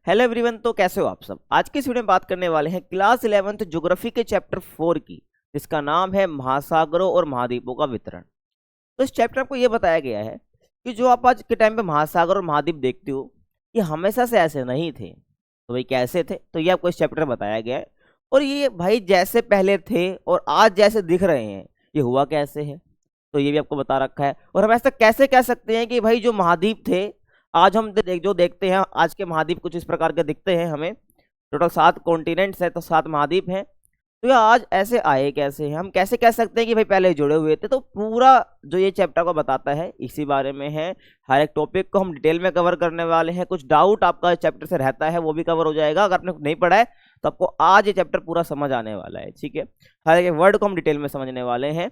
Hello everyone. तो कैसे हो आप सब। आज की इस वीडियो में बात करने वाले हैं क्लास 11th ज्योग्राफी के चैप्टर 4 की, जिसका नाम है महासागरों और महाद्वीपों का वितरण। तो इस चैप्टर में आपको ये बताया गया है कि जो आप आज के टाइम पे महासागर और महाद्वीप देखते हो, ये हमेशा से ऐसे नहीं थे। तो भाई कैसे थे, तो ये आपको इस चैप्टर में बताया गया है। और ये भाई जैसे पहले थे और आज जैसे दिख रहे हैं, ये हुआ कैसे है, तो ये भी आपको बता रखा है। और हम ऐसा कैसे कह सकते हैं कि भाई जो महाद्वीप थे, आज हम जो देखते हैं आज के महाद्वीप कुछ इस प्रकार के दिखते हैं हमें। टोटल 7 कॉन्टिनेंट्स है तो 7 महाद्वीप हैं। तो ये आज ऐसे आए कैसे हैं, हम कैसे कह सकते हैं कि भाई पहले जुड़े हुए थे। तो पूरा जो ये चैप्टर को बताता है इसी बारे में है। हर एक टॉपिक को हम डिटेल में कवर करने वाले हैं। कुछ डाउट आपका चैप्टर से रहता है वो भी कवर हो जाएगा। अगर आपने नहीं पढ़ा है तो आपको आज ये चैप्टर पूरा समझ आने वाला है, ठीक है। हर एक वर्ड को हम डिटेल में समझने वाले हैं।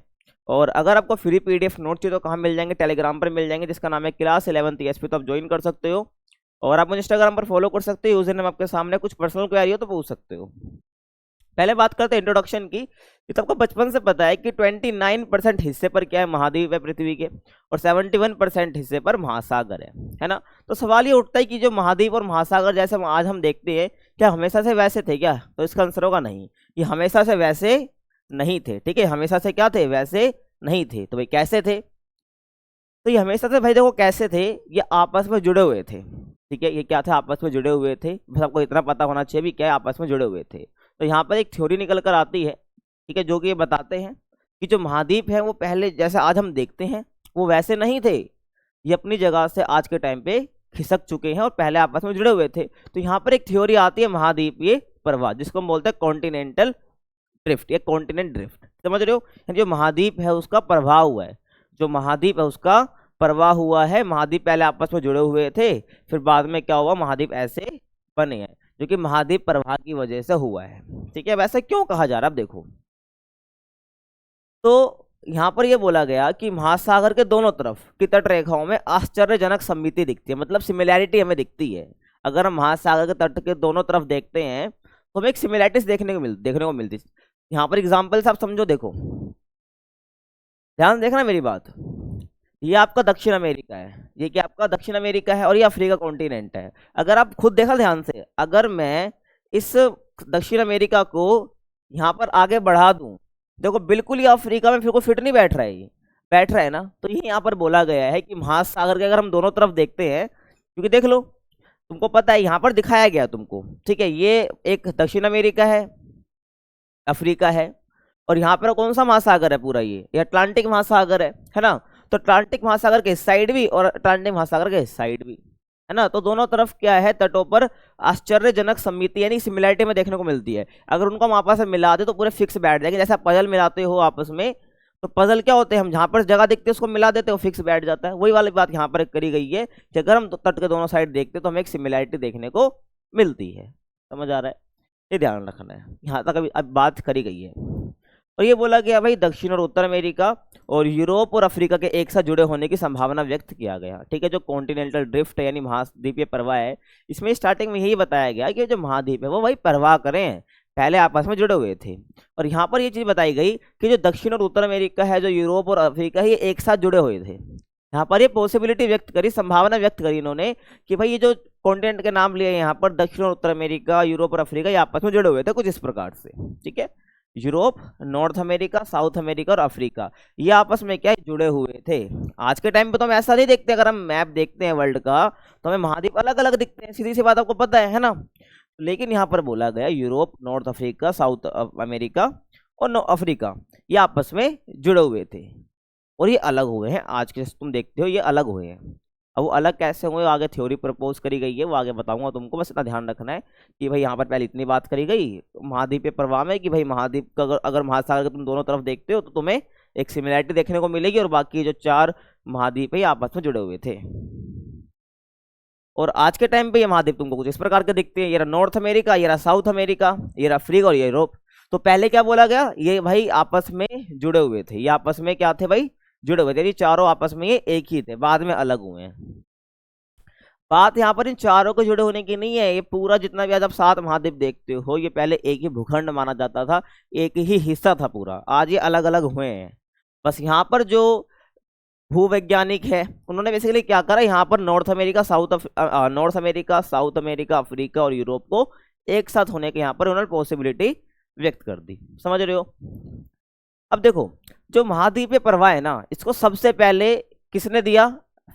और अगर आपको फ्री पीडीएफ नोट चाहिए तो कहाँ मिल जाएंगे, टेलीग्राम पर मिल जाएंगे, जिसका नाम है क्लास 11th ESP। तो आप ज्वाइन कर सकते हो और आप मुझे इंस्टाग्राम पर फॉलो कर सकते हो। यूजर नेम आपके सामने, कुछ पर्सनल क्वेरी हो तो पूछ सकते हो। पहले बात करते हैं इंट्रोडक्शन की। ये तो आपको बचपन से पता है कि 29% हिस्से पर क्या है, महाद्वीप है पृथ्वी के, और 71% हिस्से पर महासागर है ना। तो सवाल ये उठता है कि जो महाद्वीप और महासागर जैसे आज हम देखते हैं, क्या हमेशा से वैसे थे क्या? तो इसका आंसर होगा नहीं, ये हमेशा से वैसे नहीं थे, ठीक है। हमेशा से क्या थे, वैसे नहीं थे। तो भाई कैसे थे, तो ये हमेशा से भाई देखो कैसे थे, ये आपस में जुड़े हुए थे, ठीक है। ये क्या थे, आपस में जुड़े हुए थे। बस आपको इतना पता होना चाहिए भी क्या है, आपस में जुड़े हुए थे। तो यहाँ पर एक थ्योरी निकल कर आती है, ठीक है, जो कि ये बताते हैं कि जो महाद्वीप है वो पहले जैसे आज हम देखते हैं वो वैसे नहीं थे। ये अपनी जगह से आज के टाइम पे खिसक चुके हैं और पहले आपस में जुड़े हुए थे। तो यहाँ पर एक थ्योरी आती है महाद्वीपीय प्रवाह, जिसको हम बोलते हैं कॉन्टिनेंटल ड्रिफ्ट या कॉन्टिनेंट ड्रिफ्ट। समझ रहे हो, जो महाद्वीप है उसका प्रवाह हुआ है, जो महाद्वीप है उसका प्रवाह हुआ है। महाद्वीप पहले आपस में जुड़े हुए थे, फिर बाद में क्या हुआ, महाद्वीप ऐसे बने हैं, जो कि महाद्वीप प्रवाह की वजह से हुआ है, ठीक है। वैसे क्यों कहा जा रहा है, अब देखो। तो यहाँ पर यह बोला गया कि महासागर के दोनों तरफ की तट रेखाओं में आश्चर्यजनक सममिति दिखती है, मतलब सिमिलैरिटी हमें दिखती है। अगर हम महासागर के तट के दोनों तरफ देखते हैं तो हमें एक सिमिलैरिटीज देखने को मिलती है। यहाँ पर एग्जाम्पल्स आप समझो, देखो ध्यान देखना मेरी बात। ये आपका दक्षिण अमेरिका है, ये क्या आपका दक्षिण अमेरिका है, और ये अफ्रीका कॉन्टिनेंट है। अगर आप खुद देखा ध्यान से, अगर मैं इस दक्षिण अमेरिका को यहाँ पर आगे बढ़ा दूं, देखो बिल्कुल ये अफ्रीका में फिर को फिट नहीं बैठ रहा है, ये बैठ रहा है ना। तो ये यहाँ पर बोला गया है कि महासागर के अगर हम दोनों तरफ देखते हैं, क्योंकि देख लो तुमको पता है यहाँ पर दिखाया गया तुमको, ठीक है। ये एक दक्षिण अमेरिका है, अफ्रीका है, और यहाँ पर कौन सा महासागर है, पूरा ये अटलांटिक महासागर है ना। तो अटलांटिक महासागर के साइड भी और अटलांटिक महासागर के साइड भी है ना। तो दोनों तरफ क्या है, तटों पर आश्चर्यजनक सममिति यानी सिमिलैरिटी में देखने को मिलती है। अगर उनको हम आपस में मिला दे तो पूरे फिक्स बैठ जाएंगे। जैसे आप पजल मिलाते हो आपस में, तो पजल क्या होते हैं, हम जहाँ पर जगह देखते हैं उसको मिला देते हो, फिक्स बैठ जाता है। वही वाली बात यहाँ पर करी गई है कि अगर हम तट के दोनों साइड देखते हैं तो हमें एक सिमिलैरिटी देखने को मिलती है। समझ आ रहा है, ये ध्यान रखना है। यहाँ तक अभी अब बात करी गई है। और ये बोला गया भाई दक्षिण और उत्तर अमेरिका और यूरोप और अफ्रीका के एक साथ जुड़े होने की संभावना व्यक्त किया गया, ठीक है। जो कॉन्टिनेंटल ड्रिफ्ट है यानी महाद्वीपीय प्रवाह है, इसमें स्टार्टिंग में यही बताया गया कि जो महाद्वीप है वो भाई प्रवाह करें, पहले आपस में जुड़े हुए थे। और यहाँ पर ये चीज बताई गई कि जो दक्षिण और उत्तर अमेरिका है, जो यूरोप और अफ्रीका है, ये एक साथ जुड़े हुए थे। यहाँ पर ये पॉसिबिलिटी व्यक्त करी, संभावना व्यक्त करी इन्होंने कि भाई ये जो कॉन्टिनेंट के नाम लिए यहाँ पर दक्षिण और उत्तर अमेरिका, यूरोप और अफ्रीका, ये आपस में जुड़े हुए थे कुछ इस प्रकार से, ठीक है। Europe, north America, south America और अफ्रीका, ये आपस में क्या जुड़े हुए थे। आज के टाइम पे तो हम ऐसा नहीं देखते। अगर हम मैप देखते हैं वर्ल्ड का तो हमें महाद्वीप अलग अलग दिखते हैं, सीधी सी बात आपको पता है ना। लेकिन यहाँ पर बोला गया Europe, north Africa, south America और अफ्रीका, ये आपस में जुड़े हुए थे और ये अलग हुए हैं। आज के तुम देखते हो ये अलग हुए हैं। अब वो अलग कैसे हुए, आगे थ्योरी प्रपोज करी गई है, वो आगे बताऊंगा तुमको। बस इतना ध्यान रखना है कि भाई यहाँ पर पहले इतनी बात करी गई महाद्वीपीय प्रवाह में कि भाई महाद्वीप का अगर महासागर के तुम दोनों तरफ देखते हो तो तुम्हें एक सिमिलैरिटी देखने को मिलेगी, और बाकी जो 4 महाद्वीप है आपस में जुड़े हुए थे। और आज के टाइम पे ये महाद्वीप तुमको कुछ इस प्रकार के दिखते हैं। ये रहा नॉर्थ अमेरिका, ये रहा साउथ अमेरिका, ये रहा अफ्रीका और ये यूरोप। तो पहले क्या बोला गया, ये भाई आपस में जुड़े हुए थे, ये आपस में क्या थे भाई, जुड़े हुए थे। ये चारों आपस में ये एक ही थे, बाद में अलग हुए हैं। बात यहाँ पर इन चारों के जुड़े होने की नहीं है। ये पूरा जितना भी आज आप 7 महाद्वीप देखते हो, ये पहले एक ही भूखंड माना जाता था, एक ही हिस्सा था पूरा। आज ये अलग अलग हुए हैं। बस यहाँ पर जो भूवैज्ञानिक है। उन्होंने बेसिकली क्या करा, यहाँ पर north America, south America, Africa और यूरोप को एक साथ होने के यहाँ पर उन्होंने पॉसिबिलिटी व्यक्त कर दी। समझ रहे हो? अब देखो, जो महाद्वीपीय प्रवाह है ना, इसको सबसे पहले किसने दिया?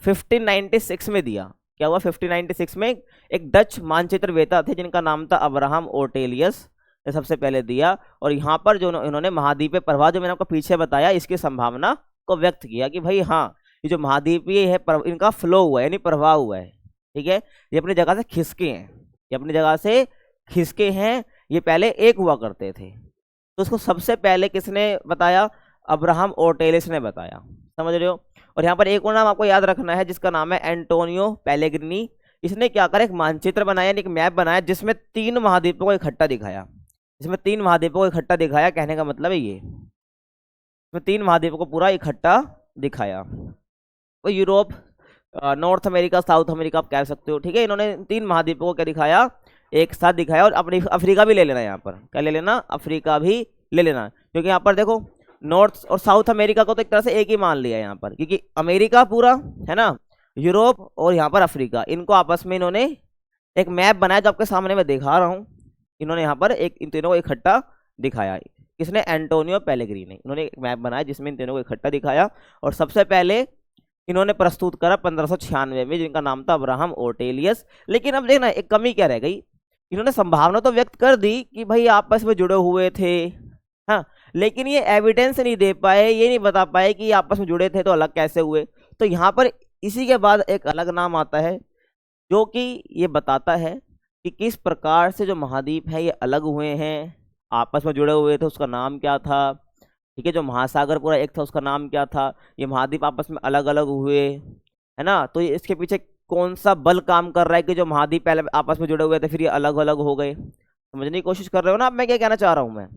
1596 में दिया। क्या हुआ? 1596 में एक डच मानचित्रवेता थे जिनका नाम था अब्राहम ओर्टेलियस, ने सबसे पहले दिया। और यहाँ पर जो इन्होंने महाद्वीपीय प्रवाह, जो मैंने आपको पीछे बताया, इसकी संभावना को व्यक्त किया कि भाई हाँ, ये जो महाद्वीपीय है इनका फ्लो हुआ है, यानी प्रवाह हुआ है। ठीक है, ये अपनी जगह से खिसके हैं, ये अपनी जगह से खिसके हैं। ये पहले एक हुआ करते थे। तो उसको सबसे पहले किसने बताया? अब्राहम ओर्टेलियस ने बताया। समझ रहे हो? और यहाँ पर एक और नाम आपको याद रखना है जिसका नाम है एंटोनियो पेलेग्रिनी। इसने क्या करा, एक मानचित्र बनाया, एक मैप बनाया जिसमें 3 महाद्वीपों को इकट्ठा दिखाया। इसमें 3 महाद्वीपों को इकट्ठा दिखाया, कहने का मतलब है ये, इसमें 3 महाद्वीपों को पूरा इकट्ठा दिखाया। वो Europe, north America, south America आप कह सकते हो। ठीक है, इन्होंने 3 महाद्वीपों को क्या दिखाया? एक साथ दिखाया। और अपनी अफ्रीका भी ले लेना, यहाँ पर क्या ले लेना? अफ्रीका भी ले लेना, क्योंकि यहाँ पर देखो नॉर्थ और साउथ अमेरिका को तो एक तरह से एक ही मान लिया यहाँ पर, क्योंकि अमेरिका पूरा है ना, यूरोप और यहाँ पर अफ्रीका, इनको आपस में इन्होंने एक मैप बनाया जो आपके सामने मैं दिखा रहा हूँ। इन्होंने यहाँ पर इन तीनों को इकट्ठा दिखाया। किसने? Antonio Pellegrini. इन्होंने एक मैप बनाया जिसमें इन तीनों को इकट्ठा दिखाया। और सबसे पहले इन्होंने प्रस्तुत करा 1596 में, जिनका नाम था अब्राहम ओर्टेलियस। लेकिन अब देखना, एक कमी क्या रह गई, इन्होंने संभावना तो व्यक्त कर दी कि भाई आपस में जुड़े हुए थे, हाँ, लेकिन ये एविडेंस नहीं दे पाए, ये नहीं बता पाए कि आपस में जुड़े थे तो अलग कैसे हुए। तो यहाँ पर इसी के बाद एक अलग नाम आता है जो कि ये बताता है कि किस प्रकार से जो महाद्वीप है ये अलग हुए हैं, आपस में जुड़े हुए थे, उसका नाम क्या था। ठीक है, जो महासागर पूरा एक था उसका नाम क्या था, ये महाद्वीप आपस में अलग अलग हुए, है ना। तो इसके पीछे कौन सा बल काम कर रहा है कि जो महाद्वीप पहले आपस में जुड़े हुए थे फिर ये अलग अलग हो गए। समझने की कोशिश कर रहे हो ना आप मैं क्या कहना चाह रहा हूँ मैं?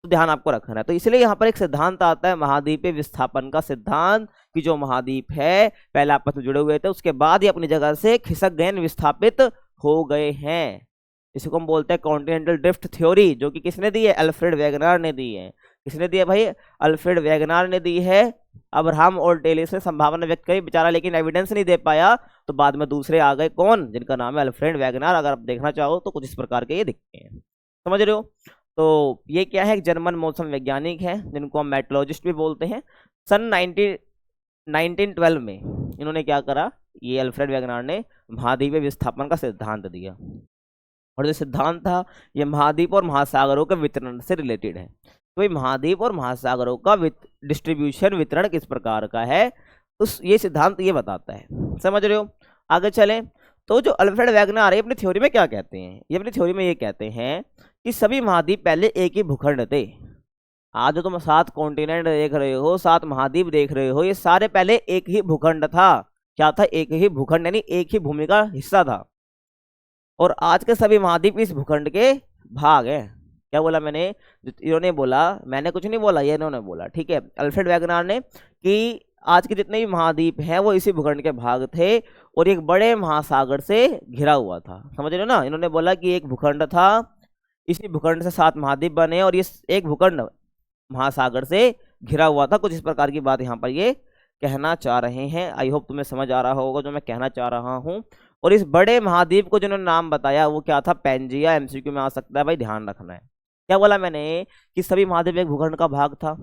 तो ध्यान आपको रखना है। तो इसलिए यहाँ पर एक सिद्धांत आता है, महाद्वीपीय विस्थापन का सिद्धांत, कि जो महाद्वीप है पहले आपस में जुड़े हुए थे, उसके बाद ये अपनी जगह से खिसक गए, विस्थापित हो गए हैं। इसको हम बोलते हैं कॉन्टिनेंटल ड्रिफ्ट थ्योरी, जो कि किसने दी है? अल्फ्रेड वेगनार ने दी है। किसने दी है भाई? अल्फ्रेड वेगनार ने दी है। अब्राहम ओर्टेलियस ने संभावना व्यक्त करी बेचारा, लेकिन एविडेंस नहीं दे पाया। तो बाद में दूसरे आ गए, कौन? जिनका नाम है अल्फ्रेड वेगनार। अगर आप देखना चाहो तो कुछ इस प्रकार के ये दिखते हैं। समझ रहे हो? तो ये क्या है? एक जर्मन मौसम वैज्ञानिक है जिनको हम मेट्रोलॉजिस्ट भी बोलते हैं। सन 1912 में इन्होंने क्या करा, ये अल्फ्रेड वेगनार ने महाद्वीपीय विस्थापन का सिद्धांत दिया। और जो सिद्धांत था ये महाद्वीप और महासागरों के वितरण से रिलेटेड है। तो ये महाद्वीप और महासागरों का डिस्ट्रीब्यूशन, वितरण किस प्रकार का है, उस ये सिद्धांत ये बताता है। समझ रहे हो? आगे चलें तो जो अल्फ्रेड वेगनार है अपनी थ्योरी में क्या कहते हैं? ये अपनी थ्योरी में ये कहते हैं कि सभी महाद्वीप पहले एक ही भूखंड थे। आज जो तुम 7 कॉन्टिनेंट देख रहे हो, 7 महाद्वीप देख रहे हो, ये सारे पहले एक ही भूखंड था। क्या था? एक ही भूखंड, यानी एक ही भूमि का हिस्सा था। और आज के सभी महाद्वीप इस भूखंड के भाग हैं। क्या बोला मैंने? इन्होंने बोला, मैंने कुछ नहीं बोला, ये इन्होंने बोला। ठीक है, अल्फ्रेड वेगनार ने, कि आज के जितने भी महाद्वीप हैं वो इसी भूखंड के भाग थे और एक बड़े महासागर से घिरा हुआ था। समझ रहे हो ना? इन्होंने बोला कि एक भूखंड था, इसी भूखंड से 7 महाद्वीप बने और ये एक भूखंड महासागर से घिरा हुआ था। कुछ इस प्रकार की बात यहाँ पर ये कहना चाह रहे हैं। आई होप तुम्हें समझ आ रहा होगा जो मैं कहना चाह रहा हूँ। और इस बड़े महाद्वीप को जिन्होंने नाम बताया वो क्या था? पैंजिया। एमसीक्यू में आ सकता है भाई, ध्यान रखना है। क्या बोला मैंने? कि सभी महाद्वीप एक भूखंड का भाग था,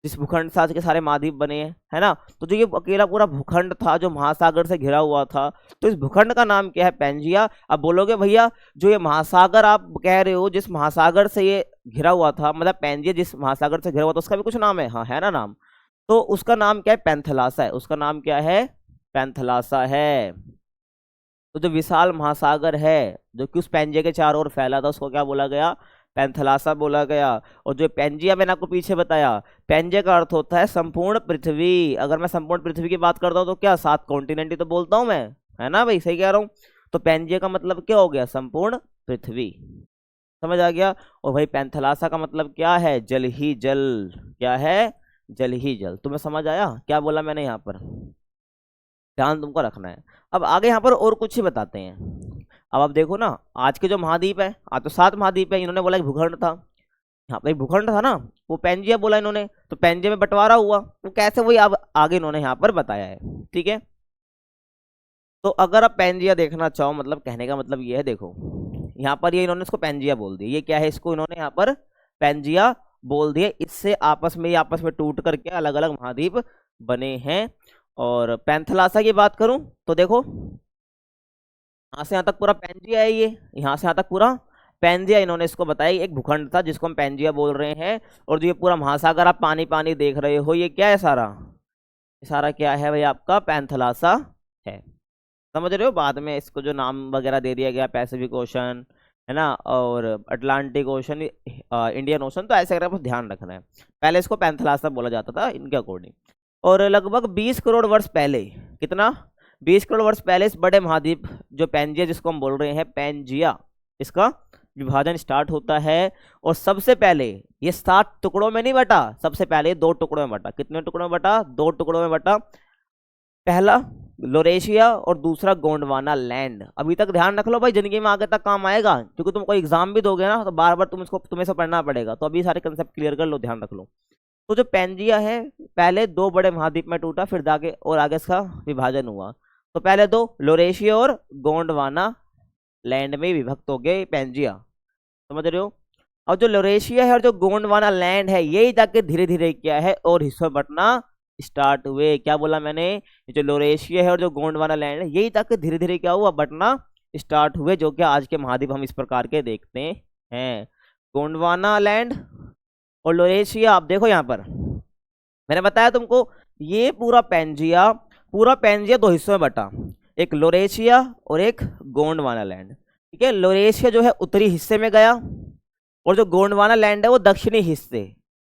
जिस भूखंड से आज के सारे महाद्वीप बने हैं, है ना। तो जो ये अकेला पूरा भूखंड था जो महासागर से घिरा हुआ था, तो इस भूखंड का नाम क्या है? पैंजिया। अब बोलोगे भैया जो ये महासागर आप कह रहे हो, जिस महासागर से ये घिरा हुआ था, मतलब पैंजिया जिस महासागर से घिरा हुआ था, उसका भी कुछ नाम है? हाँ, है ना नाम। तो उसका नाम क्या है? पैंथलासा है। उसका नाम क्या है? पैंथलासा है। तो जो विशाल महासागर है जो कि उस पैंजिया के चारों ओर फैला था, उसको क्या बोला गया? पैंथलासा बोला गया। और जो पैंजिया मैंने आपको पीछे बताया, पैंजिया का अर्थ होता है संपूर्ण पृथ्वी। अगर मैं संपूर्ण पृथ्वी की बात करता हूँ तो क्या 7 कॉन्टिनेंट ही तो बोलता हूँ मैं, है ना भाई? सही कह रहा हूँ। तो पैंजिया का मतलब क्या हो गया? संपूर्ण पृथ्वी। समझ आ गया? और भाई पैंथलासा का मतलब क्या है? जल ही जल। क्या है? जल ही जल। तुम्हें समझ आया क्या बोला मैंने यहाँ पर? ध्यान तुमको रखना है। अब आगे यहाँ पर और कुछ ही बताते हैं। अब आप देखो ना, आज के जो महाद्वीप है, आज तो 7 महाद्वीप है, इन्होंने बोला कि भूखंड था, यहाँ पे एक भूखंड था ना, वो पैंजिया बोला इन्होंने, तो पैंजिया में बंटवारा हुआ, वो कैसे वही अब आगे इन्होंने यहाँ पर बताया है। ठीक है, तो अगर आप पैंजिया देखना चाहो, मतलब कहने का मतलब ये है, देखो यहाँ पर ये इन्होंने इसको पैंजिया बोल दिया, ये क्या है, इसको इन्होंने यहाँ पर पैंजिया बोल दिया। इससे आपस में टूट करके अलग अलग महाद्वीप बने हैं। और पैंथलासा की बात करूं तो देखो, यहाँ से यहाँ तक पूरा पैंजिया है, ये यहाँ से यहाँ तक पूरा पैंजिया, इन्होंने इसको बताया एक भूखंड था जिसको हम पैंजिया बोल रहे हैं। और जो ये पूरा महासागर आप पानी पानी देख रहे हो, ये क्या है सारा, ये सारा क्या है भाई, आपका पैंथलासा है। समझ रहे हो, बाद में इसको जो नाम वगैरह दे दिया गया, पैसिफिक ओशन है ना, और अटलांटिक ओशन, इंडियन ओशन, तो ऐसे करके बस ध्यान रखना है। पहले इसको पैंथलासा बोला जाता था इनके अकॉर्डिंग। और लगभग 20 करोड़ वर्ष पहले, कितना, 20 करोड़ वर्ष पहले इस बड़े महाद्वीप जो पैंजिया, जिसको हम बोल रहे हैं पैंजिया, इसका विभाजन स्टार्ट होता है। और सबसे पहले ये 7 टुकड़ों में नहीं बटा, सबसे पहले 2 टुकड़ों में बटा। कितने टुकड़ों में बटा, 2 टुकड़ों में बटा। पहला लोरेशिया और दूसरा गोंडवाना लैंड। अभी तक ध्यान रख लो भाई, जिंदगी में आगे तक काम आएगा, क्योंकि तुम कोई एग्जाम भी दोगे ना तो बार बार तुम्हें से पढ़ना पड़ेगा। तो अभी सारे कंसेप्ट क्लियर कर लो, ध्यान रख लो। तो जो पैंजिया है पहले 2 बड़े महाद्वीप में टूटा, फिर आगे इसका विभाजन हुआ। तो पहले 2 लोरेशिया और गोंडवाना लैंड में विभक्त हो गए पैंजिया। समझ रहे हो। और जो लोरेशिया है और जो गोंडवाना लैंड है, यही जाके धीरे धीरे क्या है और हिस्सों में बंटना स्टार्ट हुए। क्या बोला मैंने, जो लोरेशिया है और जो गोंडवाना लैंड है, यही जाके धीरे धीरे क्या हुआ, बंटना स्टार्ट हुए, जो कि आज के महाद्वीप हम इस प्रकार के देखते हैं। गोंडवाना लैंड और लोरेशिया, आप देखो यहाँ पर मैंने बताया तुमको, ये पूरा पैंजिया 2 हिस्सों में बटा, एक लोरेशिया और एक गोंडवाना लैंड। ठीक है, लोरेशिया जो है उत्तरी हिस्से में गया और जो गोंडवाना लैंड है वो दक्षिणी हिस्से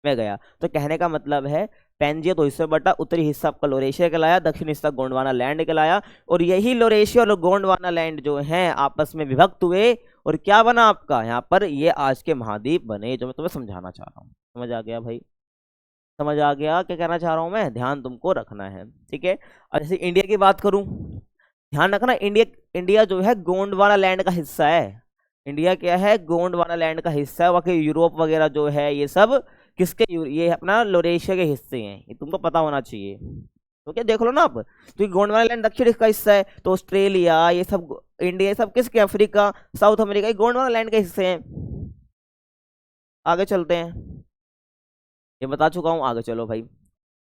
में गया। तो कहने का मतलब है पैंजिया 2 हिस्से में बटा, उत्तरी हिस्सा आपका लोरेशिया कहलाया, दक्षिणी हिस्सा गोंडवाना लैंड कहलाया। और यही लोरेशिया और गोंडवाना लैंड जो है आपस में विभक्त हुए, और क्या बना आपका यहाँ पर, ये आज के महाद्वीप बने, जो मैं तुम्हें समझाना चाह रहा हूँ। समझ आ गया भाई, समझ आ गया क्या कहना चाह रहा हूँ मैं, ध्यान तुमको रखना है। ठीक है, और जैसे इंडिया की बात करूं, ध्यान रखना, इंडिया जो है गोंडवाना लैंड का हिस्सा है। इंडिया क्या है, गोंडवाना लैंड का हिस्सा है। बाकी यूरोप वगैरह जो है ये सब किसके, ये अपना लोरेशिया के हिस्से हैं, ये तुमको पता होना चाहिए। तो क्या देख लो ना आप, तो गोंडवाना लैंड दक्षिण का हिस्सा है, तो ऑस्ट्रेलिया ये सब, इंडिया ये सब किसके, अफ्रीका, साउथ अमेरिका, ये गोंडवाना लैंड के हिस्से हैं। आगे चलते हैं, ये बता चुका हूँ, आगे चलो भाई।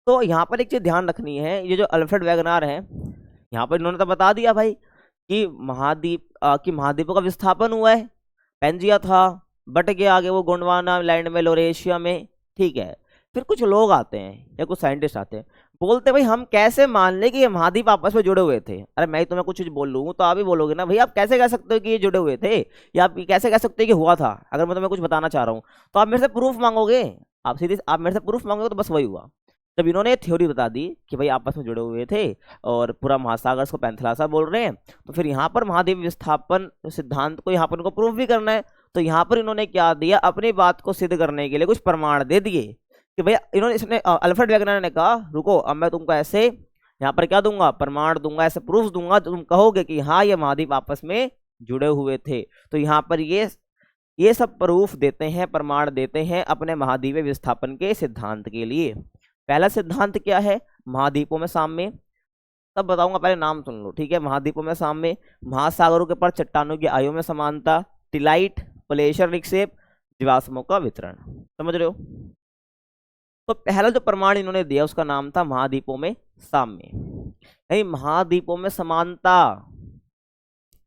तो यहाँ पर एक चीज ध्यान रखनी है, ये जो अल्फ्रेड वेगनार है, यहाँ पर इन्होंने तो बता दिया भाई कि महाद्वीपों का विस्थापन हुआ है, पैंजिया था, बट गया आगे वो गोंडवाना लैंड में, लोरेशिया में। ठीक है, फिर कुछ लोग आते हैं या कुछ साइंटिस्ट आते हैं, बोलते भाई हम कैसे मान ले कि ये महाद्वीप आपस में जुड़े हुए थे। अरे मैं तुम्हें कुछ बोल लूँ तो आप भी बोलोगे ना भाई, आप कैसे कह सकते हो कि ये जुड़े हुए थे, या आप कैसे कह सकते हो कि हुआ था। अगर मैं तुम्हें कुछ बताना चाह रहा हूँ तो आप मेरे से प्रूफ मांगोगे, आप मेरे से प्रूफ मांगोगे, तो बस वही हुआ। जब इन्होंने थ्योरी बता दी कि भाई आपस में जुड़े हुए थे और पूरा महासागर को पैंथलासा बोल रहे हैं, तो फिर यहाँ पर महाद्वीप विस्थापन सिद्धांत को यहाँ पर उनको प्रूफ भी करना है। तो यहाँ पर इन्होंने क्या दिया, अपनी बात को सिद्ध करने के लिए कुछ प्रमाण दे दिए कि भैया, इसने अल्फ्रेड वेगनर ने कहा रुको, अब मैं तुमको ऐसे यहाँ पर क्या दूंगा, प्रमाण दूंगा, ऐसे प्रूफ दूंगा, तो तुम कहोगे कि हाँ ये महाद्वीप आपस में जुड़े हुए थे। तो यहाँ पर ये सब प्रूफ देते हैं, प्रमाण देते हैं अपने महाद्वीपीय विस्थापन के सिद्धांत के लिए। पहला सिद्धांत क्या है, महाद्वीपों में साम्य, तब बताऊंगा, पहले नाम सुन लो। ठीक है, महाद्वीपों में साम्य, महासागरों के पर चट्टानों की आयु में समानता, टिलाइट ग्लेशियर निक्षेप, जीवाश्मों का वितरण। समझ रहे हो। तो पहला जो प्रमाण इन्होंने दिया उसका नाम था महाद्वीपों में साम्य, यानी महाद्वीपों में समानता।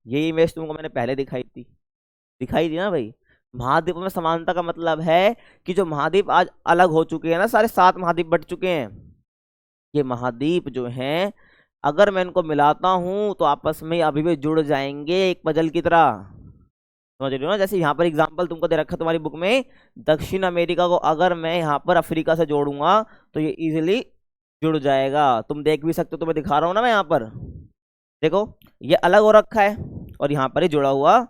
यही इमेज तुमको मैंने पहले दिखाई थी ना भाई। महाद्वीपों में समानता का मतलब है कि जो महाद्वीप आज अलग हो चुके हैं ना, सारे 7 महाद्वीप बट चुके हैं, ये महाद्वीप जो हैं अगर मैं इनको मिलाता हूं तो आपस में अभी भी जुड़ जाएंगे एक पजल की तरह। समझ रहे हो ना। जैसे यहाँ पर एग्जांपल तुमको दे रखा है तुम्हारी बुक में, दक्षिण अमेरिका को अगर मैं यहाँ पर अफ्रीका से जोड़ूंगा तो ये इजीली जुड़ जाएगा। तुम देख भी सकते हो, तुम्हें दिखा रहा हूँ ना मैं, यहाँ पर देखो ये अलग हो रखा है और यहाँ पर ही जुड़ा हुआ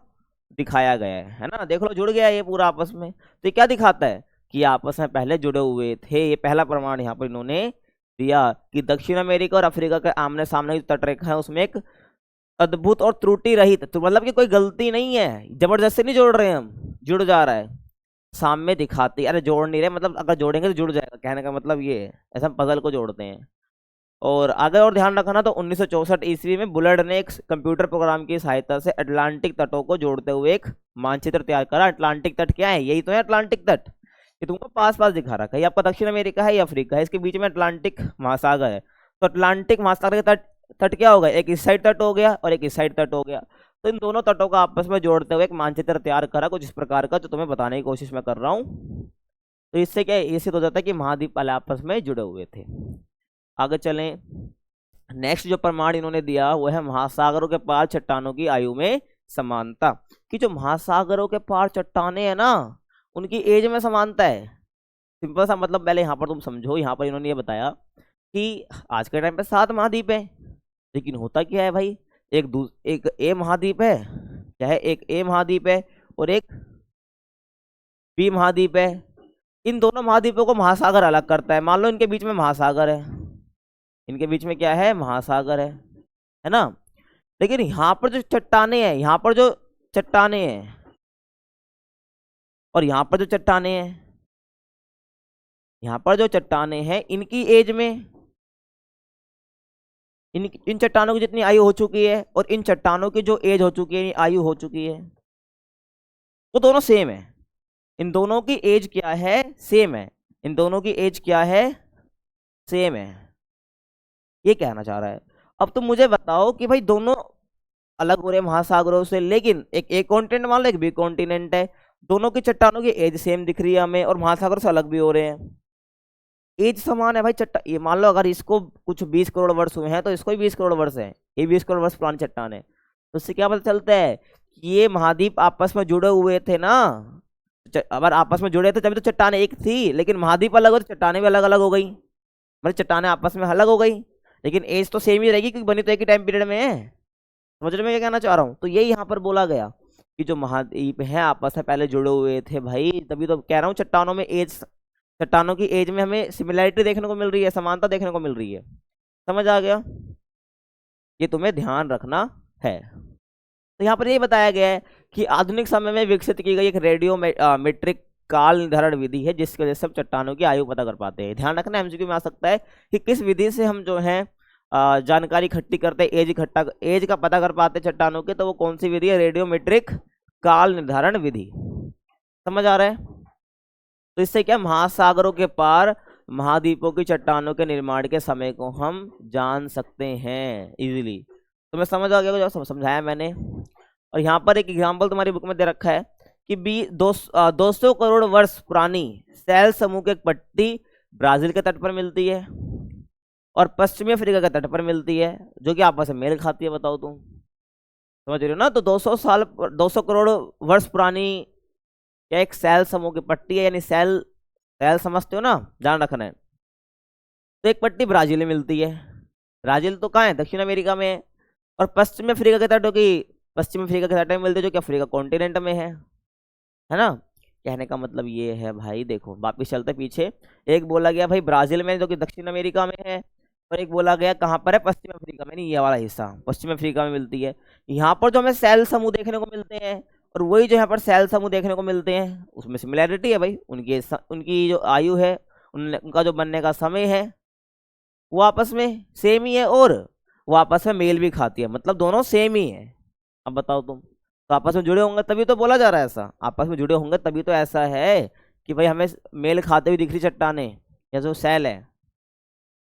दिखाया गया है ना। देख लो जुड़ गया ये पूरा आपस में। तो ये क्या दिखाता है कि आपस में पहले जुड़े हुए थे। ये पहला प्रमाण यहाँ पर इन्होंने दिया कि दक्षिण अमेरिका और अफ्रीका के आमने सामने जो तटरेखा है उसमें एक अद्भुत और त्रुटि रहित, तो मतलब कि कोई गलती नहीं है, जबरदस्ती नहीं जोड़ रहे हैं हम, जुड़ जा रहा है। साम्य दिखाती, अरे जोड़ नहीं रहे, मतलब अगर जोड़ेंगे तो जुड़ जाएगा, कहने का मतलब ये है, ऐसा हम पजल को जोड़ते हैं। और आगे और ध्यान रखना, तो 1964 ईस्वी में बुलर्ड ने एक कंप्यूटर प्रोग्राम की सहायता से अटलांटिक तटों को जोड़ते हुए एक मानचित्र तैयार करा। अटलांटिक तट क्या है, यही तो है अटलांटिक तट, ये तुमको पास पास दिखा रखा है, ये आपका दक्षिण अमेरिका है या अफ्रीका है, इसके बीच में अटलांटिक महासागर है। तो अटलांटिक महासागर के तट तट क्या हो गया, एक इस साइड तट हो गया और एक इस साइड तट हो गया। तो इन दोनों तटों का आपस में जोड़ते हुए एक मानचित्र तैयार करा कुछ इस प्रकार का, जो तुम्हें बताने की कोशिश मैं कर रहा हूँ। तो इससे क्या है, ये सिद्ध हो जाता है कि महाद्वीप पहले आपस में जुड़े हुए थे। आगे चलें, नेक्स्ट जो प्रमाण इन्होंने दिया वो है महासागरों के पार चट्टानों की आयु में समानता, कि जो महासागरों के पार चट्टाने हैं ना, उनकी एज में समानता है। सिंपल सा मतलब पहले यहाँ पर तुम समझो, यहाँ पर इन्होंने ये बताया कि आज के टाइम पे 7 महाद्वीप है, लेकिन होता क्या है भाई, एक ए महाद्वीप है, क्या है, एक ए महाद्वीप है और एक बी महाद्वीप है। इन दोनों महाद्वीपों को महासागर अलग करता है। मान लो इनके बीच में महासागर है, इनके बीच में क्या है, महासागर है ना। लेकिन यहाँ पर जो चट्टाने हैं, यहाँ पर जो चट्टाने हैं और यहाँ पर जो चट्टाने हैं, यहाँ पर जो चट्टाने हैं, इनकी एज में इन चट्टानों की जितनी आयु हो चुकी है और इन चट्टानों की जो एज हो चुकी है, आयु हो चुकी है, वो दोनों सेम है। इन दोनों की एज क्या है, सेम है। इन दोनों की एज क्या है, सेम है, ये कहना चाह रहा है। अब तुम मुझे बताओ कि भाई दोनों अलग हो रहे हैं महासागरों से, लेकिन एक कॉन्टिनेंट मान लो, एक बी कॉन्टिनेंट है, दोनों की चट्टानों की एज सेम दिख रही है हमें और महासागर से अलग भी हो रहे हैं, एज समान है भाई। ये मान लो अगर इसको कुछ 20 करोड़ वर्ष हुए हैं तो इसको भी 20 करोड़ वर्ष है, ये 20 करोड़ वर्ष पुरानी चट्टान है। तो इससे क्या पता चलता है कि ये महाद्वीप आपस में जुड़े हुए थे ना। अगर आपस में जुड़े थे तभी तो चट्टाने एक थी, लेकिन महाद्वीप अलग हो तो चट्टाने भी अलग अलग हो गई, मतलब चट्टाने आपस में अलग हो गई, लेकिन एज तो सेम ही रहेगी क्योंकि बनी तो एक ही टाइम पीरियड में है। समझ रहे मैं क्या कहना चाह रहा हूँ। तो यही यहाँ पर बोला गया कि जो महाद्वीप है आपस में पहले जुड़े हुए थे भाई, तभी तो कह रहा हूँ चट्टानों में एज, चट्टानों की एज में हमें सिमिलैरिटी देखने को मिल रही है, समानता देखने को मिल रही है। समझ आ गया, ये तुम्हें ध्यान रखना है। तो यहाँ पर ये बताया गया है कि आधुनिक समय में विकसित की गई एक रेडियो मेट्रिक काल निर्धारण विधि है, जिसकी वजह से हम चट्टानों की आयु पता कर पाते हैं। ध्यान रखना एमसीक्यू में आ सकता है कि किस विधि से हम जो है जानकारी इकट्ठी करते हैं, एज का पता कर पाते हैं चट्टानों के, तो वो कौन सी विधि है, रेडियोमेट्रिक काल निर्धारण विधि। समझ आ रहा है। तो इससे क्या, महासागरों के पार महाद्वीपों की चट्टानों के निर्माण के समय को हम जान सकते हैं इजीली। तो मैं समझ आ गया जो समझाया मैंने। और यहाँ पर एक एग्जाम्पल तुम्हारी बुक में दे रखा है कि 200 करोड़ वर्ष पुरानी सैल समूह की एक पट्टी ब्राजील के तट पर मिलती है और पश्चिमी अफ्रीका के तट पर मिलती है, जो कि आपस में मेल खाती है। बताओ तुम समझ रहे हो ना। तो 200 करोड़ वर्ष पुरानी क्या एक सैल समूह की पट्टी है, यानी सैल समझते हो ना, ध्यान रखना है। तो एक पट्टी ब्राजील में मिलती है, ब्राजील तो कहाँ है, दक्षिण अमेरिका में है, और पश्चिमी अफ्रीका के तटों की पश्चिम अफ्रीका के तट में मिलती है, जो कि अफ्रीका कॉन्टिनेंट में है ना। कहने का मतलब ये है भाई, देखो वापिस चलते पीछे, एक बोला गया भाई ब्राजील में जो कि दक्षिण अमेरिका में है, और एक बोला गया कहाँ पर है, पश्चिम अफ्रीका में, नहीं ये वाला हिस्सा पश्चिम अफ्रीका में मिलती है। यहाँ पर जो हमें सैल समूह देखने को मिलते हैं और वही जो यहाँ पर सैल समूह देखने को मिलते हैं, उसमें सिमिलैरिटी है भाई। उनकी जो आयु है, उनका जो बनने का समय है, वो आपस में सेम ही है और वो आपस में मेल भी खाती है, मतलब दोनों सेम ही है। अब बताओ तुम, तो आपस में जुड़े होंगे तभी तो बोला जा रहा है ऐसा, आपस में जुड़े होंगे तभी तो ऐसा है कि भाई हमें मेल खाते हुए दिख रही चट्टाने या जो सैल है।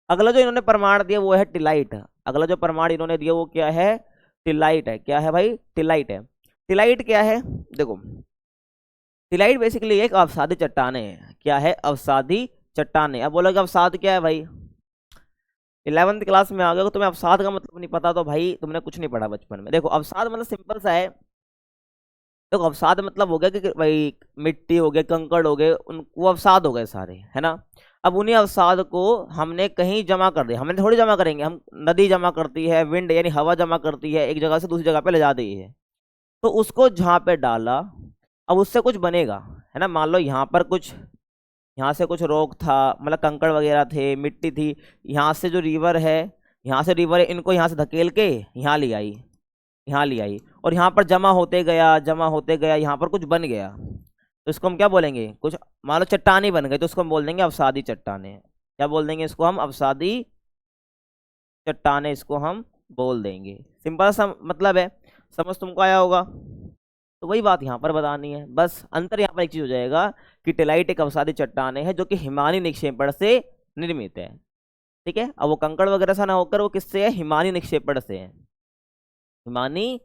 अगला जो इन्होंने प्रमाण दिया वो है टिलाइट। अगला जो प्रमाण इन्होंने दिया वो क्या है, टिलाइट है। क्या है भाई, टिलाइट है। टिलाइट क्या है, देखो टिलाइट बेसिकली एक अवसादी चट्टाने है। क्या है, अवसादी चट्टाने। अब बोलोगे अवसाद क्या है भाई, 11वीं क्लास में आ गए, तुम्हें अवसाद का मतलब नहीं पता तो भाई तुमने कुछ नहीं पढ़ा बचपन में। देखो अवसाद मतलब सिंपल सा है, देखो अवसाद मतलब हो गया कि भाई मिट्टी हो गए, कंकड़ हो गए, वो अवसाद हो गए सारे, है ना। अब उन्हीं अवसाद को हमने कहीं जमा कर दिया, हमने थोड़ी जमा करेंगे, हम नदी जमा करती है, विंड यानी हवा जमा करती है, एक जगह से दूसरी जगह पे ले जा दी है, तो उसको जहाँ पे डाला अब उससे कुछ बनेगा, है ना। मान लो यहाँ पर कुछ, यहाँ से कुछ रॉक था, मतलब कंकड़ वगैरह थे, मिट्टी थी, यहाँ से जो रिवर है, यहाँ से रिवर है, इनको यहाँ से धकेल के यहाँ ले आई, यहाँ ले आई, और यहाँ पर जमा होते गया, यहाँ पर कुछ बन गया। तो इसको हम क्या बोलेंगे, कुछ मान लो चट्टानी बन गई तो उसको हम बोल देंगे अवसादी चट्टाने। क्या बोल देंगे इसको हम, अवसादी चट्टाने इसको हम बोल देंगे। सिंपल सा मतलब है, समझ तुमको आया होगा। तो वही बात यहाँ पर बतानी है, बस अंतर यहाँ पर एक चीज हो जाएगा कि टेलाइट एक अवसादी चट्टाने है जो कि हिमानी निक्षेपण से निर्मित है। ठीक है, अब वो कंकड़ वगैरह से ना होकर वो किससे है, हिमानी निक्षेपण से है। हिमानी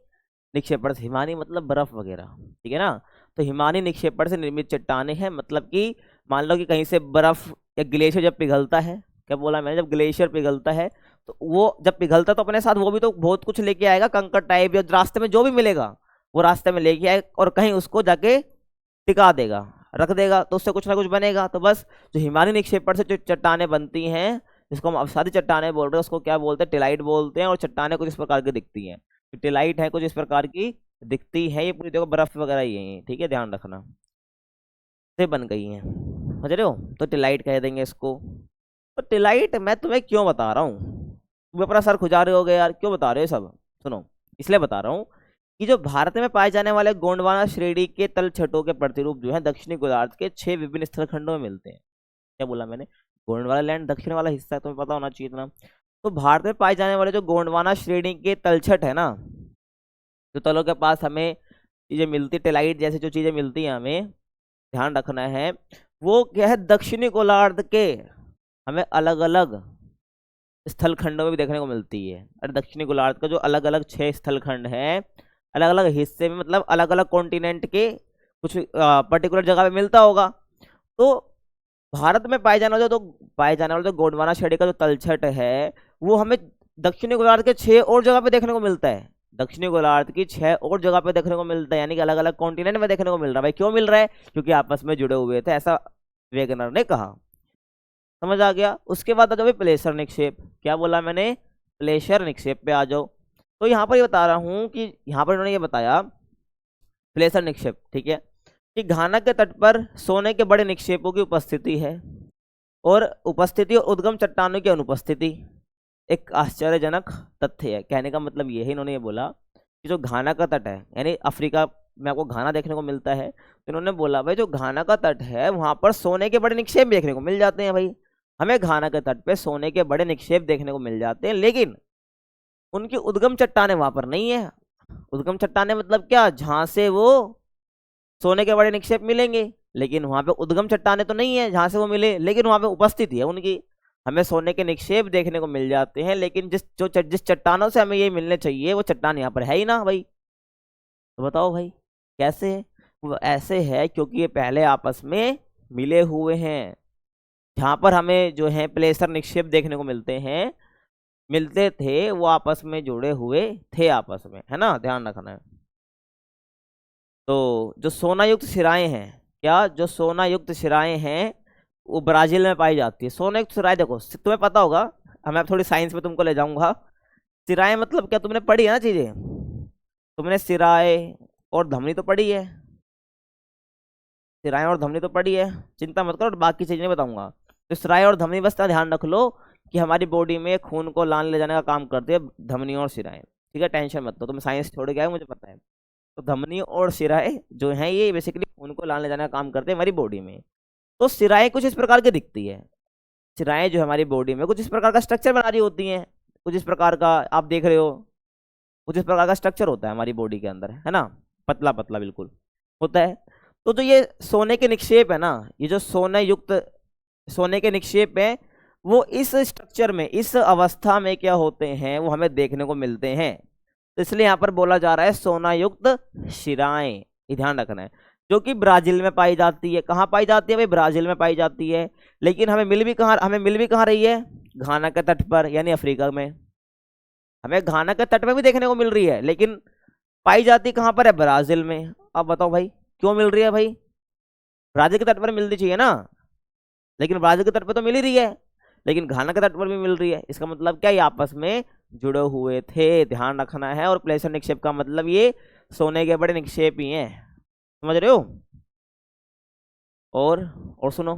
निक्षेपण से, हिमानी मतलब बर्फ वगैरह, ठीक है ना। तो हिमानी निक्षेपण से निर्मित चट्टाने हैं, मतलब कि मान लो कि कहीं से बर्फ या ग्लेशियर जब पिघलता है, क्या बोला मैंने, जब ग्लेशियर पिघलता है तो वो जब पिघलता तो अपने साथ वो भी तो बहुत कुछ लेके आएगा, कंकड़ टाइप या रास्ते में जो भी मिलेगा वो रास्ते में लेके आए और कहीं उसको जाके टिका देगा, रख देगा, तो उससे कुछ ना कुछ बनेगा। तो बस जो हिमानी निक्षेपण से जो चट्टाने बनती हैं, जिसको हम अवसादी चट्टाने बोल रहे हैं, उसको क्या बोलते हैं, टिलाइट बोलते हैं। और चट्टाने कुछ इस प्रकार की दिखती हैं, टिलाइट है कुछ इस प्रकार की दिखती है, ये पूरी देखो बर्फ वगैरह ही है, ठीक है, ध्यान रखना, से बन गई हैं, समझ रहे हो। तो टिलाइट कह देंगे इसको। तो टिलाइट मैं तुम्हें क्यों बता रहा हूँ, तुम अपना सर खुजा रहे होगे यार, क्यों बता रहे हो सब, सुनो, इसलिए बता रहा हूँ कि जो भारत में पाए जाने वाले गोंडवाना श्रेणी के तल छटों के प्रतिरूप जो है दक्षिणी गोलार्ध के 6 विभिन्न स्थल खंडों में मिलते हैं। क्या बोला मैंने, गोंडवाना लैंड दक्षिण वाला हिस्सा है, तुम्हें पता होना चाहिए इतना। तो भारत में पाए जाने वाले जो गोंडवाना श्रेणी के तलछट है ना, जो तलों के पास हमें चीजें मिलती, टेलाइट जैसी जो चीजें मिलती हैं, हमें ध्यान रखना है वो क्या है, दक्षिणी गोलार्ध के हमें अलग अलग स्थल खंडों में भी देखने को मिलती है। अरे दक्षिणी गोलार्ध का जो अलग अलग 6 स्थल खंड है, अलग अलग हिस्से में, मतलब अलग अलग कॉन्टिनेंट के कुछ पर्टिकुलर जगह पे मिलता होगा। तो भारत में पाए जाने वाला जो गोंडवाना श्रेणी का जो तलछट है वो हमें दक्षिणी गोलार्ध के 6 और जगह पे देखने को मिलता है। दक्षिणी गोलार्ध की 6 और जगह पे देखने को मिलता है, यानी कि अलग अलग कॉन्टिनेंट में देखने को मिल रहा है। भाई क्यों मिल रहा है, क्योंकि आपस में जुड़े हुए थे, ऐसा वेगनर ने कहा। समझ आ गया। उसके बाद आ जाओ प्लेसर निक्षेप। क्या बोला मैंने, प्लेसर निक्षेप पे आ जाओ। तो यहाँ पर ये बता रहा हूँ कि यहाँ पर इन्होंने ये बताया प्लेसर निक्षेप, ठीक है, कि घाना के तट पर सोने के बड़े निक्षेपों की उपस्थिति है और उपस्थिति और उद्गम चट्टानों की अनुपस्थिति एक आश्चर्यजनक तथ्य है। कहने का मतलब ये है, इन्होंने ये बोला कि जो घाना का तट है, यानी अफ्रीका में आपको घाना देखने को मिलता है, तो इन्होंने बोला भाई जो घाना का तट है वहां पर सोने के बड़े निक्षेप देखने को मिल जाते हैं। भाई हमें घाना के तट पे सोने के बड़े निक्षेप देखने को मिल जाते हैं, लेकिन उनकी उद्गम चट्टाने वहां पर नहीं है। उद्गम चट्टाने मतलब क्या, जहां से वो सोने के बड़े निक्षेप मिलेंगे, लेकिन वहां पे उद्गम चट्टाने तो नहीं है जहां से वो मिले, लेकिन वहां पे उपस्थिति है उनकी। हमें सोने के निक्षेप देखने को मिल जाते हैं, लेकिन जिस चट्टानों से हमें ये मिलने चाहिए वो चट्टान यहाँ पर है ही ना। भाई तो बताओ भाई कैसे है? वो ऐसे है क्योंकि ये पहले आपस में मिले हुए हैं। जहां पर हमें जो है प्लेसर निक्षेप देखने को मिलते थे, वो आपस में जुड़े हुए थे आपस में, है ना, ध्यान रखना है। तो जो सोना युक्त शिराएं हैं, क्या जो सोना युक्त शिराएं हैं वो ब्राजील में पाई जाती है। सोना युक्त शिराएं देखो तुम्हें पता होगा, मैं थोड़ी साइंस में तुमको ले जाऊंगा। शिराएं मतलब क्या, तुमने पढ़ी है ना चीजें, तुमने सिराएं और धमनी तो पढ़ी है, सिराएं और धमनी तो पढ़ी है, चिंता मत करो, बाकी चीजें बताऊंगा। तो सिराएं और धमनी बस ध्यान रख लो कि हमारी बॉडी में खून को लान ले जाने का काम करती है धमनी और सिराएं, ठीक है, टेंशन मत लो, तुम साइंस छोड़ के आए मुझे पता है। तो धमनी और सिराएं जो हैं ये बेसिकली खून को लान ले जाने का काम करते हैं हमारी बॉडी में। तो सिराएं कुछ इस प्रकार की दिखती है, सिराएं जो हमारी बॉडी में कुछ इस प्रकार का स्ट्रक्चर बना रही होती हैं, कुछ इस प्रकार का आप देख रहे हो, कुछ इस प्रकार का स्ट्रक्चर होता है हमारी बॉडी के अंदर, है ना, पतला पतला बिल्कुल होता है। तो जो ये सोने के निक्षेप है ना, ये जो सोने के निक्षेप है, वो इस स्ट्रक्चर में, इस अवस्था में क्या होते हैं, वो हमें देखने को मिलते हैं। तो इसलिए यहाँ पर बोला जा रहा है सोना युक्त शिराएं, ये ध्यान रखना है, जो कि ब्राजील में पाई जाती है। कहाँ पाई जाती है भाई, ब्राजील में पाई जाती है। लेकिन हमें मिल भी कहाँ रही है, घाना के तट पर, यानी अफ्रीका में। हमें घाना के तट पर भी देखने को मिल रही है, लेकिन पाई जाती कहाँ पर है, ब्राजील में। अब बताओ भाई क्यों मिल रही है, भाई ब्राजील के तट पर मिलनी चाहिए ना, लेकिन ब्राजील के तट पर तो मिल ही रही है, लेकिन घाना के तट पर भी मिल रही है। इसका मतलब क्या, ये आपस में जुड़े हुए थे, ध्यान रखना है। और प्लेसर निक्षेप का मतलब ये सोने के बड़े निक्षेप ही हैं, समझ रहे हो। और सुनो,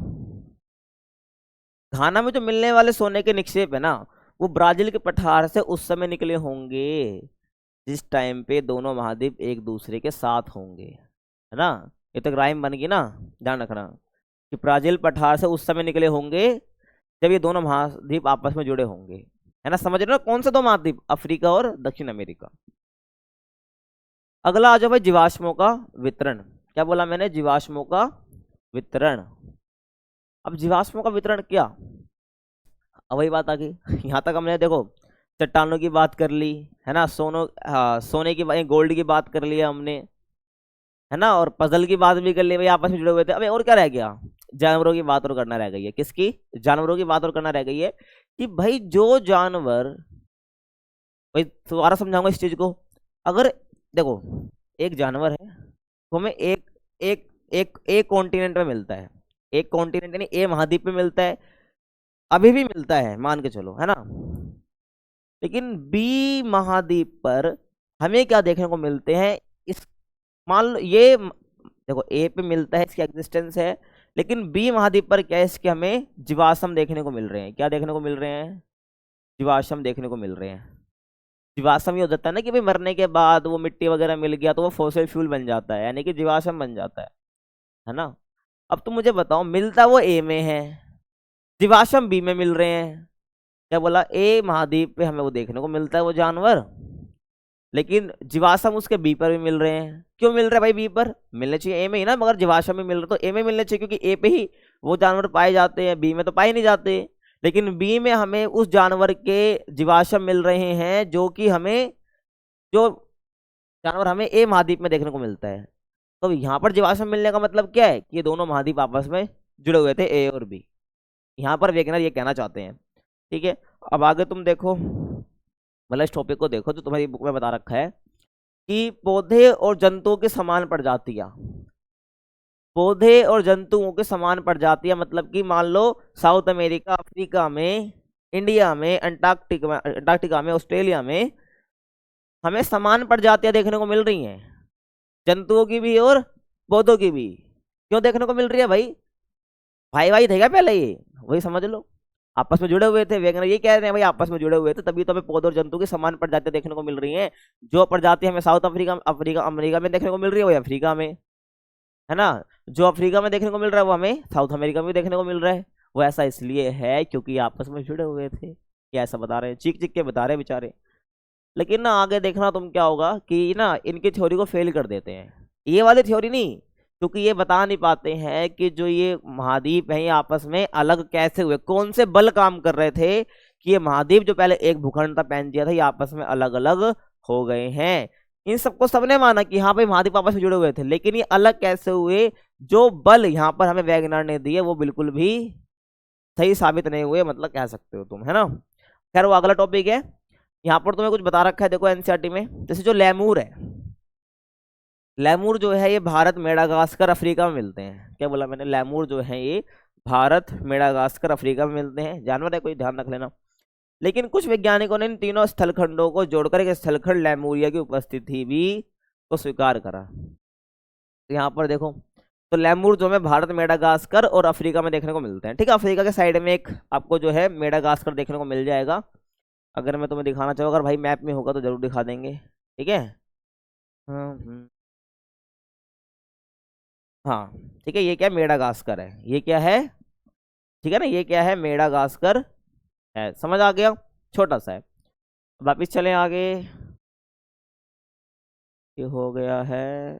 घाना में जो मिलने वाले सोने के निक्षेप है ना, वो ब्राजील के पठार से उस समय निकले होंगे जिस टाइम पे दोनों महाद्वीप एक दूसरे के साथ होंगे, है ना। ये तो राइम बन गई ना, ध्यान रखना कि ब्राजील पठार से उस समय निकले होंगे जब ये दोनों महाद्वीप आपस में जुड़े होंगे। है ना, समझ रहे हो कौन से दो महाद्वीप, अफ्रीका और दक्षिण अमेरिका। अगला आ जाओ भाई, जीवाश्मों का वितरण। क्या बोला मैंने, जीवाश्मों का वितरण। अब जीवाश्मों का वितरण क्या, अब वही बात आ गई। यहाँ तक हमने देखो चट्टानों की बात कर ली, है ना, सोने की गोल्ड की बात कर लिया हमने, है ना, और पजल की बात भी कर ली, भाई आपस में जुड़े हुए थे। अबे और क्या रह गया, जानवरों की बात और करना रह गई है। किसकी, जानवरों की बात और करना रह गई है कि भाई जो जानवर, भाई दोबारा समझाऊंगा इस चीज को। अगर देखो एक जानवर है तो हमें एक एक एक एक कॉन्टिनेंट में मिलता है, एक कॉन्टिनेंट यानी ए महाद्वीप में मिलता है, अभी भी मिलता है मान के चलो, है ना। लेकिन बी महाद्वीप पर हमें क्या देखने को मिलते हैं, इस मान लो ये देखो ए पे मिलता है, इसकी एग्जिस्टेंस है, लेकिन बी महाद्वीप पर क्या है, इसके हमें जीवाश्म देखने को मिल रहे हैं। क्या देखने को मिल रहे हैं, जीवाश्म देखने को मिल रहे हैं। जीवाश्म ये हो जाता है ना कि भाई मरने के बाद वो मिट्टी वगैरह मिल गया तो वो फॉसिल फ्यूल बन जाता है, यानी कि जीवाश्म बन जाता है ना। अब तुम मुझे बताओ, मिलता वो ए में है, जीवाश्म बी में मिल रहे हैं। क्या बोला, ए महाद्वीप पे हमें वो देखने को मिलता है वो जानवर, लेकिन जीवाश्म उसके बी पर भी मिल रहे हैं। क्यों मिल रहे हैं भाई, बी पर मिलने चाहिए ए में ही ना, मगर जीवाश्म में मिल रहे तो ए में मिलने चाहिए, क्योंकि ए पे ही वो जानवर पाए जाते हैं, बी में तो पाए नहीं जाते। लेकिन बी में हमें उस जानवर के जीवाश्म मिल रहे हैं जो कि हमें, जो जानवर हमें ए महाद्वीप में देखने को मिलता है। तो यहाँ पर जीवाश्म मिलने का मतलब क्या है कि ये दोनों महाद्वीप आपस में जुड़े हुए थे, ए और बी। यहाँ पर वेगनर ये कहना चाहते हैं। ठीक है, अब आगे तुम देखो, मतलब इस टॉपिक को देखो जो तुम्हारी बुक में बता रखा है कि पौधे और जंतुओं की समान प्रजातियां, पौधे और जंतुओं की समान प्रजातियां मतलब कि मान लो साउथ अमेरिका, अफ्रीका में, इंडिया में, अंटार्कटिका में, ऑस्ट्रेलिया में हमें समान प्रजातियां देखने को मिल रही हैं, जंतुओं की भी और पौधों की भी। क्यों देखने को मिल रही है भाई, भाई भाई थे क्या पहले, ये वही समझ लो, आपस में जुड़े हुए थे। वेगनर ये कह रहे हैं भाई आपस में जुड़े हुए थे, तभी तो हमें पौधों और जंतु की समान प्रजातियां देखने को मिल रही हैं। जो प्रजाति हमें साउथ अफ्रीका अफ्रीका अमेरिका में देखने को मिल रही है वो अफ्रीका में, है ना। जो अफ्रीका में देखने को मिल रहा है वो हमें साउथ अमेरिका में देखने को मिल रहा है। वो ऐसा इसलिए है क्योंकि आपस में जुड़े हुए थे। क्या ऐसा बता रहे हैं, चीख चीख के बता रहे हैं बेचारे। लेकिन ना आगे देखना तुम क्या होगा कि ना इनकी थ्योरी को फेल कर देते हैं, ये वाली थ्योरी नहीं, क्योंकि ये बता नहीं पाते हैं कि जो ये महाद्वीप है ये आपस में अलग कैसे हुए, कौन से बल काम कर रहे थे कि ये महाद्वीप जो पहले एक भूखंड था पहन दिया था, ये आपस में अलग अलग हो गए हैं। इन सबको सबने माना कि हाँ भाई महाद्वीप आपस में जुड़े हुए थे, लेकिन ये अलग कैसे हुए, जो बल यहाँ पर हमें वैगनर ने दिए वो बिल्कुल भी सही साबित नहीं हुए, मतलब कह सकते हो तुम, है ना। खैर वो अगला टॉपिक है। यहाँ पर तुम्हें कुछ बता रखा है देखो एनसीईआरटी में, जैसे जो लेमूर है, लेमूर जो है ये भारत, मेडागास्कर, अफ्रीका में मिलते हैं। क्या बोला मैंने, लेमूर जो है ये भारत, मेडागास्कर, अफ्रीका में मिलते हैं, जानवर है कोई, ध्यान रख लेना। लेकिन कुछ वैज्ञानिकों ने इन तीनों स्थलखंडों को जोड़कर एक स्थलखंड लेमूरिया की उपस्थिति भी को स्वीकार करा। तो यहाँ पर देखो, तो लेमूर जो है भारत, मेडागास्कर और अफ्रीका में देखने को मिलते हैं। ठीक है, अफ्रीका के साइड में एक आपको जो है मेडागास्कर देखने को मिल जाएगा। अगर मैं तुम्हें दिखाना चाहूँ, अगर भाई मैप में होगा तो जरूर दिखा देंगे। ठीक है, हम्म, हाँ ठीक है, ये क्या मेडागास्कर है, ये क्या है, ठीक है ना, ये क्या है, मेडागास्कर है, समझ आ गया, छोटा सा है। वापिस चलें आगे, ये हो गया है।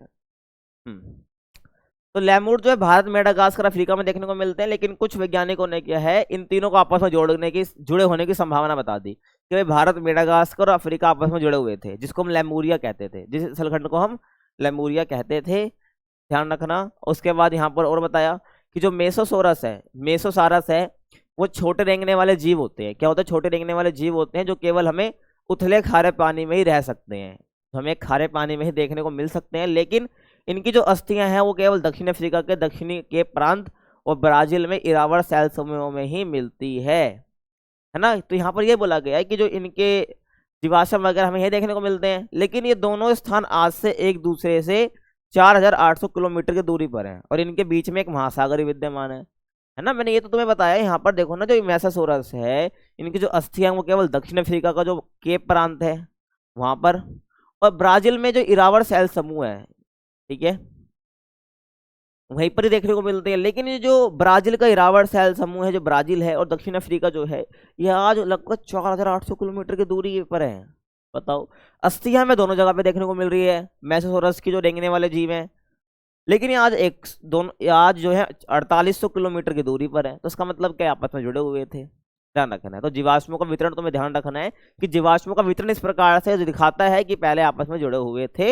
तो लेमूर जो है भारत, मेडागास्कर, अफ्रीका में देखने को मिलते हैं, लेकिन कुछ वैज्ञानिकों ने क्या है इन तीनों को आपस में जोड़ने की, जुड़े होने की संभावना बता दी कि भाई भारत, मेडागास्कर और अफ्रीका आपस में जुड़े हुए थे, जिसको हम लेमूरिया कहते थे, जिस स्थलखंड को हम लेमूरिया कहते थे, ध्यान रखना। उसके बाद यहाँ पर और बताया कि जो मेसोसोरस है, मेसोसारस है, वो छोटे रेंगने वाले जीव होते हैं। क्या होता है, छोटे रेंगने वाले जीव होते हैं जो केवल हमें उथले खारे पानी में ही रह सकते हैं, तो हमें खारे पानी में ही देखने को मिल सकते हैं। लेकिन इनकी जो अस्थियां हैं वो केवल दक्षिण अफ्रीका के दक्षिणी के प्रांत और ब्राजील में इरावल शैल समूहों में ही मिलती है ना। तो यहाँ पर ये बोला गया है कि जो इनके जीवाश्म वगैरह हमें ये देखने को मिलते हैं, लेकिन ये दोनों स्थान आज से एक दूसरे से 4800 किलोमीटर की दूरी पर हैं और इनके बीच में एक महासागर ही विद्यमान है ना। मैंने ये तो तुम्हें बताया। यहाँ पर देखो ना, जो मेसासोरस है इनकी जो अस्थियां वो केवल दक्षिण अफ्रीका का जो केप प्रांत है वहां पर, और ब्राजील में जो इरावल शैल समूह है, ठीक है, वहीं पर ही देखने को मिलते हैं। लेकिन ये जो ब्राजील का इरावत सैल समूह है, जो ब्राजील है और दक्षिण अफ्रीका जो है, ये आज लगभग 4800 किलोमीटर की दूरी पर है। बताओ, अस्थियां हमें दोनों जगह पे देखने को मिल रही है, मेसोसोरस की जो रेंगने वाले जीव हैं, लेकिन ये आज एक दोनों आज जो है 4800 किलोमीटर की दूरी पर है। तो इसका मतलब क्या, आपस में जुड़े हुए थे, ध्यान रखना है। तो जीवाश्मों का वितरण तुम्हें ध्यान रखना है कि जीवाश्मों का वितरण इस प्रकार से दिखाता है कि पहले आपस में जुड़े हुए थे,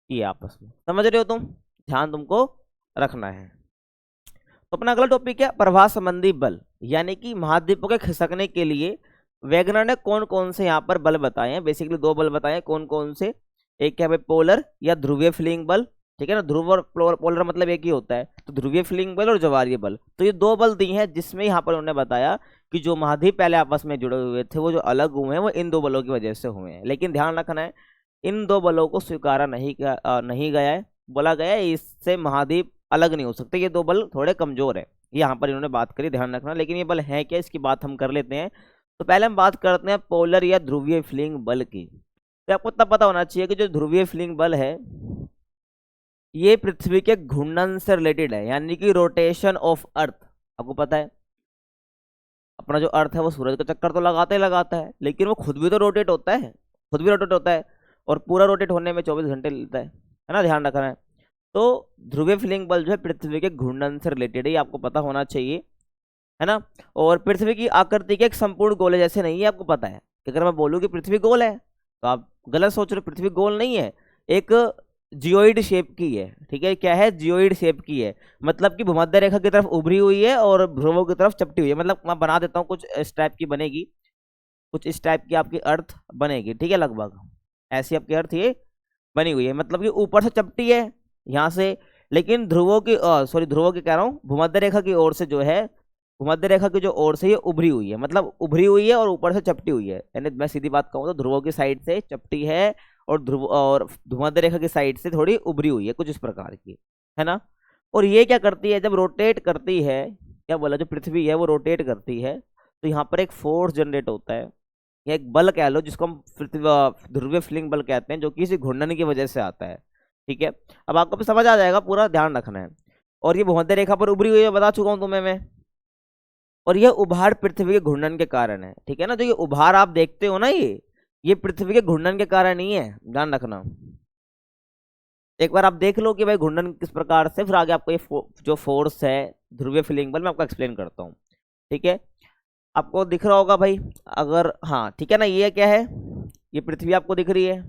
ये आपस में, समझ रहे हो तुम, ध्यान तुमको रखना है। तो अपना अगला टॉपिक है प्रवाह संबंधी बल, यानी कि महाद्वीपों के खिसकने के लिए वैगनर ने कौन कौन से यहाँ पर बल बताए हैं। बेसिकली दो बल बताए हैं, कौन कौन से, एक क्या है पोलर या ध्रुवीय फ्लिंग बल, ठीक है ना, ध्रुव और पोलर मतलब एक ही होता है, तो ध्रुवीय फ्लिंग बल और ज्वारीय बल, तो ये दो बल दी हैं, जिसमें यहाँ पर उन्होंने बताया कि जो महाद्वीप पहले आपस में जुड़े हुए थे वो जो अलग हुए हैं वो इन दो बलों की वजह से हुए हैं। लेकिन ध्यान रखना है, इन दो बलों को स्वीकारा नहीं गया है, बोला गया है इससे महाद्वीप अलग नहीं हो सकते, ये दो बल थोड़े कमजोर है, यहाँ पर इन्होंने बात करी, ध्यान रखना। लेकिन ये बल है क्या, इसकी बात हम कर लेते हैं। तो पहले हम बात करते हैं पोलर या ध्रुवीय फ्लिंग बल की। तो आपको तब पता होना चाहिए कि जो ध्रुवीय फ्लिंग बल है ये पृथ्वी के घूर्णन से रिलेटेड है, यानी कि रोटेशन ऑफ अर्थ। आपको पता है अपना जो अर्थ है वो सूरज का चक्कर तो लगाता ही लगाता है, लेकिन वो खुद भी तो रोटेट होता है, खुद भी रोटेट होता है, और पूरा रोटेट होने में 24 घंटे लेता है ना, ध्यान रखना है। तो ध्रुवीय फ्लिंग बल जो है पृथ्वी के घूर्णन से रिलेटेड है, ये आपको पता होना चाहिए, है ना। और पृथ्वी की आकृति के एक संपूर्ण गोले जैसे नहीं है, आपको पता है कि अगर मैं बोलूँ कि पृथ्वी गोल है तो आप गलत सोच रहे हो, पृथ्वी गोल नहीं है, एक जियोइड शेप की है, ठीक है, क्या है, जियोइड शेप की है, मतलब कि भूमध्य रेखा की तरफ उभरी हुई है और ध्रुवों की तरफ चपटी हुई है। मतलब मैं बना देता हूँ, कुछ इस टाइप की बनेगी, कुछ इस टाइप की आपकी अर्थ बनेगी, ठीक है, लगभग ऐसी आपकी अर्थ ये बनी हुई है, मतलब कि ऊपर से चपटी है यहाँ से, लेकिन ध्रुवों की ध्रुवों की कह रहा हूँ, भूमध्य रेखा की ओर से जो है, भूमध्य रेखा की जो ओर से ये उभरी हुई है, मतलब उभरी हुई है और ऊपर से चपटी हुई है। यानी मैं सीधी बात कहूँ तो ध्रुवों की साइड से चपटी है और भूमध्य रेखा की साइड से थोड़ी उभरी हुई है, कुछ इस प्रकार की, है ना। और ये क्या करती है, जब रोटेट करती है, क्या बोला, जो पृथ्वी है वो रोटेट करती है, तो यहाँ पर एक फोर्स जनरेट होता है, या एक बल कह लो, जिसको हम ध्रुवीय फ्लिंग बल कहते हैं, जो कि इसी घूर्णन की वजह से आता है, ठीक है। अब आपको समझ आ जाएगा, पूरा ध्यान रखना है। और ये भूमध्य रेखा पर उभरी हुई है, बता चुका हूं तुम्हें मैं, और यह उभार पृथ्वी के घूर्णन के कारण है, ठीक है ना। जो ये उभार आप देखते हो ना, ये पृथ्वी के घूर्णन के कारण नहीं है, ध्यान रखना। एक बार आप देख लो कि भाई घूर्णन किस प्रकार से, फिर आगे आपको ये जो फोर्स है ध्रुवीय फ्लिंग बल, मैं आपको एक्सप्लेन करता हूँ, ठीक है। आपको दिख रहा होगा भाई, अगर हाँ ठीक है ना, ये क्या है, ये पृथ्वी आपको दिख रही है,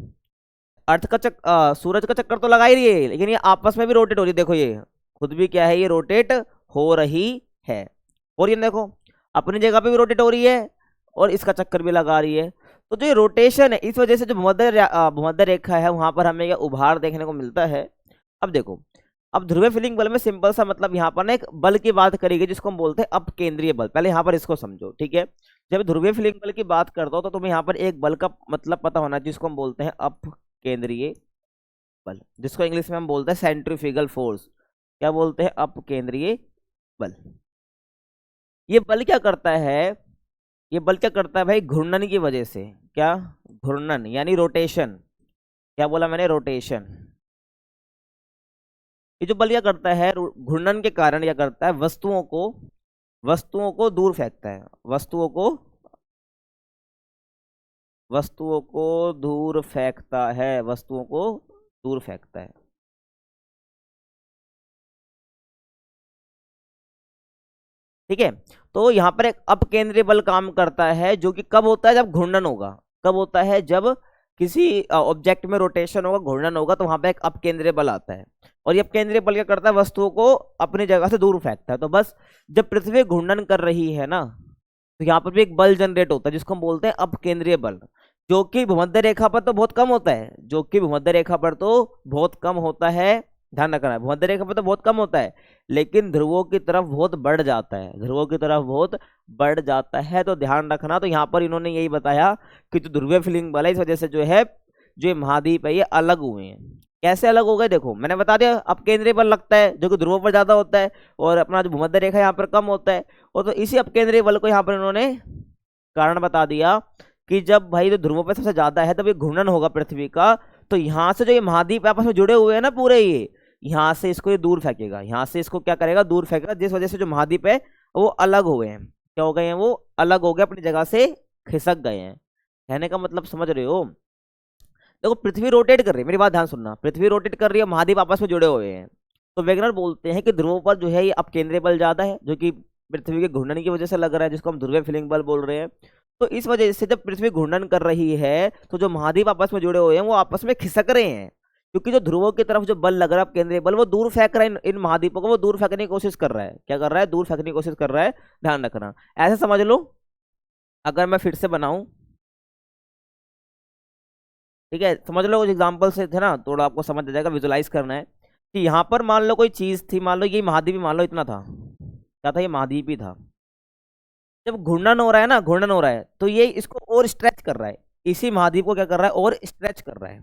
अर्थ का सूरज का चक्कर तो लगा ही रही है, लेकिन ये आपस में भी रोटेट हो रही है, देखो ये खुद भी क्या है, ये रोटेट हो रही है, और ये देखो अपनी जगह पे भी रोटेट हो रही है और इसका चक्कर भी लगा रही है। तो जो ये रोटेशन है, इस वजह से जो भूमध्य रेखा है वहां पर हमें यह उभार देखने को मिलता है। अब देखो, अब ध्रुवीय फ्लिंग बल में सिंपल सा मतलब यहाँ पर ना एक बल की बात करी गई जिसको हम बोलते हैं अपकेंद्रीय बल। पहले यहाँ पर इसको समझो, ठीक है। जब ध्रुवीय फ्लिंग बल की बात करता हो तो तुम्हें यहाँ पर एक बल का मतलब पता होना चाहिए, जिसको हम बोलते हैं अपकेंद्रीय बल, जिसको इंग्लिश में हम बोलते हैं सेंट्रीफ्यूगल फोर्स। क्या बोलते हैं, अपकेंद्रीय बल। ये बल क्या करता है, ये बल क्या करता है भाई, घूर्णन की वजह से, क्या, घूर्णन यानी रोटेशन, क्या बोला मैंने, रोटेशन। ये जो बल क्या करता है, घूर्णन के कारण क्या करता है, वस्तुओं को दूर फेंकता है, वस्तुओं को दूर फेंकता है, वस्तुओं को दूर फेंकता है, ठीक है। तो यहाँ पर एक अपकेंद्रीय बल काम करता है, जो कि कब होता है, जब घूर्णन होगा। कब होता है, जब किसी ऑब्जेक्ट में रोटेशन होगा, घूर्णन होगा, तो वहां पे एक अपकेंद्रीय बल आता है। और ये अपकेंद्रीय बल क्या करता है, वस्तुओं को अपनी जगह से दूर फेंकता है। तो बस जब पृथ्वी घूर्णन कर रही है ना, तो यहाँ पर भी एक बल जनरेट होता है जिसको हम बोलते हैं अपकेंद्रीय बल, जो कि भूमध्य रेखा पर तो बहुत कम होता है, ध्यान रखना है, भूमध्य रेखा पर तो बहुत कम होता है, लेकिन ध्रुवों की तरफ बहुत बढ़ जाता है, तो ध्यान रखना। तो यहाँ पर इन्होंने यही बताया कि जो ध्रुवीय फ्लिंग बल है, इस वजह से जो है, जो महाद्वीप है ये अलग हुए हैं। कैसे अलग हो गए, देखो मैंने बता दिया, अपकेंद्रीय बल लगता है जो कि ध्रुवों पर ज्यादा होता है, और अपना जो भूमध्य रेखा यहाँ पर कम होता है। और तो इसी अपकेंद्रीय बल को यहाँ पर इन्होंने कारण बता दिया कि जब भाई जो ध्रुवों पर सबसे ज्यादा है, तब ये घूर्णन होगा पृथ्वी का, तो यहाँ से जो ये महाद्वीप आपस में जुड़े हुए हैं ना पूरे, यहाँ से इसको ये दूर फेंकेगा, यहाँ से इसको क्या करेगा, दूर फेंकेगा, जिस वजह से जो महाद्वीप है वो अलग हो गए हैं। क्या हो गए हैं, वो अलग हो गए, अपनी जगह से खिसक गए हैं। कहने का मतलब समझ रहे हो। देखो पृथ्वी रोटेट कर रही है, मेरी बात ध्यान सुनना, पृथ्वी रोटेट कर रही है, महाद्वीप आपस में जुड़े हुए हैं। तो वेगनर बोलते हैं कि ध्रुवों पर जो है ये अपकेंद्रीय बल ज्यादा है, जो कि पृथ्वी के घूर्णन की वजह से लग रहा है, जिसको हम ध्रुवीय फीलिंग बल बोल रहे हैं। तो इस वजह से जब पृथ्वी घूर्णन कर रही है तो जो महाद्वीप आपस में जुड़े हुए हैं वो आपस में खिसक रहे हैं, क्योंकि जो ध्रुवों की तरफ जो बल लग रहा है केंद्रीय बल, वो दूर फेंक रहा है इन महाद्वीपों को, वो दूर फेंकने की कोशिश कर रहा है। क्या कर रहा है, दूर फेंकने की कोशिश कर रहा है, ध्यान रखना। ऐसे समझ लो, अगर मैं फिर से बनाऊं, ठीक है, समझ लो कुछ एग्जाम्पल से थे ना, थोड़ा आपको समझ आ जाएगा, विजुलाइज करना है कि यहाँ पर मान लो कोई चीज थी, मान लो ये महाद्वीप ही मान लो इतना था, क्या था, ये महाद्वीप ही था। जब घूर्णन हो रहा है ना, घूर्णन हो रहा है तो ये इसको और स्ट्रेच कर रहा है, इसी महाद्वीप को क्या कर रहा है, और स्ट्रेच कर रहा है।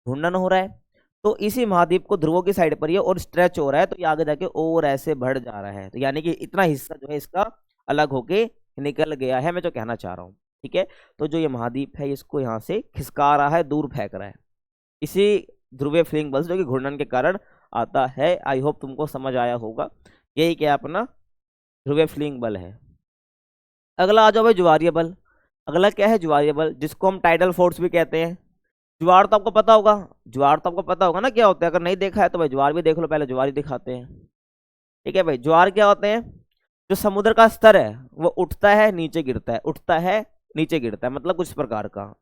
घूर्णन हो रहा है तो इसी महाद्वीप को ध्रुवों की साइड पर ये और स्ट्रेच हो रहा है, तो ये आगे जाके और ऐसे बढ़ जा रहा है, तो यानी कि इतना हिस्सा जो है इसका अलग होके निकल गया है, मैं जो कहना चाह रहा हूँ। ठीक है, तो जो ये महाद्वीप है इसको यहाँ से खिसका रहा है, दूर फेंक रहा है, इसी ध्रुवीय फ्लिंग बल जो कि घूर्णन के कारण आता है। आई होप तुमको समझ आया होगा। यही क्या अपना ध्रुवीय फ्लिंग बल है। अगला आ जाओ भाई, ज्वारीय बल। अगला क्या है, ज्वारीय बल, जिसको हम टाइडल फोर्स भी कहते हैं। ज्वार तो आपको पता होगा, ज्वार तो आपको पता होगा ना क्या होता है, अगर नहीं देखा है तो भाई ज्वार भी देख लो, पहले ज्वार ही दिखाते हैं। ठीक है भाई, ज्वार क्या होते हैं, जो समुद्र का स्तर है वो उठता है नीचे गिरता है, उठता है नीचे गिरता है, मतलब कुछ इस प्रकार का,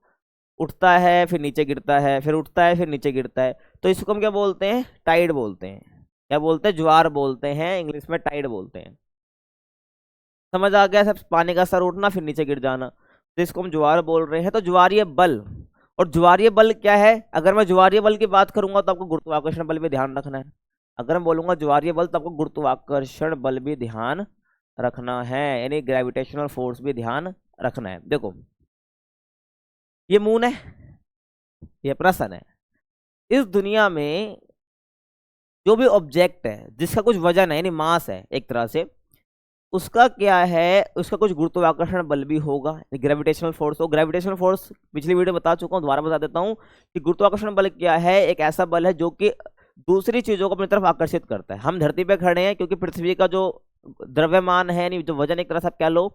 उठता है फिर नीचे गिरता है, फिर उठता है फिर नीचे गिरता है, तो इसको हम क्या बोलते हैं, टाइड बोलते हैं। क्या बोलते हैं, ज्वार बोलते हैं, इंग्लिश में टाइड बोलते हैं। समझ आ गया सब, पानी का स्तर उठना फिर नीचे गिर जाना, तो इसको हम ज्वार बोल रहे हैं। तो ज्वारीय बल, और ज्वारीय बल क्या है, अगर मैं ज्वारीय बल की बात करूंगा तो आपको गुरुत्वाकर्षण बल भी ध्यान रखना है। अगर मैं बोलूंगा ज्वारीय बल तो आपको गुरुत्वाकर्षण बल भी ध्यान रखना है, यानी ग्रेविटेशनल फोर्स भी ध्यान रखना है। देखो ये मून है, ये प्रश्न है, इस दुनिया में जो भी ऑब्जेक्ट है जिसका कुछ वजन है, यानी मास है एक तरह से, उसका क्या है, उसका कुछ गुरुत्वाकर्षण बल भी होगा, ग्रेविटेशनल फोर्स हो। ग्रेविटेशनल फोर्स पिछली वीडियो बता चुका हूँ, दोबारा बता देता हूँ कि गुरुत्वाकर्षण बल क्या है, एक ऐसा बल है जो कि दूसरी चीजों को अपनी तरफ आकर्षित करता है। हम धरती पे खड़े हैं क्योंकि पृथ्वी का जो द्रव्यमान है, यानी जो वजन एक तरह से आप कह लो,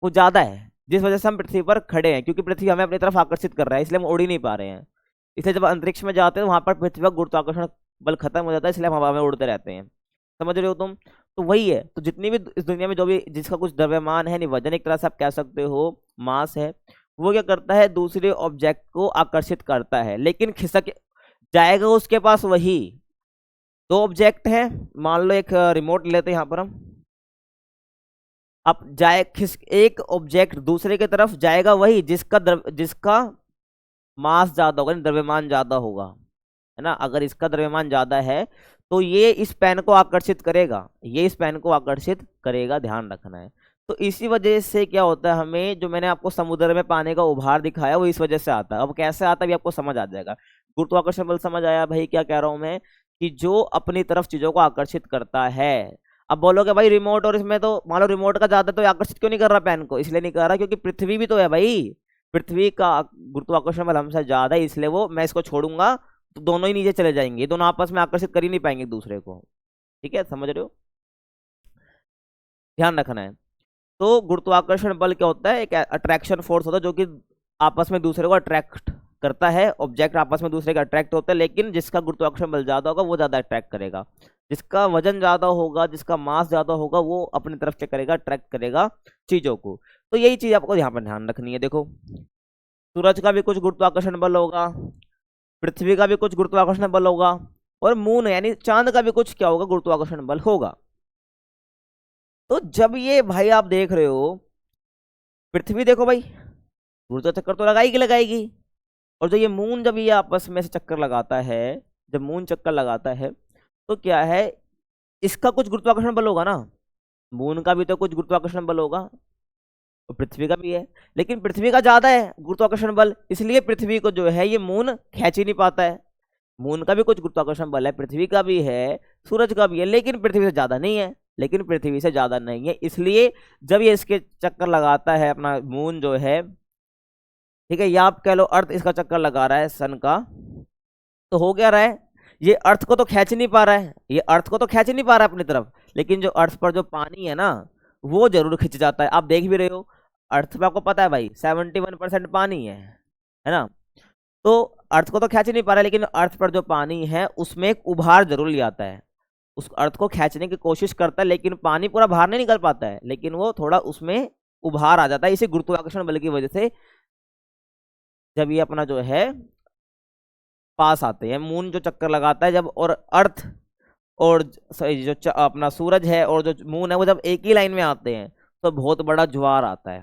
वो ज्यादा है, जिस वजह से हम पृथ्वी पर खड़े हैं, क्योंकि पृथ्वी हमें अपनी तरफ आकर्षित कर रहा है, इसलिए हम उड़ ही नहीं पा रहे हैं। इसलिए जब अंतरिक्ष में जाते हैं तो वहां पर पृथ्वी का गुरुत्वाकर्षण बल खत्म हो जाता है, इसलिए हम हवा में उड़ते रहते हैं। समझ रहे हो तुम। तो वही है, तो जितनी भी इस दुनिया में जो भी जिसका कुछ द्रव्यमान है, नहीं वजन एक तरह से आप कह सकते हो, मास है, वो क्या करता है, दूसरे ऑब्जेक्ट को आकर्षित करता है, लेकिन खिसक जाएगा उसके पास वही। दो ऑब्जेक्ट है, मान लो एक रिमोट लेते हैं यहाँ पर हम, अब जाए एक ऑब्जेक्ट दूसरे की तरफ जाएगा वही जिसका मास ज्यादा होगा, द्रव्यमान ज्यादा होगा, है ना। अगर इसका द्रव्यमान ज्यादा है तो ये इस पेन को आकर्षित करेगा, ये इस पेन को आकर्षित करेगा, ध्यान रखना है। तो इसी वजह से क्या होता है, हमें जो मैंने आपको समुद्र में पानी का उभार दिखाया वो इस वजह से आता है। अब कैसे आता है भी आपको समझ आ जाएगा। गुरुत्वाकर्षण बल समझ आया भाई, क्या कह रहा हूं मैं, कि जो अपनी तरफ चीजों को आकर्षित करता है। अब बोलोगे भाई रिमोट, और इसमें तो मान लो रिमोट का ज्यादा तो आकर्षित क्यों नहीं कर रहा पेन को, इसलिए नहीं कर रहा क्योंकि पृथ्वी भी तो है भाई, पृथ्वी का गुरुत्वाकर्षण बल हमसे ज्यादा है, इसलिए वो, मैं इसको छोड़ूंगा तो दोनों ही नीचे चले जाएंगे, दोनों आपस में आकर्षित कर ही नहीं पाएंगे एक दूसरे को। ठीक है, समझ रहे हो, ध्यान रखना है। तो गुरुत्वाकर्षण बल क्या होता है, एक अट्रैक्शन फोर्स होता है जो कि आपस में दूसरे को अट्रैक्ट करता है, ऑब्जेक्ट आपस में दूसरे का अट्रैक्ट होता है, लेकिन जिसका गुरुत्वाकर्षण बल ज्यादा होगा वो ज्यादा अट्रैक्ट करेगा, जिसका वजन ज्यादा होगा, जिसका मास ज्यादा होगा, वो अपनी तरफ से करेगा, अट्रैक्ट करेगा चीजों को। तो यही चीज आपको यहाँ पर ध्यान रखनी है। देखो सूरज का भी कुछ गुरुत्वाकर्षण बल होगा, पृथ्वी का भी कुछ गुरुत्वाकर्षण बल होगा, और मून यानी चांद का भी कुछ क्या होगा, गुरुत्वाकर्षण बल होगा। तो जब ये भाई आप देख रहे हो, पृथ्वी देखो भाई गुरुत्व चक्कर तो लगाएगी लगाएगी, और जो ये मून जब ये आपस में से चक्कर लगाता है, जब मून चक्कर लगाता है तो क्या है, इसका कुछ गुरुत्वाकर्षण बल होगा ना, मून का भी तो कुछ गुरुत्वाकर्षण बल होगा, तो पृथ्वी का भी है, लेकिन पृथ्वी का ज्यादा है गुरुत्वाकर्षण बल, इसलिए पृथ्वी को जो है ये मून खींच ही नहीं पाता है। मून का भी कुछ गुरुत्वाकर्षण बल है, पृथ्वी का भी है, सूरज का भी है, लेकिन पृथ्वी से ज्यादा नहीं है, लेकिन पृथ्वी से ज्यादा नहीं है। इसलिए जब ये इसके चक्कर लगाता है अपना मून जो है, ठीक है, या आप कह लो अर्थ इसका चक्कर लगा रहा है सन का, तो हो क्या रहा है, ये अर्थ को तो खींच नहीं पा रहा है, ये अर्थ को तो खींच नहीं पा रहा है अपनी तरफ, लेकिन जो अर्थ पर जो पानी है ना वो जरूर खिंच जाता है। आप देख भी रहे हो अर्थ पे, आपको पता है भाई 71% पानी है ना। तो अर्थ को तो खींच नहीं पा रहा है, लेकिन अर्थ पर जो पानी है उसमें एक उभार जरूर ले आता है, उस अर्थ को खींचने की कोशिश करता है, लेकिन पानी पूरा बाहर नहीं निकल पाता है, लेकिन वो थोड़ा उसमें उभार आ जाता है इसी गुरुत्वाकर्षण बल की वजह से। जब ये अपना जो है पास आते हैं, मून जो चक्कर लगाता है जब, और अर्थ और जो अपना सूरज है और जो मून है वो जब एक ही लाइन में आते हैं तो बहुत बड़ा ज्वार आता है।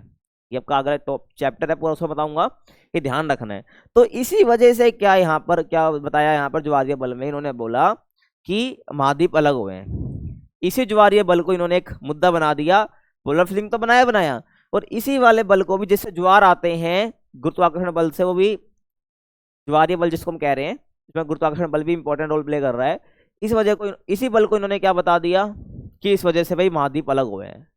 ये आपका अगला टॉप चैप्टर है पूरा, उसमें बताऊंगा, ये ध्यान रखना है। तो इसी वजह से क्या यहाँ पर क्या बताया, यहाँ पर ज्वारीय बल में इन्होंने बोला कि महाद्वीप अलग हुए हैं। इसी ज्वारीय बल को इन्होंने एक मुद्दा बना दिया, पोलर फिलिंग तो बनाया, और इसी वाले बल को भी, जिससे ज्वार आते हैं गुरुत्वाकर्षण बल से, वो भी ज्वारीय बल जिसको हम कह रहे हैं, इसमें गुरुत्वाकर्षण बल भी इंपॉर्टेंट रोल प्ले कर रहा है। इस वजह को, इसी बल को इन्होंने क्या बता दिया कि इस वजह से भाई महाद्वीप अलग हुए हैं,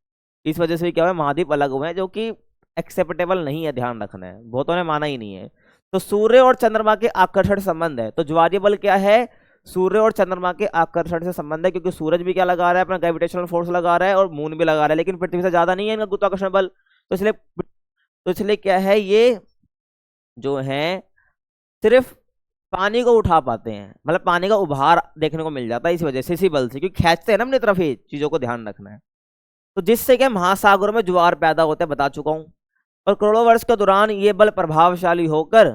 इस वजह से भी क्या हुआ, महाद्वीप अलग हुए हैं, जो कि एक्सेप्टेबल नहीं है, ध्यान रखना है, बहुतों ने माना ही नहीं है। तो सूर्य और चंद्रमा के आकर्षण संबंध है, तो ज्वारीय बल क्या है, सूर्य और चंद्रमा के आकर्षण से संबंध है, क्योंकि सूरज भी क्या लगा रहा है, अपना ग्रेविटेशनल फोर्स लगा रहा है, और मून भी लगा रहा है, लेकिन पृथ्वी से ज्यादा नहीं है इनका गुरुत्वाकर्षण बल। तो इसलिए क्या है, ये जो है सिर्फ पानी को उठा पाते हैं, मतलब पानी का उभार देखने को मिल जाता है इसी वजह से, इसी बल से, क्योंकि खींचते हैं ना अपनी तरफ, ये चीजों को ध्यान रखना है। तो जिससे क्या महासागरों में ज्वार पैदा होते हैं, बता चुका हूं, और करोड़ों वर्ष के दौरान ये बल प्रभावशाली होकर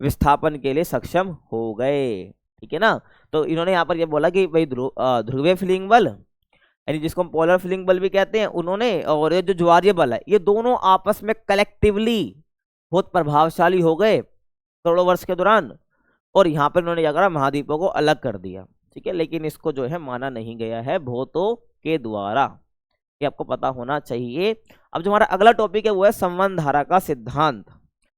विस्थापन के लिए सक्षम हो गए, ठीक है ना। तो इन्होंने यहाँ पर ये बोला कि भाई ध्रुवीय फिलिंग बल, यानी जिसको हम पोलर फिलिंग बल भी कहते हैं, उन्होंने, और ये जो ज्वारीय बल है, ये दोनों आपस में कलेक्टिवली बहुत प्रभावशाली हो गए करोड़ों वर्ष के दौरान, और यहाँ पर उन्होंने क्या करा, महाद्वीपों को अलग कर दिया, ठीक है। लेकिन इसको जो है माना नहीं गया है बहुतों के द्वारा, ये आपको पता होना चाहिए। अब जो हमारा अगला टॉपिक है वो है संवहन धारा का सिद्धांत।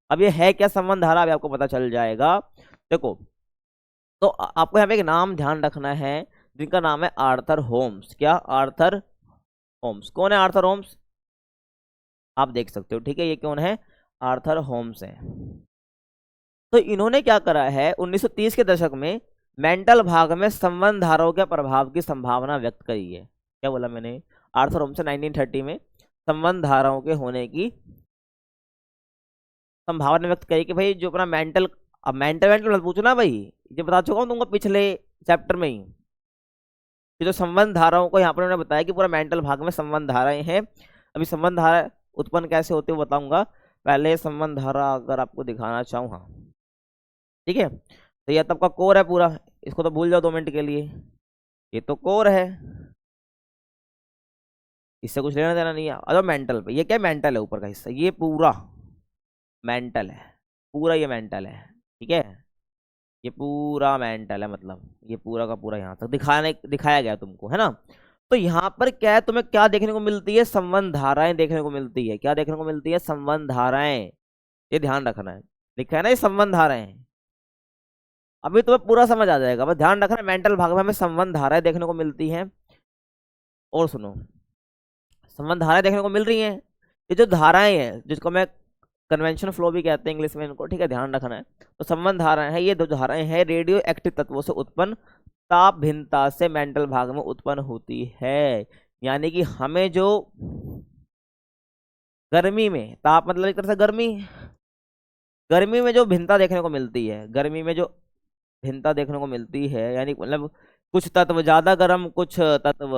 अब ये है क्या संवहन धारा, अभी आपको पता चल जाएगा। देखो, तो आपको यहाँ पे एक नाम ध्यान रखना है, जिनका नाम है आर्थर होम्स। क्या, आर्थर होम्स। कौन है आर्थर होम्स, आप देख सकते हो, ठीक है, ये कौन है, आर्थर होम्स है। तो इन्होंने क्या करा है, 1930 के दशक में मेंटल भाग में संवहन धाराओं के प्रभाव की संभावना व्यक्त करी है। क्या बोला मैंने, आर्थर होम्स ने 1930 में संवहन धाराओं के होने की संभावना व्यक्त करी कि भाई जो अपना मेंटल, अब मेंटल मत पूछना भाई, ये बता चुका हूँ तुमको पिछले चैप्टर में ही, कि जो संवहन धाराओं को यहाँ पर उन्होंने बताया कि पूरा मेंटल भाग में संवहन धाराएं हैं। अभी संवहन धारा उत्पन्न कैसे होती है वो बताऊंगा, पहले संवहन धारा अगर आपको दिखाना चाहूँ, हाँ ठीक है। तो यह तब का कोर है पूरा, इसको तो भूल जाओ 2 मिनट के लिए, ये तो कोर है, इससे कुछ लेना देना नहीं है। अगर मेंटल पे, ये क्या मेंटल है, ऊपर का हिस्सा ये पूरा मेंटल है, पूरा ये मेंटल है, ठीक है, ये पूरा मेंटल है, मतलब ये पूरा का पूरा यहाँ तक दिखाया गया तुमको, है ना। तो यहाँ पर क्या है, तुम्हें क्या देखने को मिलती है, संवहन धाराएं देखने को मिलती है। क्या देखने को मिलती है, संवहन धाराएं, ये ध्यान रखना है, लिखा है ना ये संवहन धाराएं। अभी तुम्हें पूरा समझ आ जाएगा, बस ध्यान रखना, मेंटल भाग में हमें संवहन धाराएं देखने को मिलती हैं। और सुनो, संवहन धाराएं देखने को मिल रही हैं, ये जो धाराएं हैं, जिसको मैं कन्वेंशन फ्लो भी कहते हैं इंग्लिश में इनको, ठीक है, ध्यान रखना है। तो संवहन धाराएं हैं, ये 2 धाराएं हैं रेडियो एक्टिव तत्वों से उत्पन्न ताप भिन्नता से मेंटल भाग में उत्पन्न होती है। यानी कि हमें जो गर्मी में, ताप मतलब एक तरह से गर्मी, गर्मी में जो भिन्नता देखने को मिलती है, गर्मी में जो भिन्नता देखने को मिलती है, यानी मतलब कुछ तत्व ज्यादा गर्म, कुछ तत्व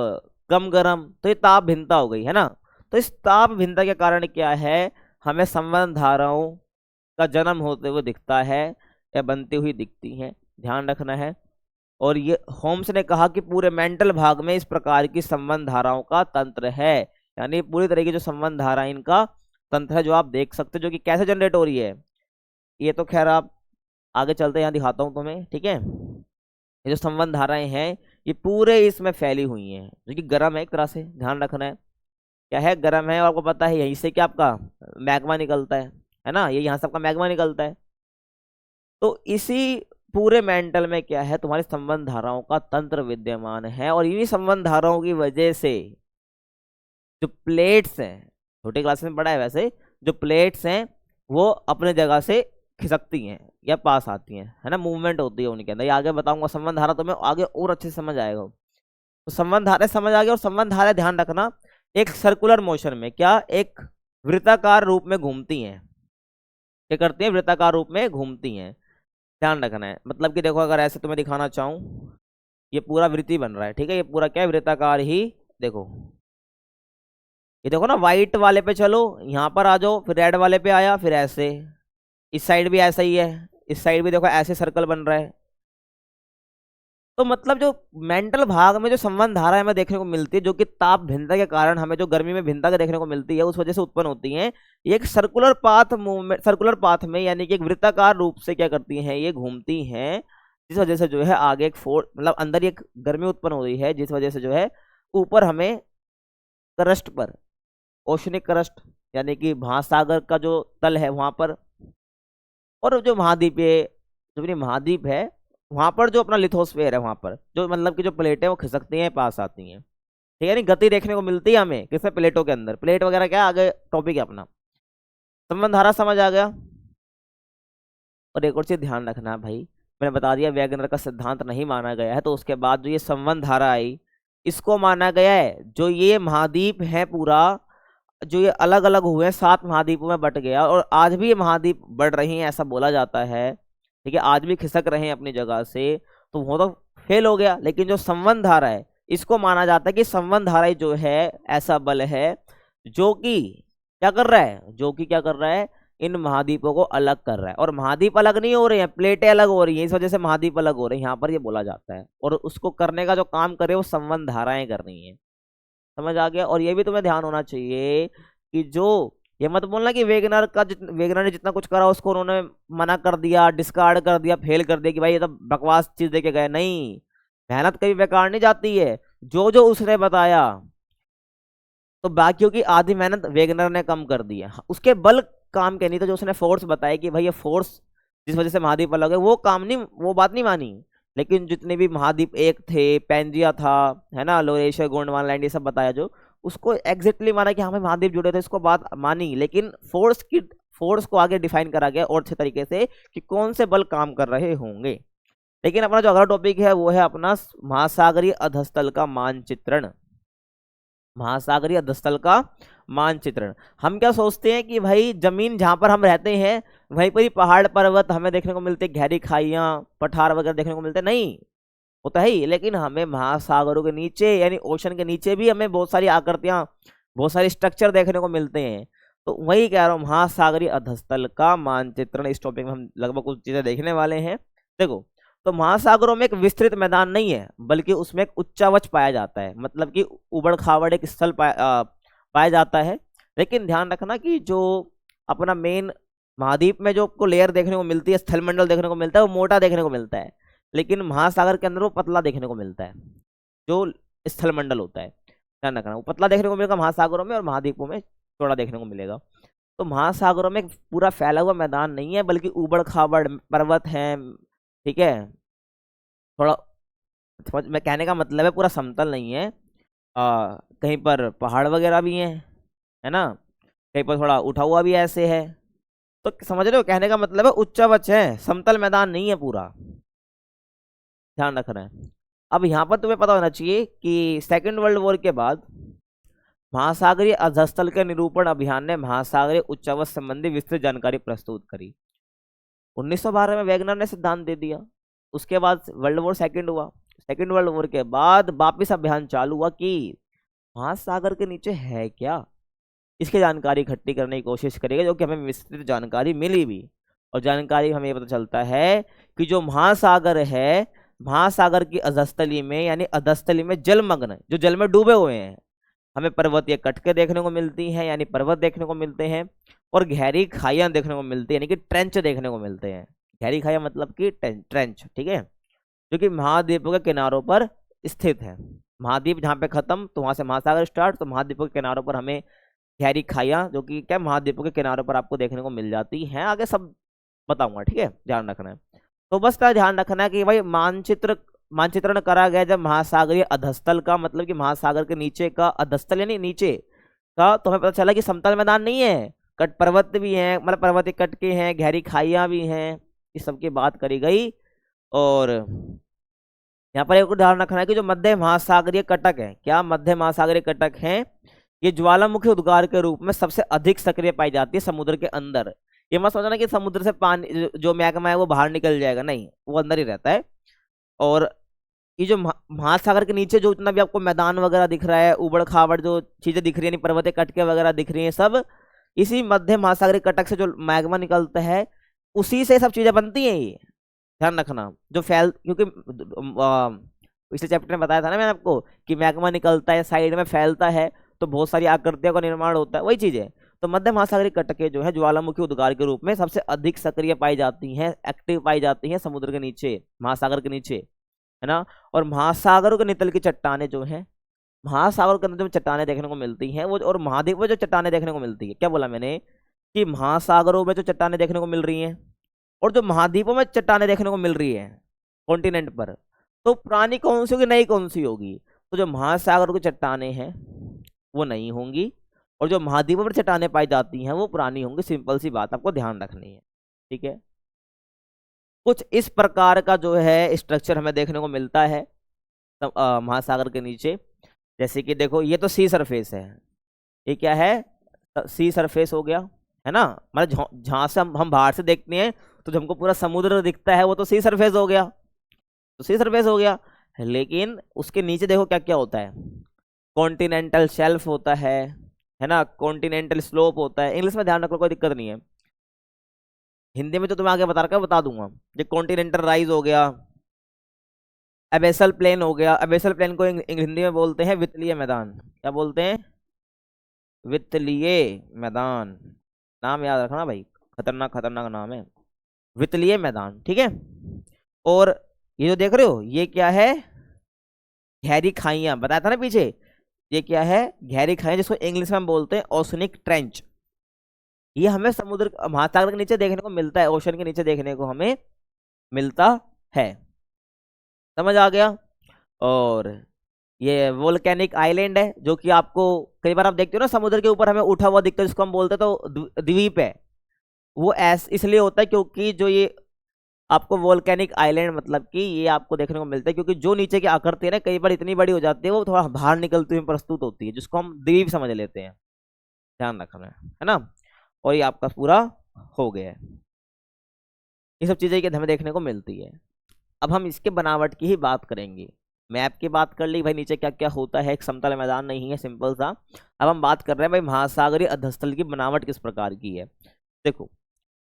कम गर्म, तो ये ताप भिन्नता हो गई, है ना। तो इस ताप भिन्नता के कारण क्या है, हमें संवहन धाराओं का जन्म होते हुए दिखता है या बनती हुई दिखती हैं, ध्यान रखना है। और ये होम्स ने कहा कि पूरे मेंटल भाग में इस प्रकार की संवहन धाराओं का तंत्र है, यानी पूरी तरह की जो संवहन धारा इनका तंत्र है, जो आप देख सकते हो, जो कि कैसे जनरेट हो रही है। ये तो खैर आप आगे चलते यहाँ दिखाता हूँ तुम्हें, ठीक है। ये जो संवहन धाराएं हैं ये पूरे इसमें फैली हुई हैं, जो कि गर्म है एक तरह से, ध्यान रखना है, क्या है, गर्म है। और आपको पता है यहीं से क्या आपका मैग्मा निकलता है ना, ये यहाँ से आपका मैग्मा निकलता है। तो इसी पूरे मेंटल में क्या है, तुम्हारी संवहन धाराओं का तंत्र विद्यमान है, और इन्हीं संवहन धाराओं की वजह से जो प्लेट्स हैं, छोटे क्लास में पढ़ा है वैसे, जो प्लेट्स हैं वो अपने जगह से खिसकती हैं या पास आती हैं, है ना, मूवमेंट होती है उनके अंदर। ये आगे बताऊंगा संबंध धारा, तुम्हें आगे और अच्छे से समझ आएगा। तो संबंध धारा समझ आ गया। और संबंध धारा ध्यान रखना एक सर्कुलर मोशन में, क्या, एक वृत्ताकार रूप में घूमती हैं। क्या करती हैं? वृत्ताकार रूप में घूमती हैं। ध्यान रखना है। मतलब कि देखो, अगर ऐसे तुम्हें दिखाना चाहूँ, ये पूरा वृत्ति बन रहा है, ठीक है, ये पूरा क्या है, वृत्ताकार ही। देखो, ये देखो ना, व्हाइट वाले पे चलो, यहाँ पर आ जाओ, फिर रेड वाले पे आया, फिर ऐसे, इस साइड भी ऐसा ही है, इस साइड भी देखो ऐसे सर्कल बन रहा है। तो मतलब जो मेंटल भाग में जो संबंध धारा हमें देखने को मिलती है, जो कि ताप भिन्नता के कारण हमें जो गर्मी में भिन्नता देखने को मिलती है, उस वजह से उत्पन्न होती है। ये एक circular path movement, circular path में, यानी कि एक वृत्ताकार रूप से क्या करती हैं, ये घूमती हैं, जिस वजह से जो है आगे एक फोर्स, मतलब अंदर एक गर्मी उत्पन्न हो रही है, जिस वजह से जो है ऊपर हमें क्रस्ट पर, ओशनिक क्रस्ट, यानी कि महासागर का जो तल है वहां पर, और जो महाद्वीप है, जो भी महाद्वीप है वहां पर, जो अपना लिथोस्फेयर है वहां पर, जो मतलब कि जो प्लेट है वो खिसकती हैं, पास आती हैं, ठीक है। नहीं, गति देखने को मिलती है हमें किसमें, प्लेटों के अंदर। प्लेट वगैरह क्या आगे टॉपिक है अपना। संबंध धारा समझ आ गया। और एक और चीज ध्यान रखना भाई, मैंने बता दिया वैगनर का सिद्धांत नहीं माना गया है, तो उसके बाद जो ये संबंध धारा आई, इसको माना गया है। जो ये महाद्वीप है पूरा, जो ये अलग अलग हुए हैं, 7 महाद्वीपों में बट गया, और आज भी ये महाद्वीप बढ़ रही हैं ऐसा बोला जाता है, ठीक है, आज भी खिसक रहे हैं अपनी जगह से, तो वो तो फेल हो गया। लेकिन जो संबंध धारा है, इसको माना जाता है कि संबंध धारा जो है ऐसा बल है जो कि क्या कर रहा है, जो कि क्या कर रहा है, इन महाद्वीपों को अलग कर रहा है। और महाद्वीप अलग नहीं हो रहे हैं, प्लेटें अलग हो रही हैं, इस वजह से महाद्वीप अलग हो रहे हैं, यहाँ पर ये बोला जाता है। और उसको करने का जो काम करे वो संबंध धाराएं कर रही हैं। समझ आ गया। और ये भी तुम्हें ध्यान होना चाहिए कि जो, ये मत बोलना कि वेगनर का वेगनर ने जितना कुछ करा उसको उन्होंने मना कर दिया, डिस्कार्ड कर दिया, फेल कर दिया, कि भाई ये तो बकवास चीज देके गए। नहीं, मेहनत कभी बेकार नहीं जाती है। जो जो उसने बताया, तो बाकियों की आधी मेहनत वेगनर ने कम कर दी है। उसके बल काम के नहीं, तो जो उसने फोर्स बताया कि भाई ये फोर्स जिस वजह से महाद्वीप अलग है, वो काम नहीं, वो बात नहीं मानी। लेकिन जितने भी महाद्वीप एक थे, पैंजिया था, है ना, लोरेशिया, गोंडवाना लैंड, ये सब बताया, जो उसको एग्जैक्टली माना कि हाँ भाई महाद्वीप जुड़े थे, इसको बात मानी। लेकिन फोर्स को आगे डिफाइन करा गया और अच्छे तरीके से कि कौन से बल काम कर रहे होंगे। लेकिन अपना जो अगला टॉपिक है वो है अपना महासागरीय अधस्थल का मानचित्रण। महासागरीय अधस्थल का मानचित्रण। हम क्या सोचते हैं कि भाई जमीन जहां पर हम रहते हैं वहीं पर ही पहाड़ पर्वत हमें देखने को मिलते, गहरी खाइयां, पठार वगैरह देखने को मिलते, नहीं होता है ही। लेकिन हमें महासागरों के नीचे, यानी ओशन के नीचे भी हमें बहुत सारी आकृतियां, बहुत सारे स्ट्रक्चर देखने को मिलते हैं। तो वही कह रहा हूँ, महासागरीय अधस्थल का मानचित्रण, इस टॉपिक में हम लगभग कुछ चीजें देखने वाले हैं। देखो, तो महासागरों में एक विस्तृत मैदान नहीं है, बल्कि उसमें एक उच्चावच पाया जाता है, मतलब कि उबड़ खाबड़ एक स्थल पाया जाता है। लेकिन ध्यान रखना कि जो अपना मेन महाद्वीप में जो आपको लेयर देखने को मिलती है, स्थलमंडल देखने को मिलता है, वो मोटा देखने को मिलता है। लेकिन महासागर के अंदर वो पतला देखने को मिलता है, जो स्थलमंडल होता है। ध्यान रखना, वो पतला देखने को मिलेगा महासागरों में, और महाद्वीपों में चौड़ा देखने को मिलेगा। तो महासागरों में पूरा फैला हुआ मैदान नहीं है, बल्कि उबड़ खाबड़ पर्वत है, ठीक है। थोड़ा समझ मैं कहने का मतलब है, पूरा समतल नहीं है, कहीं पर पहाड़ वगैरह भी हैं, है ना, कहीं पर थोड़ा उठा हुआ भी ऐसे है। तो समझ रहे हो, कहने का मतलब है उच्चावच है, समतल मैदान नहीं है पूरा। ध्यान रखना है। अब यहाँ पर तुम्हें पता होना चाहिए कि सेकेंड वर्ल्ड वॉर के बाद महासागरीय अधस्थल के निरूपण अभियान ने महासागरीय उच्चावच संबंधी विस्तृत जानकारी प्रस्तुत करी। 1912 में वैगनर ने सिद्धांत दे दिया। उसके बाद वर्ल्ड वॉर सेकेंड हुआ। सेकेंड वर्ल्ड वॉर के बाद वापिस अभियान चालू हुआ कि महासागर के नीचे है क्या, इसकी जानकारी इकट्ठी करने की कोशिश करेगा, जो कि हमें विस्तृत जानकारी मिली भी। और जानकारी हमें पता चलता है कि जो महासागर है, महासागर की अधस्थली में, यानी अधस्थली में जलमग्न, जो जल में डूबे हुए हैं, हमें पर्वतीय कटके देखने को मिलती हैं, यानी पर्वत देखने को मिलते हैं, और गहरी खाइयां देखने को मिलती है, यानी कि ट्रेंच देखने को मिलते हैं। गहरी खाइयां मतलब कि ट्रेंच, ठीक है, जो कि महाद्वीपों के किनारों पर स्थित है। महाद्वीप जहाँ पे खत्म, तो वहां से महासागर स्टार्ट, तो महाद्वीपों के किनारों पर हमें गहरी खाइयां, जो कि क्या, महाद्वीपों के किनारों पर आपको देखने को मिल जाती हैं। आगे सब बताऊंगा, ठीक है, ध्यान रखना है। तो बस का ध्यान रखना है कि भाई मानचित्रण करा गया जब महासागरीय अधस्थल का, मतलब कि महासागर के नीचे का अधस्थल, यानी नीचे का, तो हमें पता चला कि समतल मैदान नहीं है, कट पर्वत भी हैं, मतलब पर्वतीय कट के हैं, गहरी खाइयां भी हैं, इस सब की बात करी गई। और यहाँ पर एक उदाहरण रखना है कि जो मध्य महासागरीय कटक है, क्या मध्य महासागरीय कटक है, ये ज्वालामुखी उद्गार के रूप में सबसे अधिक सक्रिय पाई जाती है समुद्र के अंदर। ये मत सोचना कि समुद्र से पानी जो मैग्मा है वो बाहर निकल जाएगा, नहीं, वो अंदर ही रहता है। और ये जो महासागर के नीचे जो इतना भी आपको मैदान वगैरह दिख रहा है, उबड़ खाबड़ जो चीजें दिख रही है, पर्वतीय कटके वगैरह दिख रही हैं, सब इसी मध्य महासागरीय कटक से जो मैग्मा निकलता है उसी से सब चीजें बनती हैं। ये ध्यान रखना, जो क्योंकि पिछले चैप्टर में बताया था ना मैंने आपको कि मैग्मा निकलता है, साइड में फैलता है, तो बहुत सारी आकृतियों का निर्माण होता है, वही चीज है। तो मध्य महासागरीय कटके जो है ज्वालामुखी उद्गार के रूप में सबसे अधिक सक्रिय पाई जाती हैं, एक्टिव पाई जाती हैं समुद्र के नीचे, महासागर के नीचे, है ना। और महासागरों के नितल की चट्टाने जो है, महासागर के अंदर जो चट्टाने देखने को मिलती हैं वो, और महाद्वीप में जो चट्टाने देखने को मिलती है, क्या बोला मैंने कि महासागरों में जो चट्टाने देखने को मिल रही हैं और जो महाद्वीपों में चट्टाने देखने को मिल रही है कॉन्टिनेंट पर, तो पुरानी कौन सी होगी, नई कौन सी होगी। तो जो महासागरों की चट्टाने हैं वो नई होंगी, और जो महाद्वीपों पर चट्टाने पाई जाती हैं वो पुरानी होंगी। सिंपल सी बात आपको ध्यान रखनी है, ठीक है। कुछ इस प्रकार का जो है स्ट्रक्चर हमें देखने को मिलता है महासागर के नीचे। जैसे कि देखो, ये तो सी सरफेस है, ये क्या है, सी सरफेस हो गया, है ना। मतलब जहां से हम बाहर से देखते हैं तो जो हमको पूरा समुद्र दिखता है वो तो सी सरफेस हो गया, तो सी सरफेस हो गया। लेकिन उसके नीचे देखो क्या क्या होता है, कॉन्टिनेंटल शेल्फ होता है ना, कॉन्टिनेंटल स्लोप होता है। इंग्लिश में ध्यान रखो, कोई दिक्कत नहीं है, हिंदी में तो तुम्हें आगे बता दूंगा। ये कॉन्टिनेंटल राइज हो गया, एबेसल प्लेन हो गया। एबेसल प्लेन को हिंदी में बोलते हैं वितलीय मैदान। क्या बोलते हैं, वितलीय मैदान। नाम याद रखना भाई, खतरनाक खतरनाक नाम है, वितलीय मैदान, ठीक है। और ये जो देख रहे हो ये क्या है, गहरी खाइयां, बताया था ना पीछे, ये क्या है, गहरी खाइयां, जिसको इंग्लिश में हम बोलते हैं ओशनिक ट्रेंच। ये हमें समुद्र महासागर के नीचे देखने को मिलता है, ओशन के नीचे देखने को हमें मिलता है, समझ आ गया। और ये वोल्केनिक आइलैंड है, जो कि आपको कई बार आप देखते हो ना समुद्र के ऊपर हमें उठा हुआ दिखता है, जिसको हम बोलते हैं तो द्वीप है। वो इसलिए होता है क्योंकि जो ये आपको वोल्केनिक आइलैंड, मतलब कि ये आपको देखने को मिलता है क्योंकि जो नीचे की आकृति है ना, कई बार इतनी बड़ी हो जाती है वो थोड़ा बाहर निकलती हुई प्रस्तुत होती है, जिसको हम द्वीप समझ लेते हैं, ध्यान रखना है ना। और ये आपका पूरा हो गया है, ये सब चीजें हमें देखने को मिलती है। अब हम इसके बनावट की ही बात करेंगे। मैप की बात कर ली भाई, नीचे क्या क्या होता है, एक समतल मैदान नहीं है, सिंपल सा। अब हम बात कर रहे हैं भाई महासागरीय अधस्थल की बनावट किस प्रकार की है। देखो,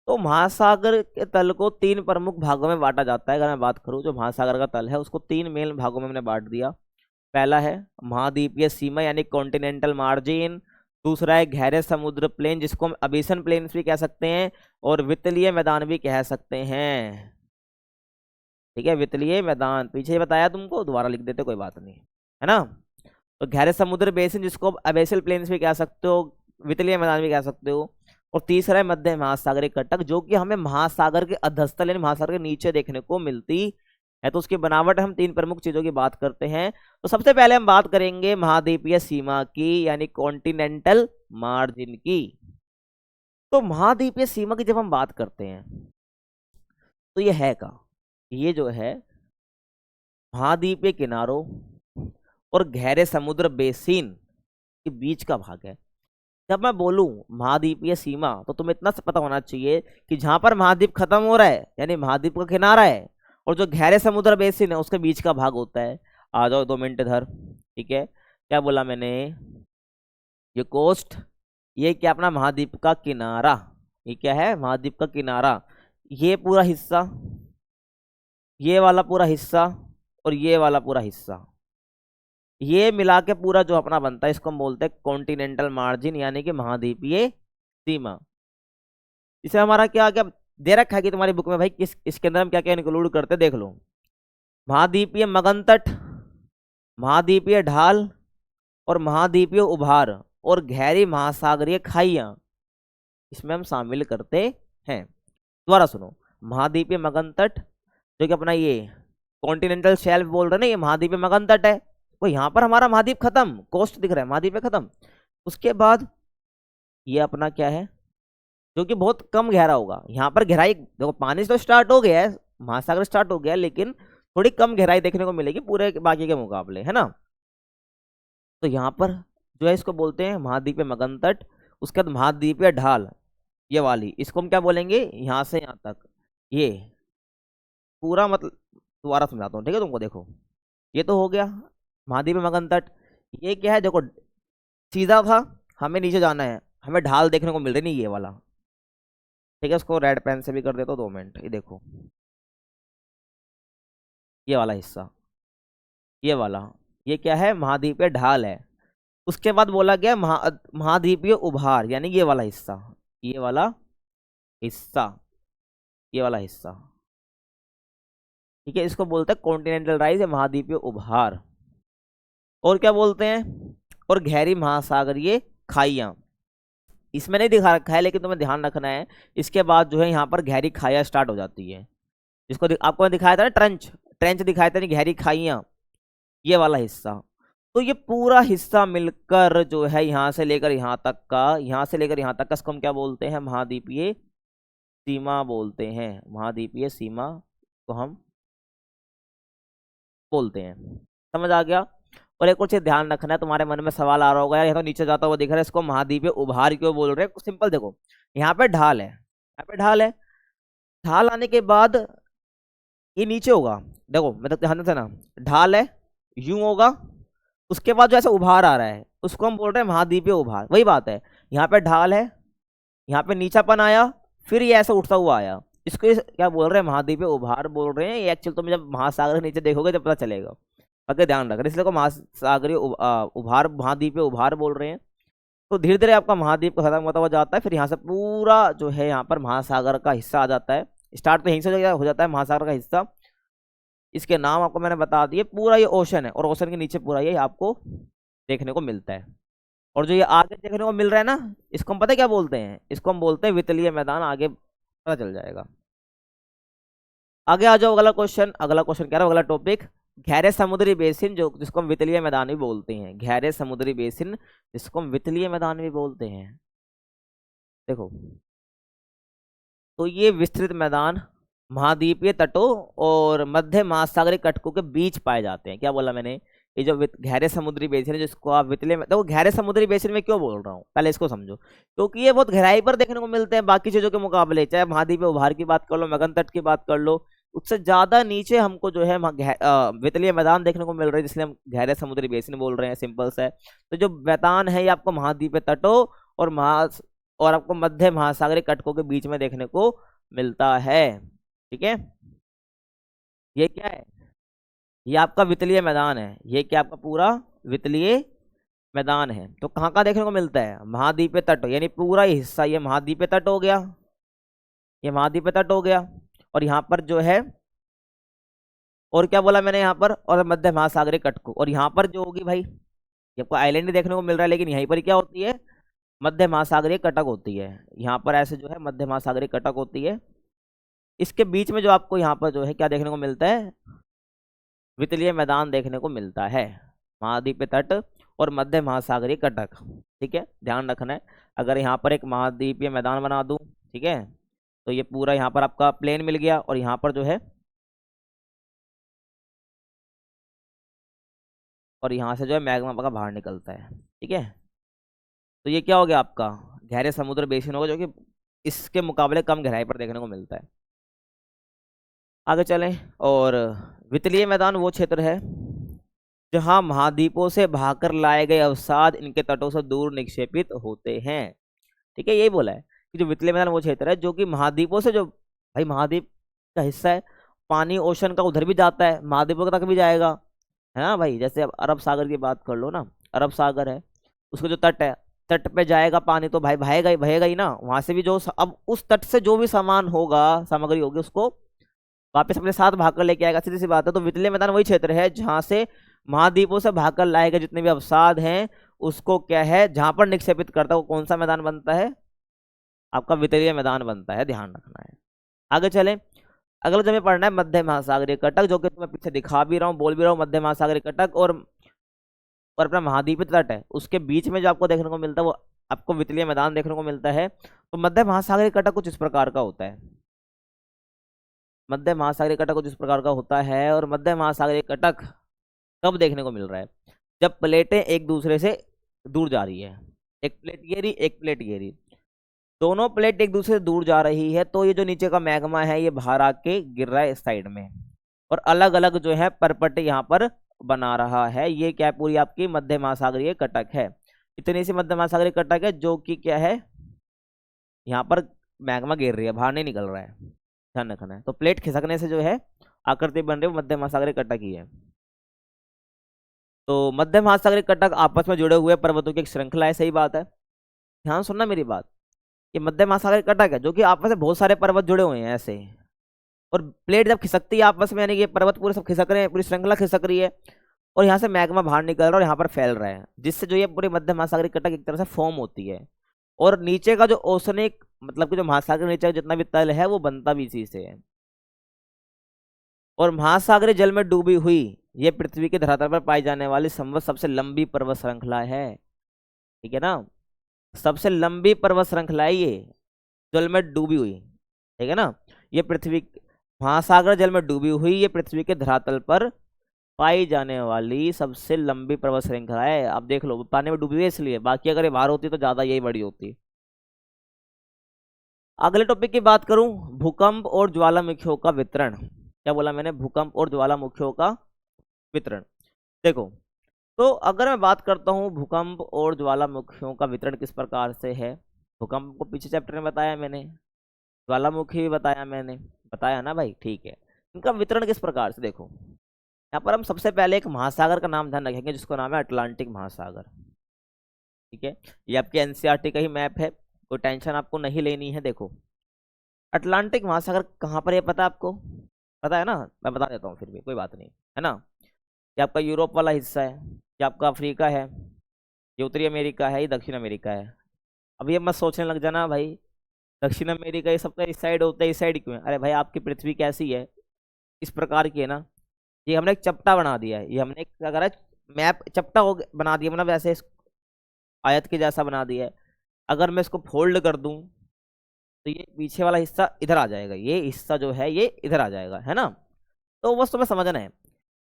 तो महासागर के तल को 3 प्रमुख भागों में बांटा जाता है। अगर मैं बात करूं, जो महासागर का तल है उसको 3 मेन भागों में मैंने बांट दिया। पहला है महाद्वीपीय सीमा यानी कॉन्टिनेंटल मार्जिन, दूसरा है गहरे समुद्र प्लेन जिसको हम अबेसन प्लेन भी कह सकते हैं, और वितलीय मैदान भी कह सकते हैं, ठीक है। वितलीय मैदान पीछे बताया तुमको, दोबारा लिख देते, कोई बात नहीं, है ना। तो गहरे समुद्र बेसिन जिसको अबेसल प्लेन्स भी कह सकते हो, वितलीय मैदान भी कह सकते हो। और तीसरा है मध्य महासागरीय कटक, जो कि हमें महासागर के अधस्तल यानी महासागर के नीचे देखने को मिलती है। तो उसकी बनावट हम 3 प्रमुख चीजों की बात करते हैं। तो सबसे पहले हम बात करेंगे महाद्वीपीय सीमा की यानी कॉन्टिनेंटल मार्जिन की। तो महाद्वीपीय सीमा की जब हम बात करते हैं तो ये है का, ये जो है महाद्वीपीय किनारों और गहरे समुद्र बेसिन के बीच का भाग है। जब मैं बोलूं महाद्वीपीय सीमा तो तुम्हें इतना पता होना चाहिए कि जहां पर महाद्वीप खत्म हो रहा है यानी महाद्वीप का किनारा है, और जो गहरे समुद्र बेसिन है उसके बीच का भाग होता है। आ जाओ 2 मिनट इधर, ठीक है। क्या बोला मैंने, ये कोस्ट, ये क्या अपना महाद्वीप का किनारा, ये क्या है महाद्वीप का किनारा, ये पूरा हिस्सा, ये वाला पूरा हिस्सा और ये वाला पूरा हिस्सा, ये मिला के पूरा जो अपना बनता है इसको हम बोलते हैं कॉन्टिनेंटल मार्जिन यानी कि महाद्वीपीय सीमा। इसे हमारा क्या क्या दे रखा है कि तुम्हारी बुक में भाई इसके अंदर हम क्या क्या इंक्लूड करते, देख लो। महाद्वीपीय मगन तट, महाद्वीपीय ढाल और महाद्वीपीय उभार और गहरी महासागरीय खाइयां इसमें हम शामिल करते हैं। दोबारा सुनो, महाद्वीपीय मगन तट जो कि अपना ये कॉन्टिनेंटल शेल्फ बोल रहे ना, ये महाद्वीपीय मगन तट है। वो यहाँ पर हमारा महाद्वीप खत्म, कोस्ट दिख रहा है, महाद्वीप खत्म। उसके बाद ये अपना क्या है जो कि बहुत कम गहरा होगा। यहाँ पर गहराई देखो, पानी तो स्टार्ट हो गया है, महासागर स्टार्ट हो गया है, लेकिन थोड़ी कम गहराई देखने को मिलेगी पूरे बाकी के मुकाबले, है ना। तो यहाँ पर जो है इसको बोलते हैं महाद्वीपीय मगन तट। उसके बाद महाद्वीपीय ढाल, ये वाली, इसको हम क्या बोलेंगे, यहाँ से यहाँ तक ये पूरा, मतलब दोबारा समझाता हूँ, ठीक है तुमको। देखो ये तो हो गया महाद्वीपीय मगन तट। ये क्या है, देखो सीधा था, हमें नीचे जाना है, हमें ढाल देखने को मिल रही नहीं, ये वाला, ठीक है। उसको रेड पेन से भी कर देता हूँ, 2 मिनट। ये देखो ये वाला हिस्सा, ये वाला, ये क्या है, महाद्वीपीय ढाल है। उसके बाद बोला गया महाद्वीपीय उभार, यानी ये वाला हिस्सा, ये वाला हिस्सा, ये वाला हिस्सा, ठीक है। इसको बोलते हैं कॉन्टिनेंटल राइज या महाद्वीपीय उभार। और क्या बोलते हैं, और गहरी महासागरीय खाइयां, इसमें नहीं दिखा रखा है लेकिन तुम्हें ध्यान रखना है। इसके बाद जो है यहाँ पर गहरी खाइयां स्टार्ट हो जाती है, जिसको आपको मैं दिखाया था ना, ट्रेंच, ट्रेंच दिखाया था, गहरी खाइयां, ये वाला हिस्सा। तो ये पूरा हिस्सा मिलकर जो है यहाँ से लेकर यहाँ तक का, यहाँ से लेकर यहाँ तक का, इसको हम क्या बोलते हैं, महाद्वीपीय सीमा बोलते हैं। महाद्वीपीय सीमा को हम बोलते हैं। समझ आ गया। और एक और चीज ध्यान रखना है, तुम्हारे मन में सवाल आ रहा होगा, यार ये तो नीचे जाता हुआ दिख रहा है, इसको महाद्वीपीय उभार क्यों बोल रहे हैं। सिंपल देखो, यहाँ पे ढाल है, यहाँ पे ढाल है, ढाल आने के बाद ये नीचे होगा, देखो मतलब ध्यान से ना, ढाल है, यूं होगा, उसके बाद जो ऐसा उभार आ रहा है उसको हम बोल रहे हैं महाद्वीपीय उभार। वही बात है, यहाँ पे ढाल है, यहाँ पे नीचापन आया, फिर ये ऐसा उठता हुआ आया, इसको क्या बोल रहे हैं, महाद्वीपीय उभार बोल रहे हैं। ये एक्चुअल तो जब महासागर नीचे देखोगे जब पता चलेगा, अगर ध्यान रख रहे, इसलिए को महासागरीय उभार, महाद्वीपीय उभार बोल रहे हैं। तो धीरे धीरे आपका महाद्वीप खत्म होता हुआ जाता है, फिर यहाँ से पूरा जो है यहाँ पर महासागर का हिस्सा आ जाता है। स्टार्ट तो यहीं से हो जाता है महासागर का हिस्सा। इसके नाम आपको मैंने बता दिए, पूरा ये ओशन है, और ओशन के नीचे पूरा ये आपको देखने को मिलता है। और जो ये आगे देखने को मिल रहा है ना, इसको हम पता है क्या बोलते हैं, इसको हम बोलते हैं वितलीय मैदान। आगे पता चल जाएगा। आगे आ जाओ, अगला क्वेश्चन, अगला क्वेश्चन कह रहा हूँ, अगला टॉपिक, गहरे समुद्री बेसिन, जो जिसको हम वितलीय मैदान भी बोलते हैं। गहरे समुद्री बेसिन जिसको हम वितलीय मैदान भी बोलते हैं। देखो तो ये विस्तृत मैदान महाद्वीपीय तटों और मध्य महासागरीय कटकों के बीच पाए जाते हैं। क्या बोला मैंने, ये जो गहरे समुद्री बेसिन है जिसको आप वितलीय, तो गहरे समुद्री बेसिन में क्यों बोल रहा हूँ, पहले इसको समझो। क्योंकि ये बहुत गहराई पर देखने को मिलते हैं बाकी चीजों के मुकाबले, चाहे महाद्वीपीय उभार की बात कर लो, मगन तट की बात कर लो, उससे ज्यादा नीचे हमको जो है वितलीय मैदान देखने को मिल रहे हैं, इसलिए हम गहरे समुद्री बेसिन बोल रहे हैं। सिंपल सा है। तो जो मैदान है ये आपको महाद्वीपीय तटों और आपको मध्य महासागरीय कटकों के बीच में देखने को मिलता है। ठीक है, ये क्या है, ये आपका वितलीय मैदान है। ये क्या आपका पूरा वितलीय मैदान है। तो कहाँ कहाँ देखने को मिलता है, महाद्वीपीय तट, यानी पूरा ये हिस्सा ये महाद्वीपीय तट हो गया, ये महाद्वीपीय तट हो गया। और यहाँ पर जो है, और क्या बोला मैंने यहाँ पर, और मध्य महासागरीय कटकों, और यहाँ पर जो होगी भाई, ये आपको आइलैंड देखने को मिल रहा है, लेकिन यहीं पर क्या होती है, मध्य महासागरीय कटक होती है। यहाँ पर ऐसे जो है मध्य महासागरीय कटक होती है। इसके बीच में जो आपको यहाँ पर जो है क्या देखने को मिलता है, वितलीय मैदान देखने को मिलता है, महाद्वीपीय तट और मध्य महासागरीय कटक। ठीक है, ध्यान रखना है। अगर यहाँ पर एक महाद्वीपीय मैदान बना दूं, ठीक है, तो ये पूरा यहाँ पर आपका प्लेन मिल गया, और यहाँ पर जो है, और यहाँ से जो है मैग्मा का बाहर निकलता है। ठीक है, तो ये क्या हो गया आपका गहरे समुद्र बेसिन होगा, जो कि इसके मुकाबले कम गहराई पर देखने को मिलता है। आगे चलें, और वितलीय मैदान वो क्षेत्र है जहां महाद्वीपों से भागकर लाए गए अवसाद इनके तटों से दूर निक्षेपित होते हैं। ठीक है, यही बोला है कि जो वितलीय मैदान वो क्षेत्र है जो कि महाद्वीपों से, जो भाई महाद्वीप का हिस्सा है, पानी ओशन का उधर भी जाता है, महाद्वीपों तक भी जाएगा, है ना भाई। जैसे अब अरब सागर की बात कर लो ना, अरब सागर है, उसका जो तट है, तट पे जाएगा पानी तो भाई बहेगा ही बहेगा ही ना, वहां से भी जो, अब उस तट से जो भी सामान होगा, सामग्री होगी, उसको वापस अपने साथ भागकर लेके आएगा, सीधी सी बात है। तो वितलीय मैदान वही क्षेत्र है जहां से महाद्वीपों से भागकर लाए गए जितने भी अवसाद हैं उसको क्या है, जहां पर निक्षेपित करता है, वो कौन सा मैदान बनता है, आपका वितलीय मैदान बनता है। ध्यान रखना है। आगे चले, अगला जो हमें पढ़ना है मध्य महासागरीय कटक, जो कि मैं पीछे दिखा भी रहा हूँ, बोल भी रहा हूँ, मध्य महासागरीय कटक और अपना महाद्वीपीय तट है, उसके बीच में जो आपको देखने को मिलता है वो आपको वितलीय मैदान देखने को मिलता है। तो मध्य महासागरीय कटक कुछ इस प्रकार का होता है। मध्य महासागरीय कटक कुछ इस प्रकार का होता है। और मध्य महासागरीय कटक कब देखने को मिल रहा है? जब प्लेटें एक दूसरे से दूर जा रही है। एक प्लेट ये रही, एक प्लेट ये रही, दोनों प्लेट एक दूसरे से दूर जा रही है, तो ये जो नीचे का मैग्मा है ये बाहर आके गिर रहा है इस साइड में, और अलग अलग जो है परपट यहाँ पर बना रहा है। ये क्या है? पूरी आपकी मध्य महासागरीय कटक है। इतनी सी मध्य महासागरीय कटक है जो कि क्या है, यहाँ पर मैग्मा गिर रही है, बाहर नहीं निकल रहा है, ध्यान रखना है। तो प्लेट खिसकने से जो है आकृति बन रही है, मध्य महासागरीय कटक ही है। तो मध्य महासागरीय कटक आपस में जुड़े हुए पर्वतों की एक श्रृंखला है, सही बात है। ध्यान सुनना मेरी बात, ये मध्य महासागरीय कटक है जो कि आपस में बहुत सारे पर्वत जुड़े हुए हैं ऐसे। और प्लेट जब खिसकती है आपस में, यानी कि ये पर्वत पूरे सब खिसक रहे हैं, पूरी श्रृंखला खिसक रही है, और यहाँ से मैग्मा बाहर निकल रहा है और यहाँ पर फैल रहा है, जिससे जो ये पूरी मध्य महासागरीय कटक एक तरह से फॉर्म होती है। और नीचे का जो ओशनिक, मतलब कि जो महासागर नीचे का जितना भी तल है वो बनता भी इसी से है। और महासागरीय जल में डूबी हुई ये पृथ्वी के धरातल पर पाई जाने वाली संभव सबसे लंबी पर्वत श्रृंखला है, ठीक है ना। सबसे लंबी पर्वत श्रृंखला है ये, जल में डूबी हुई, ठीक है ना। ये पृथ्वी, महासागर जल में डूबी हुई ये पृथ्वी के धरातल पर पाई जाने वाली सबसे लंबी पर्वत श्रृंखला है। आप देख लो, पानी में डूबी हुई है इसलिए, बाकी अगर ये बाहर होती तो ज्यादा यही बड़ी होती। अगले टॉपिक की बात करूं, भूकंप और ज्वालामुखियों का वितरण। क्या बोला मैंने? भूकंप और ज्वालामुखियों का वितरण। देखो, तो अगर मैं बात करता हूं भूकंप और ज्वालामुखियों का वितरण किस प्रकार से है, भूकंप को पीछे चैप्टर में बताया मैंने, ज्वालामुखी भी बताया मैंने, बताया ना भाई, ठीक है। इनका वितरण किस प्रकार से, देखो यहाँ पर हम सबसे पहले एक महासागर का नाम ध्यान रखेंगे जिसका नाम है अटलांटिक महासागर, ठीक है। ये आपके एनसीईआरटी का ही मैप है, कोई टेंशन आपको नहीं लेनी है। देखो अटलांटिक महासागर कहाँ पर है पता है आपको? पता है ना, मैं बता देता हूँ फिर भी, कोई बात नहीं, है ना। ये आपका यूरोप वाला हिस्सा है, ये आपका अफ्रीका है, ये उत्तरी अमेरिका है, ये दक्षिण अमेरिका है। अब ये मत सोचने लग जाना भाई दक्षिण अमेरिका ये सबका इस साइड होता है, इस साइड क्यों है? अरे भाई आपकी पृथ्वी कैसी है, इस प्रकार की है ना। ये हमने एक चपटा बना दिया है, ये हमने एक क्या करा, मैप चपटा हो बना दिया, मतलब ऐसे आयत के जैसा बना दिया है। अगर मैं इसको फोल्ड कर दूं तो ये पीछे वाला हिस्सा इधर आ जाएगा, ये हिस्सा जो है ये इधर आ जाएगा, है ना। तो बस तुम्हें समझना है,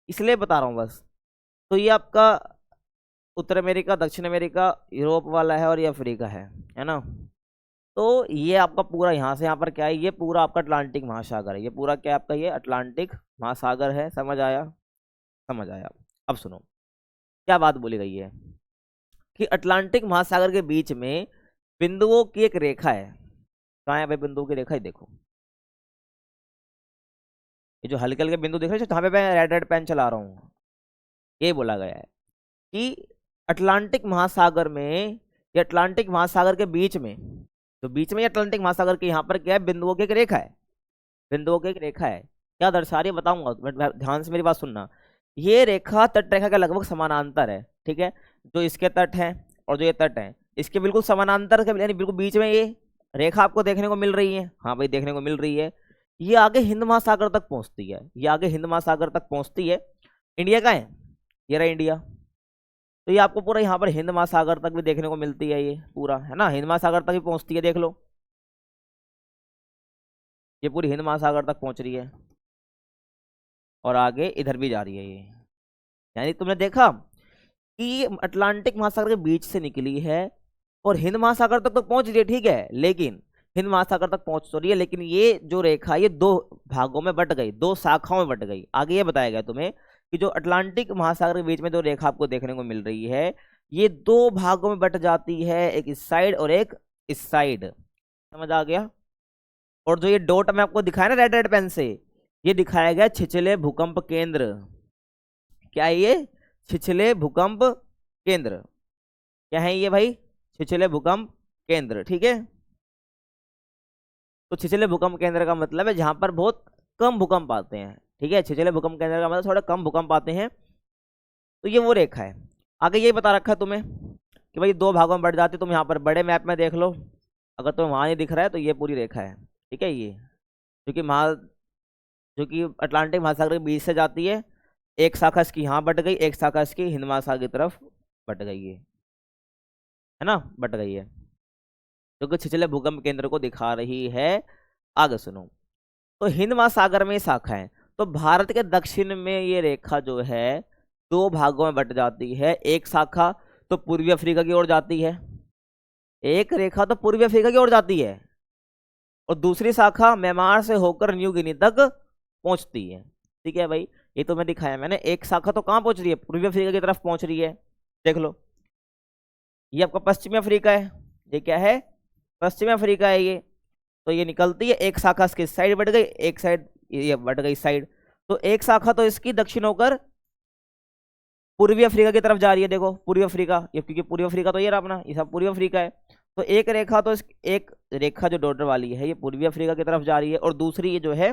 इसलिए बता रहा हूँ बस। तो ये आपका उत्तर अमेरिका, दक्षिण अमेरिका, यूरोप वाला है, और ये अफ्रीका है ना। तो ये आपका पूरा यहाँ से यहाँ पर क्या है, ये पूरा आपका अटलांटिक महासागर है, ये पूरा क्या है आपका, ये अटलांटिक महासागर है। समझ आया? समझ आया। अब सुनो क्या बात बोली गई है कि अटलांटिक महासागर के बीच में बिंदुओं की एक रेखा है। कहाँ है भाई बिंदुओं की रेखा? देखो ये जो हल्के हल्के बिंदु दिख रहे हैं जहाँ पे मैं रेड रेड पेन चला रहा हूँ, ये बोला गया है कि अटलांटिक महासागर में, ये अटलांटिक महासागर के बीच में, तो बीच में अटलांटिक महासागर के यहाँ पर क्या है, बिंदुओं की एक रेखा है। बिंदुओं की एक रेखा है, क्या दर्शा रही है बताऊंगा, ध्यान से मेरी बात सुनना। ये रेखा तट रेखा के लगभग समानांतर है, ठीक है। जो इसके तट है और जो ये तट है इसके बिल्कुल समानांतर के, यानी बिल्कुल बीच में ये रेखा आपको देखने को मिल रही है। हाँ भाई देखने को मिल रही है। ये आगे हिंद महासागर तक पहुंचती है, ये आगे हिंद महासागर तक पहुंचती है। इंडिया का है, ये रहा इंडिया। तो ये आपको पूरा यहाँ पर हिंद महासागर तक भी देखने को मिलती है, ये पूरा है ना, हिंद महासागर तक भी पहुंचती है, देख लो ये पूरी हिंद महासागर तक पहुंच रही है, और आगे इधर भी जा रही है ये। यानी तुमने देखा कि अटलांटिक महासागर के बीच से निकली है और हिंद महासागर तक तो पहुंच रही है, ठीक है, लेकिन हिंद महासागर तक पहुंच तो रही है, लेकिन ये जो रेखा ये दो भागों में बट गई, दो शाखाओं में बट गई। आगे ये बताया गया तुम्हें कि जो अटलांटिक महासागर के बीच में जो रेखा आपको देखने को मिल रही है ये दो भागों में बट जाती है, एक इस साइड और एक इस साइड। समझ आ गया? और जो ये डॉट में आपको दिखाया ना रेड रेड पेन से, ये दिखाया गया छिछले भूकंप केंद्र। क्या है ये? छिछले भूकंप केंद्र। क्या है ये भाई? छिछले भूकंप केंद्र, ठीक है। तो छिछले भूकंप केंद्र का मतलब है जहां पर बहुत कम भूकंप आते हैं, ठीक है। छिछले भूकंप केंद्र का मतलब थोड़ा कम भूकंप आते हैं, तो ये वो रेखा है। आगे ये बता रखा है तुम्हें कि भाई दो भागों में बढ़ जाती है। तुम यहाँ पर बड़े मैप में देख लो, अगर तुम्हें वहां नहीं दिख रहा है तो ये पूरी रेखा है, ठीक है। ये जो कि अटलांटिक महासागर के बीच से जाती है, एक शाखा इसकी यहाँ बट गई, एक शाखा इसकी हिंद महासागर की तरफ बट गई है। है ना, बट गई है, जो कि छिछले भूकंप केंद्र को दिखा रही है। आगे सुनो। तो हिंद महासागर में शाखा है, तो भारत के दक्षिण में ये रेखा जो है दो भागों में बट जाती है। एक शाखा तो पूर्वी अफ्रीका की ओर जाती है, एक रेखा तो पूर्वी अफ्रीका की ओर जाती है, और दूसरी शाखा म्यांमार से होकर न्यू गिनी तक पहुंचती है। ठीक है भाई, ये तो मैं दिखाया मैंने। एक शाखा तो कहाँ पहुंच रही है, पूर्वी अफ्रीका की तरफ पहुंच रही है। देख लो, ये आपका पश्चिमी अफ्रीका है, ये क्या है, पश्चिमी अफ्रीका है ये। तो ये निकलती है, एक शाखा इसकी साइड बढ़ गई, एक साइड ये बढ़ गई साइड। तो एक शाखा तो इसकी दक्षिण होकर पूर्वी अफ्रीका की तरफ जा रही है। देखो पूर्वी अफ्रीका, ये क्योंकि पूर्वी अफ्रीका तो ये रहा अपना, ये सब पूर्वी अफ्रीका है। तो एक रेखा तो एक रेखा जो डॉटर वाली है ये पूर्वी अफ्रीका की तरफ जा रही है, और दूसरी ये जो है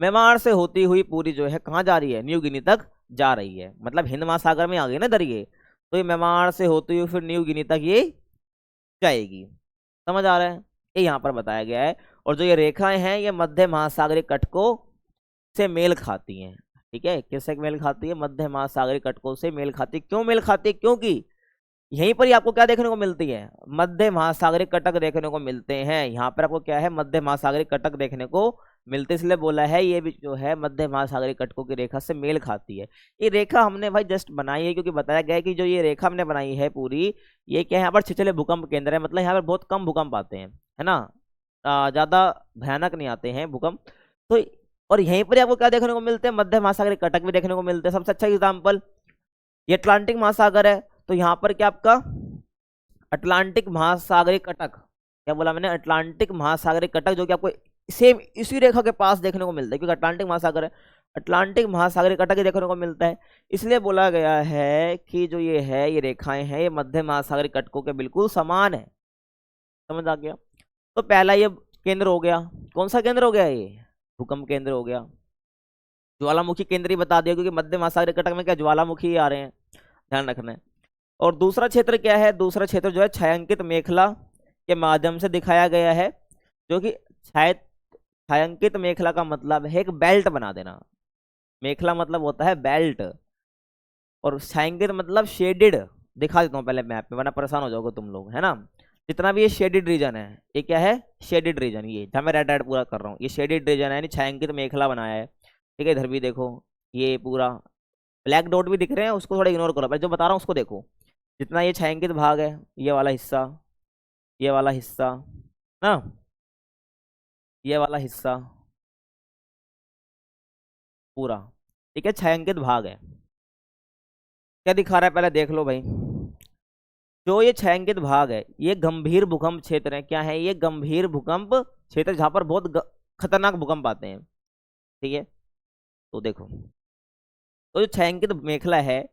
म्यांमार से होती हुई पूरी जो है कहाँ जा रही है, न्यू गिनी तक जा रही है। मतलब हिंद महासागर में आ गई ना इधर ये, तो ये म्यांमार से होती हुई फिर न्यू गिनी तक ये जाएगी। समझ आ रहा है, ये यहाँ पर बताया गया है। और जो ये रेखाएं हैं ये मध्य महासागरीय कटकों से मेल खाती हैं। ठीक है, किससे मेल खाती है, मध्य महासागरीय कटकों से मेल खाती। क्यों मेल खाती है, क्योंकि यहीं पर ही आपको क्या देखने को मिलती है, मध्य महासागरीय कटक देखने को मिलते हैं। यहाँ पर आपको क्या है, मध्य महासागरीय कटक देखने को मिलते, इसलिए बोला है ये भी जो है मध्य महासागरीय कटकों की रेखा से मेल खाती है। ये रेखा हमने भाई जस्ट बनाई है क्योंकि बताया गया है कि जो ये रेखा हमने बनाई है पूरी, ये क्या है, यहाँ पर छिछले भूकंप केंद्र है। मतलब यहाँ पर बहुत कम भूकंप आते हैं, है ना, ज्यादा भयानक नहीं आते हैं भूकंप। तो और यहीं पर आपको क्या देखने को मिलते हैं, मध्य महासागरीय कटक भी देखने को मिलते हैं। सबसे अच्छा एग्जाम्पल ये अटलांटिक महासागर है, तो यहाँ पर क्या आपका अटलांटिक महासागरीय कटक, क्या बोला मैंने, अटलांटिक महासागरीय कटक, जो कि आपको सेम इसी रेखा के पास देखने को मिलता है, क्योंकि अटलांटिक महासागर है, अटलांटिक महासागरीय कटक ही देखने को मिलता है। इसलिए बोला गया है कि जो ये है, ये रेखाएं हैं, ये मध्य महासागरीय कटकों के बिल्कुल समान है। समझ आ गया। तो पहला ये केंद्र हो गया, कौन सा केंद्र हो गया, ये भूकंप केंद्र हो गया। ज्वालामुखी केंद्र ही बता दिया, क्योंकि मध्य महासागरीय कटक में क्या ज्वालामुखी आ रहे हैं, ध्यान रखना है। और दूसरा क्षेत्र क्या है, दूसरा क्षेत्र जो है छायांकित मेखला के माध्यम से दिखाया गया है, जो कि छायांकित मेखला का मतलब है एक बेल्ट बना देना। मेखला मतलब होता है बेल्ट, और छायांकित मतलब शेडेड। दिखा देता हूँ पहले मैप में, वरना परेशान हो जाओगे तुम लोग, है ना। जितना भी ये शेडेड रीजन है, ये क्या है, शेडेड रीजन, ये जहाँ मैं रेड रेड पूरा कर रहा हूँ, ये शेडेड रीजन है, यानी छायांकित मेखला बनाया है। ठीक है, इधर भी देखो, ये पूरा ब्लैक डॉट भी दिख रहे हैं, उसको थोड़ा इग्नोर करो, पर जो बता रहा हूँ उसको देखो। जितना ये छायांकित भाग है, ये वाला हिस्सा, ये वाला हिस्सा ना, ये वाला हिस्सा पूरा, ठीक है, छायांकित भाग है। क्या दिखा रहा है पहले देख लो भाई। जो ये छायांकित भाग है ये गंभीर भूकंप क्षेत्र है। क्या है ये, गंभीर भूकंप क्षेत्र, जहां पर बहुत खतरनाक भूकंप आते हैं। ठीक है, तो देखो, तो जो छायांकित मेखला है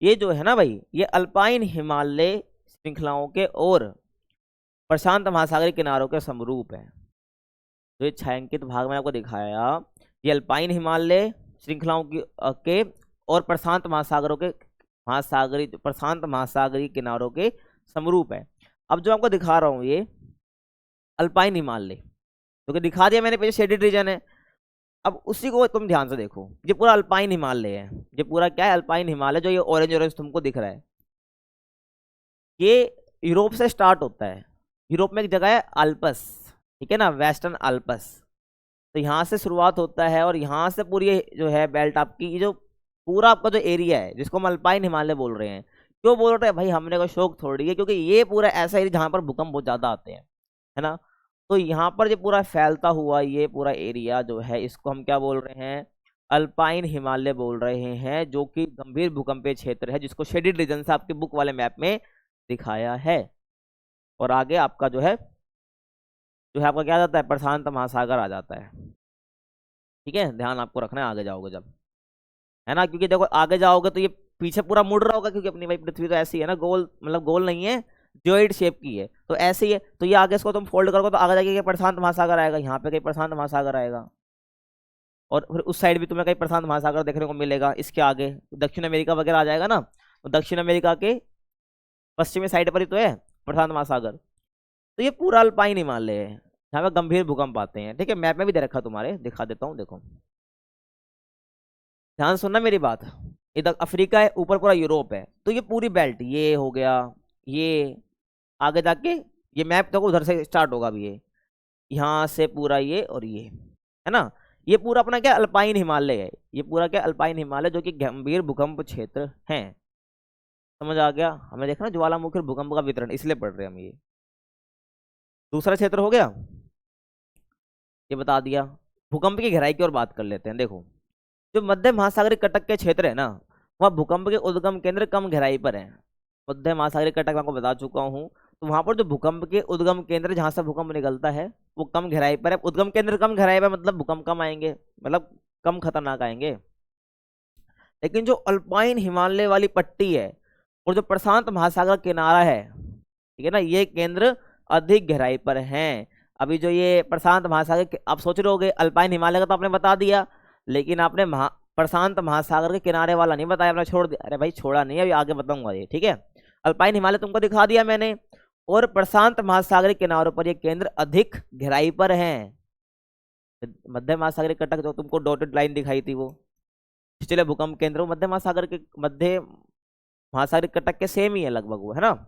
ये जो है ना भाई, ये अल्पाइन हिमालय श्रृंखलाओं के और प्रशांत महासागरीय किनारों के समरूप है। जो ये छायांकित भाग में आपको दिखाया, ये अल्पाइन हिमालय श्रृंखलाओं की के और प्रशांत महासागरीय किनारों के समरूप है। अब जो आपको दिखा रहा हूँ ये अल्पाइन हिमालय, क्योंकि दिखा दिया मैंने पीछे शेडेड रीजन है। अब उसी को तुम ध्यान से देखो, ये पूरा अल्पाइन हिमालय है, ये पूरा क्या है, अल्पाइन हिमालय। जो ये ऑरेंज ऑरेंज तुमको दिख रहा है, ये यूरोप से स्टार्ट होता है। यूरोप में एक जगह है अल्पस, ठीक है ना, वेस्टर्न अल्पस। तो यहाँ से शुरुआत होता है, और यहाँ से पूरी जो है बेल्ट आपकी, ये जो पूरा आपका जो एरिया है, जिसको हम अल्पाइन हिमालय बोल रहे हैं। क्यों बोल रहे हैं भाई, हमने कोई शौक थोड़ी है, क्योंकि ये पूरा ऐसा एरिया जहाँ पर भूकंप बहुत ज्यादा आते हैं, है ना। तो यहाँ पर जो पूरा फैलता हुआ ये पूरा एरिया जो है, इसको हम क्या बोल रहे हैं, अल्पाइन हिमालय बोल रहे हैं, जो कि गंभीर भूकंपीय क्षेत्र है, जिसको शेडेड रीजन से आपके बुक वाले मैप में दिखाया है। और आगे आपका जो है आपका क्या आ जाता है, प्रशांत महासागर आ जाता है। ठीक है, ध्यान आपको रखना है आगे जाओगे जब, है ना, क्योंकि देखो आगे जाओगे तो ये पीछे पूरा मुड़ रहा होगा, क्योंकि अपनी भाई पृथ्वी तो ऐसी है ना, गोल, मतलब गोल नहीं है, ज्योइड शेप की है, तो ऐसे ही है। तो ये आगे इसको तुम फोल्ड करोगे तो आगे जाके प्रशांत महासागर आएगा, यहाँ पे कहीं प्रशांत महासागर आएगा, और फिर उस साइड भी तुम्हें कहीं प्रशांत महासागर देखने को मिलेगा। इसके आगे दक्षिण अमेरिका वगैरह आ जाएगा ना, तो दक्षिण अमेरिका के पश्चिमी साइड पर ही तो है प्रशांत महासागर। तो ये पूरा अल्पाइन हिमालय है, जहाँ पे गंभीर भूकंप आते हैं। ठीक है, मैप में भी दे रखा तुम्हारे, दिखा देता हूँ, देखो ध्यान सुनना मेरी बात। इधर अफ्रीका है, ऊपर पूरा यूरोप है, तो ये पूरी बेल्ट, ये हो गया, ये आगे जाके ये मैप देखो उधर से स्टार्ट होगा अभी, ये यहाँ से पूरा ये और ये है ना, ये पूरा अपना क्या अल्पाइन हिमालय है, ये पूरा क्या अल्पाइन हिमालय जो कि गंभीर भूकंप क्षेत्र है। समझ आ गया, हमें देखना ज्वालामुखी और भूकंप का वितरण इसलिए पढ़ रहे हैं हम ये। दूसरा क्षेत्र हो गया, ये बता दिया। भूकंप की गहराई की ओर बात कर लेते हैं। देखो जो मध्य महासागरीय कटक के क्षेत्र है ना, वहाँ भूकंप के उद्गम केंद्र कम गहराई पर है। मध्य महासागरीय कटक मैं आपको बता चुका हूँ, तो वहां पर जो भूकंप के उद्गम केंद्र जहां से भूकंप निकलता है वो कम गहराई पर है। उद्गम केंद्र कम गहराई पर मतलब भूकंप कम आएंगे, मतलब कम खतरनाक आएंगे। लेकिन जो अल्पाइन हिमालय वाली पट्टी है और जो प्रशांत महासागर किनारा है, ठीक है ना, ये केंद्र अधिक गहराई पर हैं। अभी जो ये प्रशांत महासागर आप सोच रहे होगे अल्पाइन हिमालय का तो आपने बता दिया, लेकिन आपने प्रशांत महासागर के किनारे वाला नहीं बताया, आपने छोड़ दिया। अरे भाई छोड़ा नहीं, अभी आगे बताऊंगा ये, ठीक है। अल्पाइन हिमालय तुमको दिखा दिया मैंने, और प्रशांत महासागरीय किनारों पर ये केंद्र अधिक गहराई पर हैं। मध्य महासागरीय कटक जो तुमको डॉटेड लाइन दिखाई थी वो पिछले भूकंप केंद्र मध्य महासागरीय कटक के सेम ही है लगभग वो, है ना।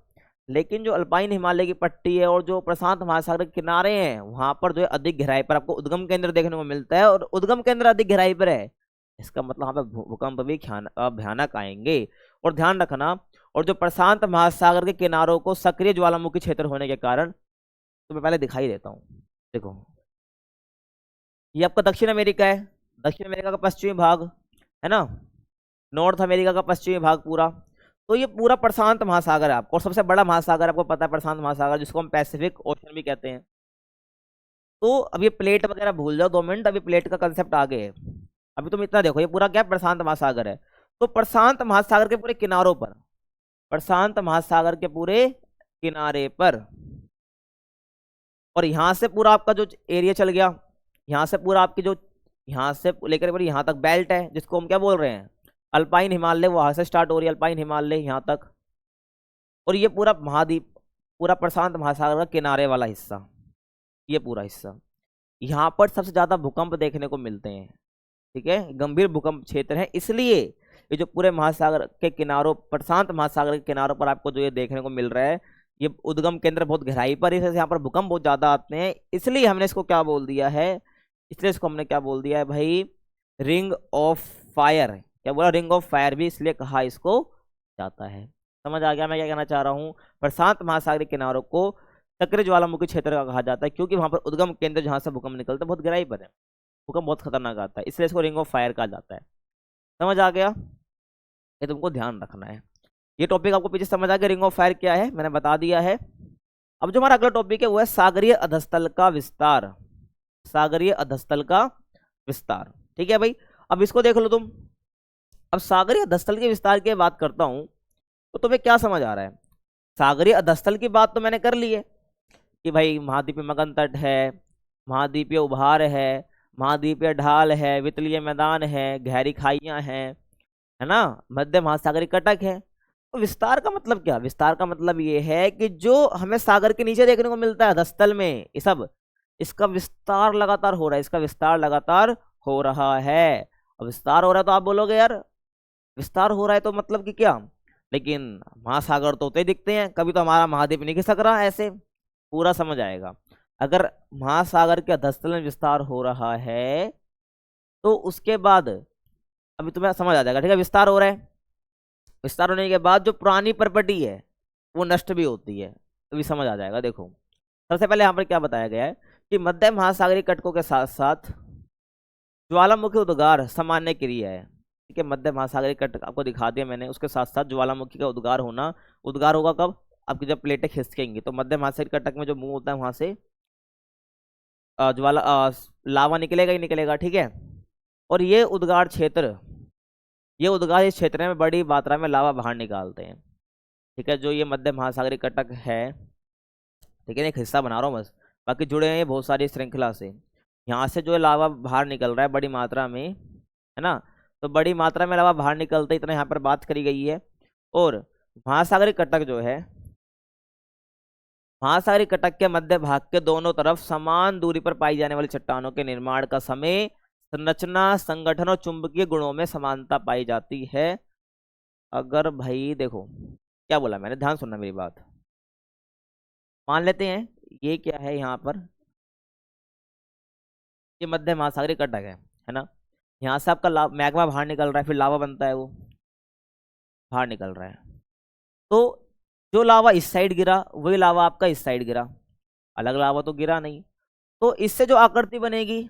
लेकिन जो अल्पाइन हिमालय की पट्टी है और जो प्रशांत महासागर के किनारे हैं वहां पर जो है अधिक गहराई पर आपको उद्गम केंद्र देखने को मिलता है, और उद्गम केंद्र अधिक गहराई पर है, इसका मतलब वहां पर भूकंप भी भयानक आएंगे। और ध्यान रखना, और जो प्रशांत महासागर के किनारों को सक्रिय ज्वालामुखी क्षेत्र होने के कारण, तो मैं पहले दिखाई देता हूँ। देखो ये आपका दक्षिण अमेरिका है, दक्षिण अमेरिका का पश्चिमी भाग है ना, नॉर्थ अमेरिका का पश्चिमी भाग पूरा, तो ये पूरा प्रशांत महासागर है आपको। और सबसे बड़ा महासागर आपको पता है प्रशांत महासागर, जिसको हम पैसिफिक ओशन भी कहते हैं। तो अब ये प्लेट वगैरह भूल जाओ 2 मिनट, अभी प्लेट का कंसेप्ट आगे है। अभी तुम इतना देखो, ये पूरा क्या प्रशांत महासागर है। तो प्रशांत महासागर के पूरे किनारों पर, प्रशांत महासागर के पूरे किनारे पर, और यहां से पूरा आपका जो एरिया चल गया, यहाँ से पूरा आपकी जो यहाँ से लेकर पूरी यहाँ तक बेल्ट है, जिसको हम क्या बोल रहे हैं अल्पाइन हिमालय, वहां से स्टार्ट हो रही है अल्पाइन हिमालय यहाँ तक। और ये पूरा महाद्वीप, पूरा प्रशांत महासागर का किनारे वाला हिस्सा, ये पूरा हिस्सा, यहाँ पर सबसे ज्यादा भूकंप देखने को मिलते हैं, ठीक है, गंभीर भूकंप क्षेत्र है। इसलिए ये जो पूरे महासागर के किनारों, प्रशांत महासागर के किनारों पर आपको जो ये देखने को मिल रहा है, ये उद्गम केंद्र बहुत गहराई पर है, यहाँ पर भूकंप बहुत ज्यादा आते हैं। इसलिए हमने इसको क्या बोल दिया है, इसलिए इसको हमने क्या बोल दिया है भाई, रिंग ऑफ फायर। क्या बोला, रिंग ऑफ फायर भी इसलिए कहा इसको जाता है। समझ आ गया मैं क्या कहना चाह रहा हूँ। प्रशांत महासागरीय किनारों को सक्रिय ज्वालामुखी क्षेत्र का कहा जाता है, क्योंकि वहां पर उद्गम केंद्र जहां से भूकंप निकलता है बहुत गहराई पर है, भूकंप बहुत खतरनाक आता है, इसलिए इसको रिंग ऑफ फायर कहा जाता है। समझ आ गया, ये तुमको ध्यान रखना है। ये टॉपिक आपको पीछे समझ आ गया, रिंग ऑफ फायर क्या है मैंने बता दिया है। अब जो हमारा अगला टॉपिक है वो है सागरीय अधस्थल का विस्तार, सागरीय अधस्थल का विस्तार, ठीक है भाई। अब इसको देख लो तुम। अब सागरीय अधस्थल के विस्तार की बात करता हूं तो तुम्हें क्या समझ आ रहा है। सागरीय अधस्थल की बात तो मैंने कर ली है कि भाई महाद्वीपीय मगन तट है, महाद्वीपीय उभार है, महाद्वीपीय ढाल है, वितलीय मैदान है, गहरी खाइयां हैं, है ना, मध्य महासागरीय कटक है। तो विस्तार का मतलब क्या, विस्तार का मतलब ये है कि जो हमें सागर के नीचे देखने को मिलता है अधस्थल में, ये सब इसका विस्तार लगातार हो रहा है, इसका विस्तार लगातार हो रहा है। अब विस्तार हो रहा है तो आप बोलोगे यार विस्तार हो रहा है तो मतलब कि क्या, लेकिन महासागर तो होते ही दिखते हैं, कभी तो हमारा महाद्वीप नहीं खिसक रहा है, ऐसे पूरा समझ आएगा। अगर महासागर के अधस्थल में विस्तार हो रहा है तो उसके बाद अभी तुम्हें समझ आ जाएगा, ठीक है। विस्तार हो रहा है, विस्तार होने के बाद जो पुरानी प्रॉपर्टी है वो नष्ट भी होती है, तो भी समझ आ जाएगा। देखो सबसे पहले यहाँ पर क्या बताया गया है कि मध्य महासागरीय कटकों के साथ साथ ज्वालामुखी उद्गार सामान्य क्रिया है, ठीक है। मध्य महासागरीय कटक आपको दिखा दिया मैंने, उसके साथ साथ ज्वालामुखी का उद्गार होना, उद्गार होगा कब, आपकी जब प्लेटें खिसकेंगी तो मध्य महासागरीय कटक में जो मुंह होता है वहां से लावा निकलेगा ही निकलेगा, ठीक है। और ये उद्गार क्षेत्र, ये उद्गार इस क्षेत्र में बड़ी मात्रा में लावा बाहर निकालते हैं, ठीक है। जो ये मध्य महासागरीय कटक है, ठीक है, एक हिस्सा बना रहा हूँ बस, बाकी जुड़े हैं बहुत सारी श्रृंखला से। यहाँ से जो लावा बाहर निकल रहा है बड़ी मात्रा में, है ना, तो बड़ी मात्रा में लावा बाहर निकलते इतना यहाँ पर बात करी गई है। और महासागरीय कटक जो है, महासागरीय कटक के मध्य भाग के दोनों तरफ समान दूरी पर पाई जाने वाली चट्टानों के निर्माण का समय, संरचना, संगठन और चुंबकीय गुणों में समानता पाई जाती है। अगर भाई देखो क्या बोला मैंने, ध्यान सुनना मेरी बात। मान लेते हैं ये क्या है यहाँ पर, ये मध्य महासागरीय कटक है ना। यहाँ से आपका मैग्मा बाहर निकल रहा है, फिर लावा बनता है, वो बाहर निकल रहा है। तो जो लावा इस साइड गिरा वही लावा आपका इस साइड गिरा, अलग लावा तो गिरा नहीं। तो इससे जो आकृति बनेगी,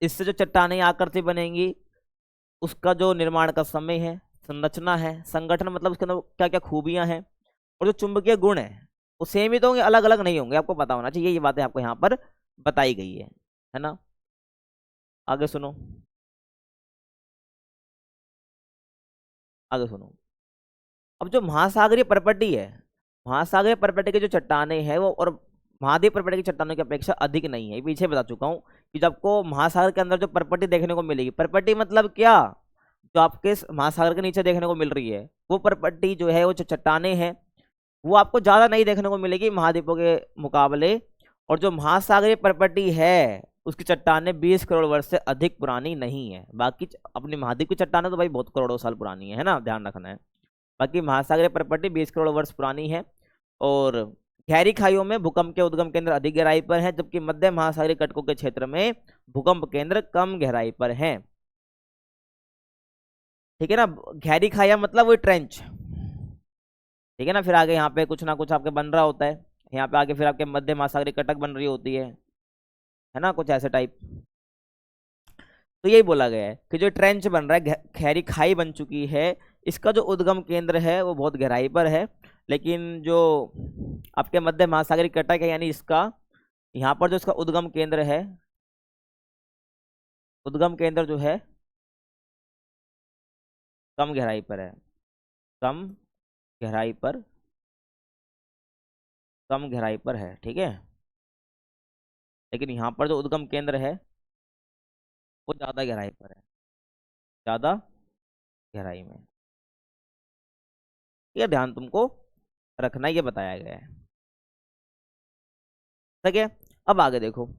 इससे जो चट्टानें आकृति बनेंगी, उसका जो निर्माण का समय है, संरचना है, संगठन, मतलब उसके अंदर क्या क्या खूबियां हैं, और जो चुंबकीय गुण है वो सेम ही तो होंगे, अलग अलग नहीं होंगे। आपको पता होना चाहिए, ये बातें आपको यहाँ पर बताई गई है ना। आगे सुनो, आगे सुनो। अब जो महासागरीय परपटी है, महासागरीय परपटी की जो चट्टानें हैं वो और महाद्वीप परपटी की चट्टानों की अपेक्षा अधिक नहीं है। पीछे बता चुका हूँ कि जब आपको महासागर के अंदर जो परपटी देखने को मिलेगी, परपटी मतलब क्या, जो आपके महासागर के नीचे देखने को मिल रही है, वो परपटी जो है, वो जो चट्टानें हैं, वो आपको ज्यादा नहीं देखने को मिलेगी महाद्वीपों के मुकाबले। और जो महासागरीय परपटी है उसकी चट्टानें 20 करोड़ वर्ष से अधिक पुरानी नहीं है। बाकी अपनी महाद्वीप की चट्टानें तो भाई बहुत करोड़ों साल पुरानी है ना, ध्यान रखना है। बाकी महासागरीय परपटी 20 करोड़ वर्ष पुरानी है। और गहरी खाइयों में भूकंप के उद्गम केंद्र अधिक गहराई पर है, जबकि मध्य महासागरीय कटकों के क्षेत्र में भूकंप केंद्र कम गहराई पर है। ठीक है ना, गहरी खाइया मतलब वो ट्रेंच, ठीक है ना। फिर आगे यहाँ पे कुछ ना कुछ आपके बन रहा होता है, यहाँ पे आगे फिर आपके मध्य महासागरीय कटक बन रही होती है ना, कुछ ऐसे टाइप। तो यही बोला गया है कि जो ट्रेंच बन रहा है, गहरी खाई बन चुकी है, इसका जो उद्गम केंद्र है वो बहुत गहराई पर है। लेकिन जो आपके मध्य महासागरीय कटक है, यानी इसका यहाँ पर जो इसका उद्गम केंद्र है, उद्गम केंद्र जो है कम गहराई पर है, कम गहराई पर, कम गहराई पर है, ठीक है। लेकिन यहाँ पर जो उद्गम केंद्र है वो ज्यादा गहराई पर है, ज्यादा गहराई में। ये ध्यान तुमको रखना, ये बताया गया है, ठीक है। अब आगे देखो,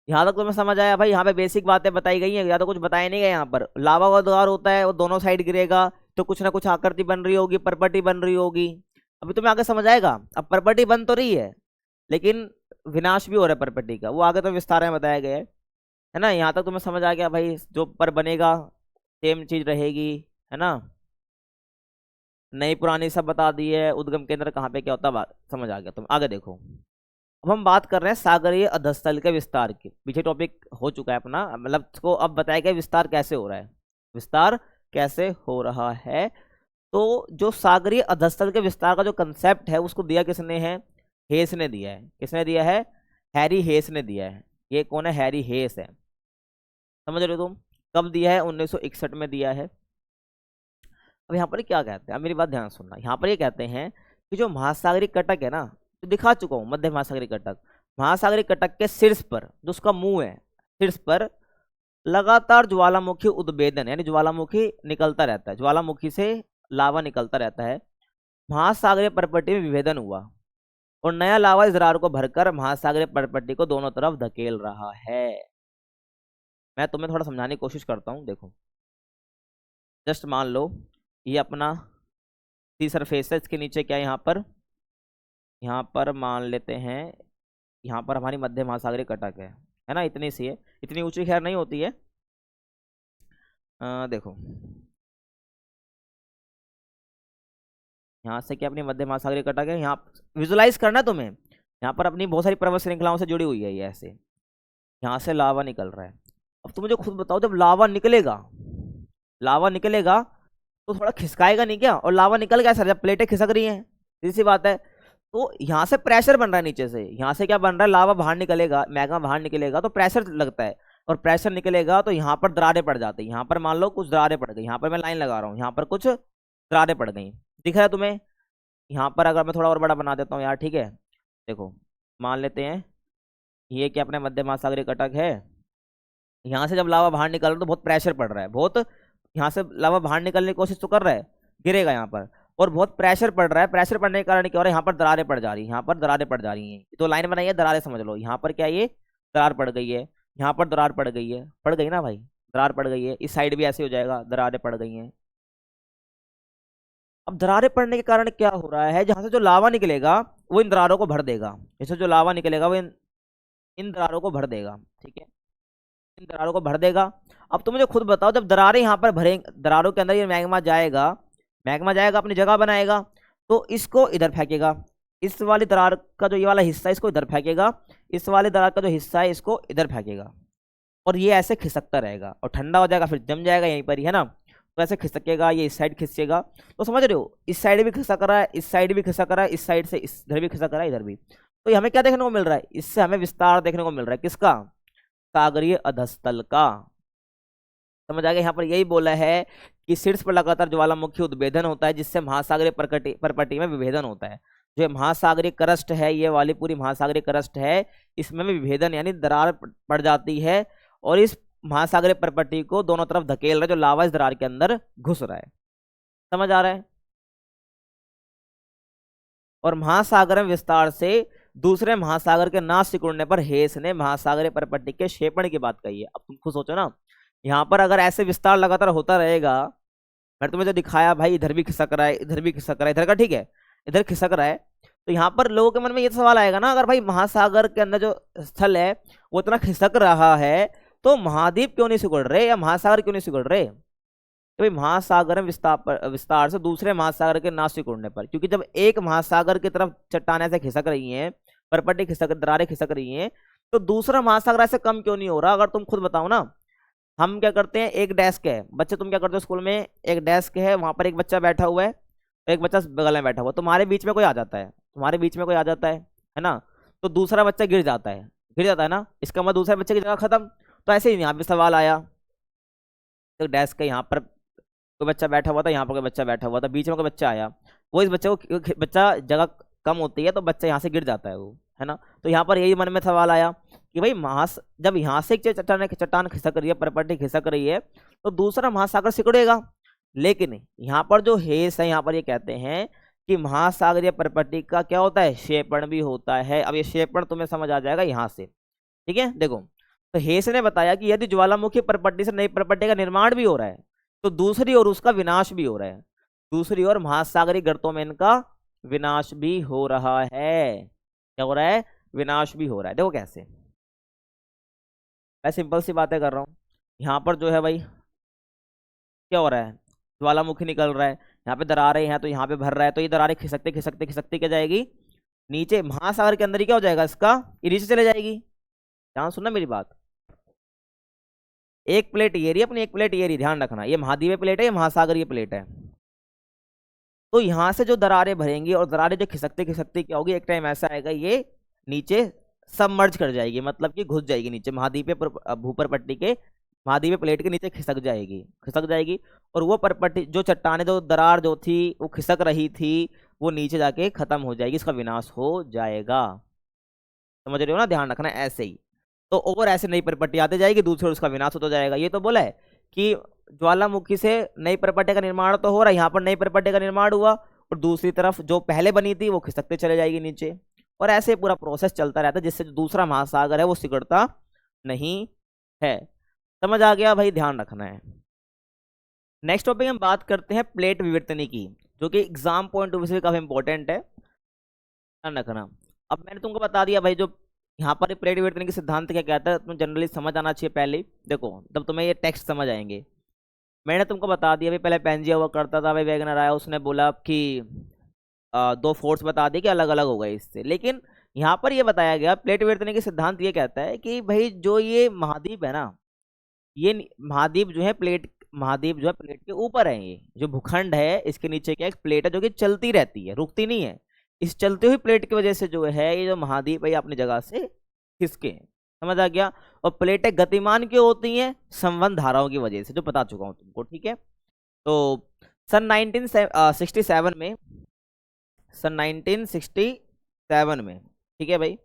यहाँ तक तुम्हें समझ आया भाई। यहाँ पे बेसिक बातें बताई गई हैं, या तो कुछ बताया नहीं गया। यहाँ पर लावा का द्वार होता है, वो दोनों साइड गिरेगा तो कुछ ना कुछ आकृति बन रही होगी, परपटी बन रही होगी। अभी तुम्हें आगे समझ आएगा। अब परपटी बन तो रही है, लेकिन विनाश भी हो रहा है परपटी का, वो आगे तो विस्तार में बताया गया है ना। यहाँ तक तुम्हें समझ आ गया भाई, जो पर बनेगा सेम चीज रहेगी, है ना। नई पुरानी सब बता दी है, उद्गम केंद्र कहाँ पे क्या होता है, समझ आ गया। तुम आगे देखो, अब हम बात कर रहे हैं सागरीय अधस्थल के विस्तार की। पीछे टॉपिक हो चुका है अपना, मतलब इसको अब बताया गया विस्तार कैसे हो रहा है, विस्तार कैसे हो रहा है। तो जो सागरीय अधस्थल के विस्तार का जो कंसेप्ट है उसको दिया किसने है, हेस ने दिया है। किसने दिया है, हैरी हेस ने दिया है। ये कौन है, हैरी हेस है, समझ रहे हो तुम। कब दिया है, 1961 में दिया है। अब यहाँ पर क्या कहते हैं, अब मेरी बात ध्यान सुनना। यहाँ पर ये कहते हैं कि जो महासागरीय कटक है ना, तो दिखा चुका हूँ मध्य महासागरीय कटक, महासागरीय कटक के शीर्ष पर जो उसका मुंह है, शीर्ष पर लगातार ज्वालामुखी उद्भेदन, यानी ज्वालामुखी निकलता रहता है, ज्वालामुखी से लावा निकलता रहता है। महासागरीय परपटी में विभेदन हुआ और नया लावा इस दरार को भरकर महासागरीय परपटी को दोनों तरफ धकेल रहा है। मैं तुम्हें थोड़ा समझाने की कोशिश करता हूँ, देखो। जस्ट मान लो ये अपना सी सरफेस है, इसके नीचे क्या है, यहाँ पर मान लेते हैं, यहाँ पर हमारी मध्य महासागरीय कटक है ना, इतनी सी है, इतनी ऊंची खैर नहीं होती है। देखो यहाँ से क्या अपनी मध्य महासागरीय कटक है, यहाँ विजुलाइज करना है तुम्हें। यहाँ पर अपनी बहुत सारी पर्वत श्रृंखलाओं से जुड़ी हुई है ये, ऐसे यहाँ से लावा निकल रहा है। अब तुम मुझे खुद बताओ, जब लावा निकलेगा, लावा निकलेगा तो थोड़ा खिसकाएगा नहीं क्या, और लावा निकल गया सर, जब प्लेटें खिसक रही हैं, सीधी सी बात है। तो यहाँ से प्रेशर बन रहा है नीचे से, यहाँ से क्या बन रहा है, लावा बाहर निकलेगा, मैग्मा बाहर निकलेगा तो प्रेशर लगता है, और प्रेशर निकलेगा तो यहाँ पर दरारें पड़ जाती है। यहाँ पर मान लो कुछ दरारें पड़ गई, यहाँ पर मैं लाइन लगा रहा हूँ, यहाँ पर कुछ दरारें पड़ गई, दिख रहा है तुम्हें। यहाँ पर अगर मैं थोड़ा और बड़ा बना देता हूँ यार, ठीक है। देखो मान लेते हैं ये क्या अपने मध्य महासागरीय कटक है, यहाँ से जब लावा बाहर निकल रहा है तो बहुत प्रेशर पड़ रहा है, बहुत, यहाँ से लावा बाहर निकलने की कोशिश तो कर रहा है, गिरेगा यहाँ पर, और बहुत प्रेशर पड़ रहा है। प्रेशर पड़ने के कारण क्या हो रहा है, यहाँ पर दरारें पड़ जा रही है, यहाँ पर दरारें पड़ जा रही हैं। तो लाइन बनाई है, दरारें समझ लो, यहाँ पर क्या ये दरार पड़ गई है, यहाँ पर दरार पड़ गई है, पड़ गई ना भाई, दरार पड़ गई है। इस साइड भी ऐसे हो जाएगा, दरारें पड़ गई हैं। अब दरारें पड़ने के कारण क्या हो रहा है, जहां से जो लावा निकलेगा वो इन दरारों को भर देगा, इससे जो लावा निकलेगा वो इन दरारों को भर देगा, ठीक है, इन दरारों को भर देगा। अब तुम मुझे खुद बताओ, जब दरारें यहाँ पर भरेंगे, दरारों के अंदर ये मैग्मा जाएगा अपनी जगह बनाएगा, तो इसको इधर फेंकेगा, इस वाली दरार का जो ये वाला हिस्सा है इसको इधर फेंकेगा, इस वाले दरार का जो हिस्सा है इसको इधर फेंकेगा, और ये ऐसे खिसकता रहेगा और ठंडा हो जाएगा, फिर जम जाएगा यहीं पर ही, है ना। तो ऐसे खिसकेगा, ये इस साइड खिसकेगा, तो समझ रहे हो, इस साइड भी खिसक रहा है, इस साइड भी खिसक रहा है, इस साइड से इधर भी खिसक रहा है, इधर भी। तो ये हमें क्या देखने को मिल रहा है, इससे हमें विस्तार देखने को मिल रहा है, किसका, सागरीय अधस्तल का। समझ आ गया, यहाँ पर यही बोला है कि शीर्ष पर लगातार ज्वालामुखी उद्भेदन होता है, जिससे महासागरीय परपटी में विभेदन होता है। जो महासागरीय क्रस्ट है, ये वाली पूरी महासागरीय क्रस्ट है, इसमें भी विभेदन यानी दरार पड़ जाती है, और इस महासागरीय परपटी को दोनों तरफ धकेल रहा है, जो लावा इस दरार के अंदर घुस रहा है। समझ आ रहा है। और महासागर में विस्तार से दूसरे महासागर के नाश सिकुड़ने पर हेस ने महासागरीय परपटी के क्षेपण की बात कही है। अब तुम खुद सोचो ना, यहाँ पर अगर ऐसे विस्तार लगातार होता रहेगा, मैंने तुम्हें जो दिखाया भाई, इधर भी खिसक रहा है, इधर भी खिसक रहा है, इधर का ठीक है, इधर खिसक रहा है, तो यहाँ पर लोगों के मन में ये सवाल आएगा ना, अगर भाई महासागर के अंदर जो स्थल है वो इतना खिसक रहा है, तो महाद्वीप क्यों नहीं सिकुड़ रहे, या महासागर क्यों नहीं सिकुड़ रहे। तो भाई महासागर में विस्तार से दूसरे महासागर के नाश सिकुड़ने पर, क्योंकि जब एक महासागर की तरफ चट्टानें ऐसे खिसक रही हैं, परपटी खिसक, दरारें खिसक रही हैं, तो दूसरा महासागर ऐसे कम क्यों नहीं हो रहा। अगर तुम खुद बताओ ना, हम क्या करते हैं, एक डेस्क है, बच्चे तुम क्या करते हो स्कूल में, एक डेस्क है, वहां पर एक बच्चा बैठा हुआ है, एक बच्चा बगल में बैठा हुआ, तुम्हारे बीच में कोई आ जाता है, तुम्हारे बीच में कोई आ जाता है ना, तो दूसरा बच्चा गिर जाता है ना, इसका मतलब दूसरे बच्चे की जगह खत्म। तो ऐसे ही यहाँ पे सवाल आया, तो डेस्क के यहाँ पर कोई बच्चा बैठा हुआ था, यहाँ पर कोई बच्चा बैठा हुआ था, बीच में कोई बच्चा आया, वो इस बच्चे को, बच्चा जगह कम होती है तो बच्चा यहाँ से गिर जाता है वो, है ना। तो यहाँ पर यही मन में सवाल आया कि भाई जब यहाँ से चट्टान खिसक रही है, परपटी खिसक रही है, तो दूसरा महासागर सिकुड़ेगा। लेकिन यहाँ पर जो हेस है, यहाँ पर ये कहते हैं कि महासागरीय परपटी का क्या होता है, क्षेपण भी होता है। अब ये क्षेपण तुम्हें समझ आ जाएगा यहाँ से, ठीक है। देखो, तो हेस ने बताया कि यदि ज्वालामुखी परपटी से नई परपटी का निर्माण भी हो रहा है, तो दूसरी ओर उसका विनाश भी हो रहा है, दूसरी ओर महासागरीय गर्तों में इनका विनाश भी हो रहा है। क्या हो रहा है, विनाश भी हो रहा है। देखो कैसे, मैं सिंपल सी बातें कर रहा हूँ। यहाँ पर जो है भाई क्या हो रहा है, ज्वालामुखी निकल रहा है, यहाँ पे दरारें हैं तो यहाँ पे भर रहा है, तो ये दरारें खिसकते खिसकते खिसकते क्या जाएगी, नीचे महासागर के अंदर ही क्या हो जाएगा, इसका ये नीचे चले जाएगी। ध्यान सुनना मेरी बात, एक प्लेट ये रही अपनी, एक प्लेट ये रही, ध्यान रखना, ये महाद्वीपीय प्लेट है, ये महासागरीय प्लेट है। तो यहाँ से जो दरारें भरेंगी और दरारें जो खिसकते खिसकते क्या होगी, एक टाइम ऐसा आएगा ये नीचे सबमर्ज कर जाएगी, मतलब कि घुस जाएगी नीचे, महाद्वीपीय भूपरपट्टी के महाद्वीपीय प्लेट के नीचे खिसक जाएगी, और वो परपट्टी जो चट्टाने, जो दरार जो थी वो खिसक रही थी, वो नीचे जाके खत्म हो जाएगी, इसका विनाश हो जाएगा। समझ रहे हो ना, ध्यान रखना ऐसे ही। तो और ऐसे नई परपट्टी आते जाएगी, दूसरी ओर उसका विनाश होता जाएगा। ये तो बोला है कि ज्वालामुखी से नई परपट्टी का निर्माण तो हो रहा है, यहाँ पर नई परपट्टी का निर्माण हुआ, और दूसरी तरफ जो पहले बनी थी वो खिसकते चले जाएगी नीचे, और ऐसे पूरा प्रोसेस चलता रहता है, जिससे जो दूसरा महासागर है वो सिकुड़ता नहीं है। समझ आ गया भाई, ध्यान रखना है। नेक्स्ट टॉपिक हम बात करते हैं प्लेट विवर्तनी की, जो कि एग्जाम पॉइंट ऑफ व्यू से काफी इंपॉर्टेंट है, ध्यान रखना। अब मैंने तुमको बता दिया भाई, जो यहाँ पर प्लेट विवर्तनी के सिद्धांत क्या कहता है, तुम जनरली समझ आना चाहिए पहले ही। देखो, तब तुम्हें ये टेक्स्ट समझ आएंगे। मैंने तुमको बता दिया भाई, पहले पेंजिया हुआ करता था भाई, वैगनर आया, उसने बोला कि दो फोर्स बता दिए कि अलग अलग हो गए इससे। लेकिन यहाँ पर ये बताया गया, प्लेट विवर्तनी के सिद्धांत ये कहता है कि भाई जो ये महाद्वीप है ना, ये महाद्वीप जो है प्लेट के ऊपर है, ये जो भूखंड है इसके नीचे क्या एक प्लेट है जो कि चलती रहती है, रुकती नहीं है। इस चलती हुई प्लेट की वजह से जो है ये जो महाद्वीप है अपनी जगह से खिसके हैं। समझ आ गया। और प्लेटें गतिमान क्यों होती हैं, संवहन धाराओं की वजह से, जो बता चुका हूं तुमको, ठीक है। तो सन 1967 में, ठीक है भाई,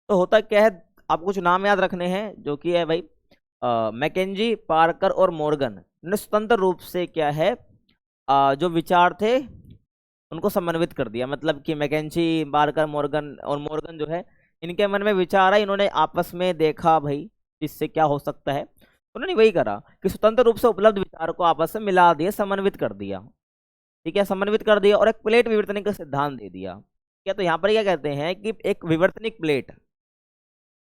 तो होता क्या है, आपको कुछ नाम याद रखने हैं, जो कि है भाई मैकेंजी, पार्कर और मॉर्गन ने स्वतंत्र रूप से क्या है जो विचार थे उनको समन्वित कर दिया। मतलब कि मैकेंजी, पार्कर, मॉर्गन जो है, इनके मन में विचार है, इन्होंने आपस में देखा भाई इससे क्या हो सकता है, उन्होंने वही करा कि स्वतंत्र रूप से उपलब्ध विचार को आपस में मिला दिया, समन्वित कर दिया। ठीक है, समन्वित कर दिया और एक प्लेट विवर्तनिक का सिद्धांत दे दिया। क्या तो यहाँ पर क्या कहते हैं कि एक विवर्तनिक प्लेट,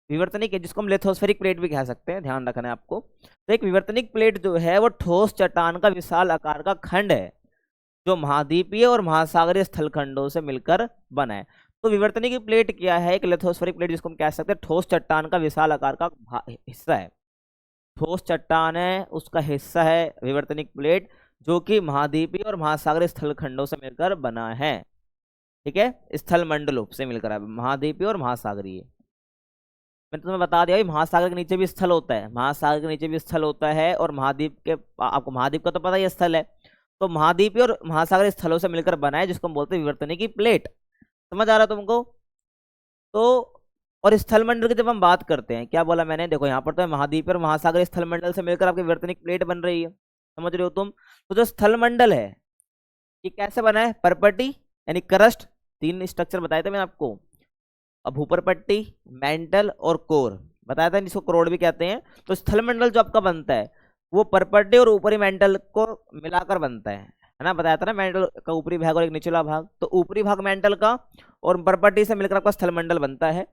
विवर्तनिक है जिसको हम लिथोस्फेरिक प्लेट भी कह सकते हैं, ध्यान रखना है आपको। तो एक विवर्तनिक प्लेट जो है वो ठोस चट्टान का विशाल आकार का खंड है जो महाद्वीपीय और महासागरीय स्थलखंडों से मिलकर बना है। तो विवर्तनिक प्लेट क्या है? एक लिथोस्फेरिक प्लेट जिसको हम कह सकते हैं ठोस चट्टान का विशाल आकार का हिस्सा है। ठोस चट्टान है उसका हिस्सा है विवर्तनिक प्लेट, जो कि महाद्वीपीय और महासागरीय स्थलखंडों से मिलकर बना है। ठीक है, स्थल मंडलों से मिलकर है, महाद्वीपीय और महासागरीय। मैंने तुम्हें बता दिया महासागर के नीचे भी स्थल होता है, महासागर के नीचे भी स्थल होता है, और महाद्वीप के, आपको महाद्वीप का तो पता ही स्थल है, तो महाद्वीपीय और महासागरीय स्थलों से मिलकर बना है, जिसको हम बोलते हैं विवर्तनिकी प्लेट। समझ आ रहा तुमको? तो और स्थल मंडल की जब हम बात करते हैं, क्या बोला मैंने? देखो यहाँ पर तो महाद्वीपीय और महासागरीय स्थल मंडल से मिलकर आपकी विवर्तनिक प्लेट बन रही है, समझ रहे हो तुम? तो जो स्थल मंडल है ये कैसे बना है? परपटी यानी करस्ट, तीन स्ट्रक्चर बताए थे मैंने आपको, अब ऊपर पट्टी, मेंटल और कोर बताया था, जिसको करोड़ भी कहते हैं। तो स्थल मंडल जो आपका बनता है वो परपट्टी और ऊपरी मेंटल को मिलाकर बनता है ना? बताया था ना, मेंटल का ऊपरी भाग और एक निचला भाग, तो ऊपरी भाग मेंटल का और परपट्टी से मिलकर आपका स्थल मंडल बनता है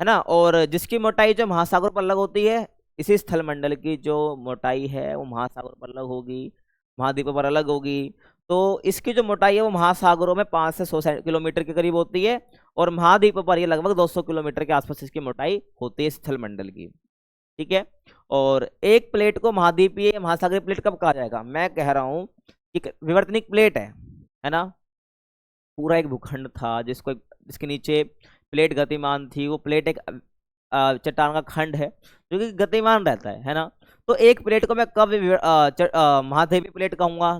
ना? और जिसकी मोटाई जो महासागर पर अलग होती है, इसी स्थल मंडल की जो मोटाई है वो महासागर पर अलग होगी, महाद्वीपों पर अलग होगी। तो इसकी जो मोटाई है वो महासागरों में 5 से 100 किलोमीटर के करीब होती है, और महाद्वीपों पर ये लगभग 200 किलोमीटर के आसपास इसकी मोटाई होती है स्थल मंडल की। ठीक है, और एक प्लेट को महाद्वीपीय महासागरीय प्लेट कब कहा जाएगा? मैं कह रहा हूँ कि विवर्तनिक प्लेट है ना, पूरा एक भूखंड था जिसके नीचे प्लेट गतिमान थी, वो प्लेट एक चट्टान का खंड है जो कि गतिमान रहता है ना? तो एक प्लेट को मैं कब महाद्वीपीय प्लेट कहूंगा,